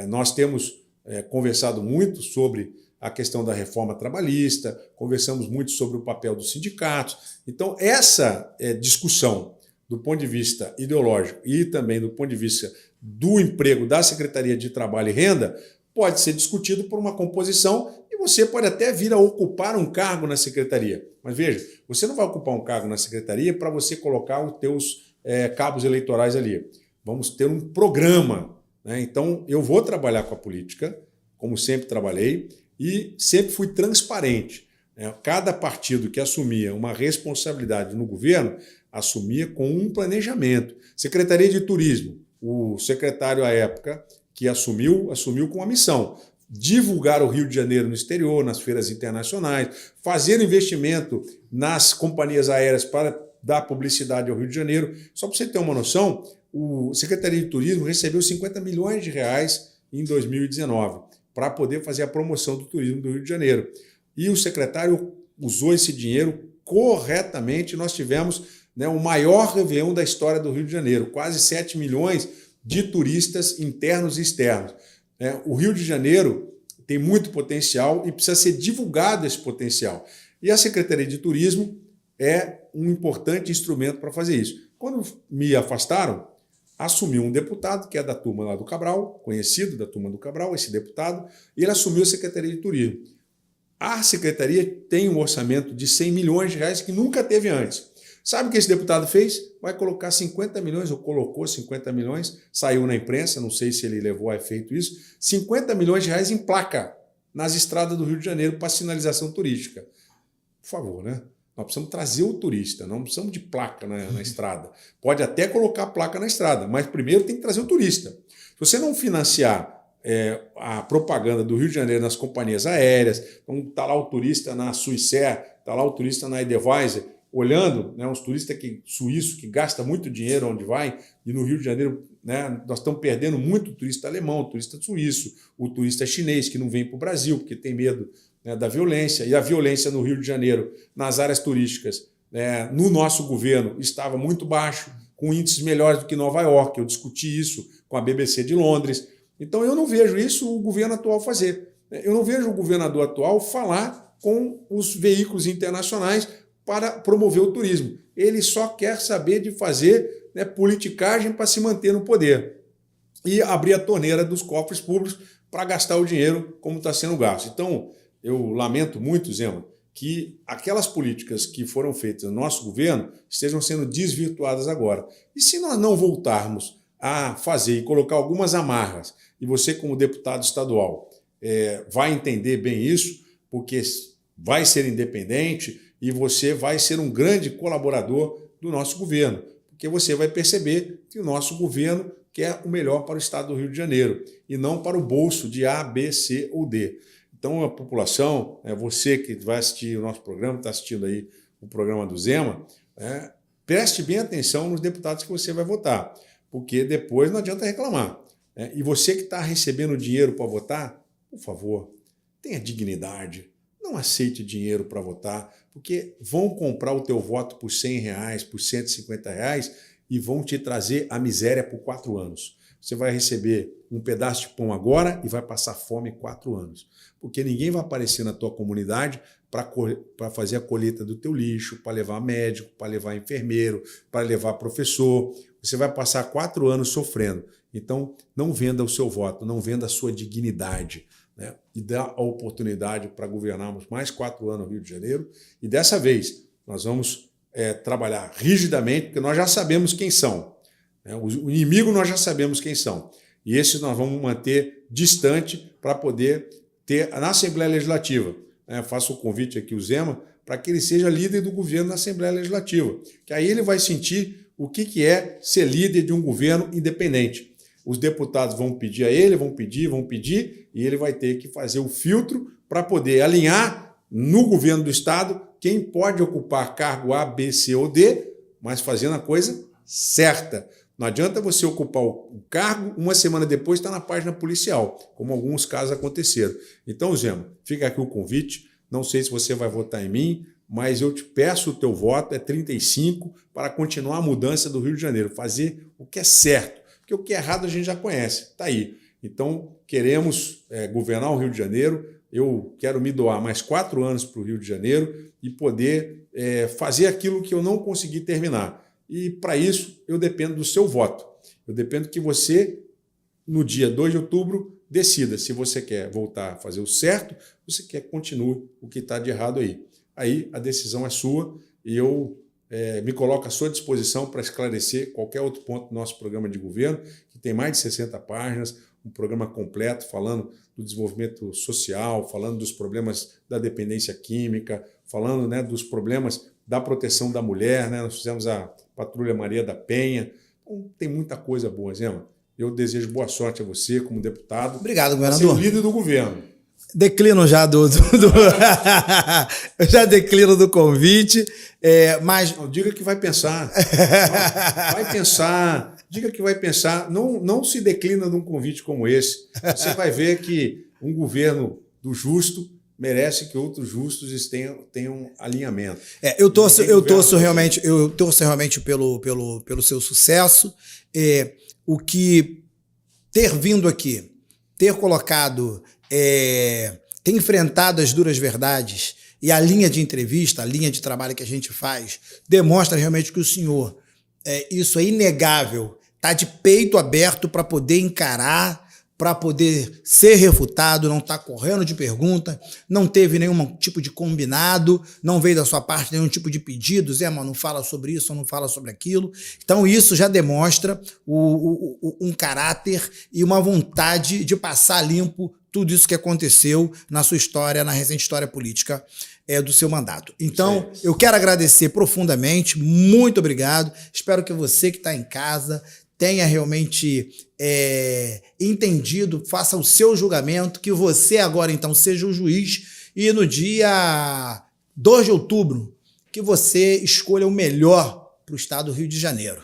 nós temos conversado muito sobre a questão da reforma trabalhista, conversamos muito sobre o papel dos sindicatos. Então, essa discussão do ponto de vista ideológico e também do ponto de vista do emprego da Secretaria de Trabalho e Renda pode ser discutido por uma composição e você pode até vir a ocupar um cargo na secretaria. Mas veja, você não vai ocupar um cargo na secretaria para você colocar os teus cabos eleitorais ali. Vamos ter um programa. Então, eu vou trabalhar com a política, como sempre trabalhei, e sempre fui transparente. Cada partido que assumia uma responsabilidade no governo assumia com um planejamento. Secretaria de Turismo, o secretário à época que assumiu com uma missão: divulgar o Rio de Janeiro no exterior, nas feiras internacionais, fazer investimento nas companhias aéreas para dar publicidade ao Rio de Janeiro. Só para você ter uma noção, o Secretaria de Turismo recebeu 50 milhões de reais em 2019 para poder fazer a promoção do turismo do Rio de Janeiro. E o secretário usou esse dinheiro corretamente. Nós tivemos o maior Réveillon da história do Rio de Janeiro, quase 7 milhões de turistas internos e externos. O Rio de Janeiro tem muito potencial e precisa ser divulgado esse potencial. E a Secretaria de Turismo é um importante instrumento para fazer isso. Quando me afastaram, assumiu um deputado, que é da turma lá do Cabral, conhecido da turma do Cabral, esse deputado, e ele assumiu a Secretaria de Turismo. A Secretaria tem um orçamento de 100 milhões de reais que nunca teve antes. Sabe o que esse deputado fez? Vai colocar 50 milhões, ou colocou 50 milhões, saiu na imprensa, não sei se ele levou a efeito isso, 50 milhões de reais em placa nas estradas do Rio de Janeiro para sinalização turística. Por favor, né? Nós precisamos trazer o turista, não precisamos de placa na estrada. Pode até colocar placa na estrada, mas primeiro tem que trazer o turista. Se você não financiar a propaganda do Rio de Janeiro nas companhias aéreas, então está lá o turista na Swissair, está lá o turista na Edelweiss, olhando, uns turistas suíços que gastam muito dinheiro onde vai, e no Rio de Janeiro nós estamos perdendo muito o turista alemão, o turista suíço, o turista chinês que não vem para o Brasil porque tem medo da violência, e a violência no Rio de Janeiro, nas áreas turísticas, no nosso governo, estava muito baixo, com índices melhores do que Nova York. Eu discuti isso com a BBC de Londres. Então, eu não vejo isso o governo atual fazer. Eu não vejo o governador atual falar com os veículos internacionais para promover o turismo. Ele só quer saber de fazer politicagem para se manter no poder e abrir a torneira dos cofres públicos para gastar o dinheiro como está sendo gasto. Então, eu lamento muito, Zema, que aquelas políticas que foram feitas no nosso governo estejam sendo desvirtuadas agora. E se nós não voltarmos a fazer e colocar algumas amarras, e você como deputado estadual vai entender bem isso, porque vai ser independente e você vai ser um grande colaborador do nosso governo, porque você vai perceber que o nosso governo quer o melhor para o estado do Rio de Janeiro e não para o bolso de A, B, C ou D. Então, a população, você que vai assistir o nosso programa, está assistindo aí o programa do Zema, preste bem atenção nos deputados que você vai votar, porque depois não adianta reclamar. E você que está recebendo dinheiro para votar, por favor, tenha dignidade, não aceite dinheiro para votar, porque vão comprar o teu voto por R$100, por R$150 e vão te trazer a miséria por 4 anos. Você vai receber um pedaço de pão agora e vai passar fome 4 anos. Porque ninguém vai aparecer na tua comunidade para fazer a colheita do teu lixo, para levar médico, para levar enfermeiro, para levar professor. Você vai passar 4 anos sofrendo. Então, não venda o seu voto, não venda a sua dignidade. E dá a oportunidade para governarmos mais 4 anos no Rio de Janeiro. E dessa vez, nós vamos trabalhar rigidamente, porque nós já sabemos quem são. O inimigo nós já sabemos quem são. E esses nós vamos manter distante para poder ter na Assembleia Legislativa. Faço o convite aqui ao Zema para que ele seja líder do governo na Assembleia Legislativa, que aí ele vai sentir o que é ser líder de um governo independente. Os deputados vão pedir a ele, vão pedir, e ele vai ter que fazer o filtro para poder alinhar no governo do Estado quem pode ocupar cargo A, B, C ou D, mas fazendo a coisa certa. Não adianta você ocupar o cargo, uma semana depois está na página policial, como alguns casos aconteceram. Então, Zema, fica aqui o convite. Não sei se você vai votar em mim, mas eu te peço o teu voto, é 35, para continuar a mudança do Rio de Janeiro, fazer o que é certo, porque o que é errado a gente já conhece, está aí. Então, queremos governar o Rio de Janeiro, eu quero me doar mais 4 anos para o Rio de Janeiro e poder fazer aquilo que eu não consegui terminar. E, para isso, eu dependo do seu voto. Eu dependo que você, no dia 2 de outubro, decida se você quer voltar a fazer o certo ou se quer que continue o que está de errado aí. Aí a decisão é sua e eu me coloco à sua disposição para esclarecer qualquer outro ponto do nosso programa de governo, que tem mais de 60 páginas, um programa completo falando do desenvolvimento social, falando dos problemas da dependência química, falando, né, dos problemas da proteção da mulher, né? Nós fizemos a Patrulha Maria da Penha. Então, tem muita coisa boa, Zema. Eu desejo boa sorte a você como deputado. Obrigado, governador. Ser o líder do governo. Declino já eu já declino do convite, mas... Não, diga que vai pensar. Não, vai pensar. Diga que vai pensar. Não se declina de um convite como esse. Você vai ver que um governo do justo merece que outros justos tenham alinhamento. Eu torço realmente pelo seu sucesso. O que ter vindo aqui, ter colocado, ter enfrentado as duras verdades e a linha de entrevista, a linha de trabalho que a gente faz, demonstra realmente que o senhor, isso é inegável, está de peito aberto para poder encarar, para poder ser refutado, não está correndo de pergunta, não teve nenhum tipo de combinado, não veio da sua parte nenhum tipo de pedido, Zé, mas não fala sobre isso, não fala sobre aquilo. Então isso já demonstra um caráter e uma vontade de passar limpo tudo isso que aconteceu na sua história, na recente história política do seu mandato. Então, eu quero agradecer profundamente, muito obrigado, espero que você que está em casa tenha realmente entendido, faça o seu julgamento, que você agora então seja o juiz e no dia 2 de outubro que você escolha o melhor para o estado do Rio de Janeiro.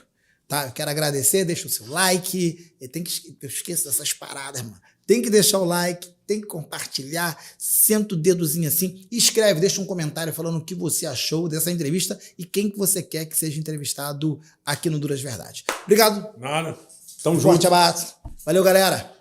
Tá? Eu quero agradecer, deixa o seu like, eu esqueço dessas paradas, mano. Tem que deixar o like, tem que compartilhar, senta o dedozinho assim, escreve, deixa um comentário falando o que você achou dessa entrevista e quem que você quer que seja entrevistado aqui no Duras Verdades. Obrigado. Nada. Tamo junto. Forte abraço. Valeu, galera.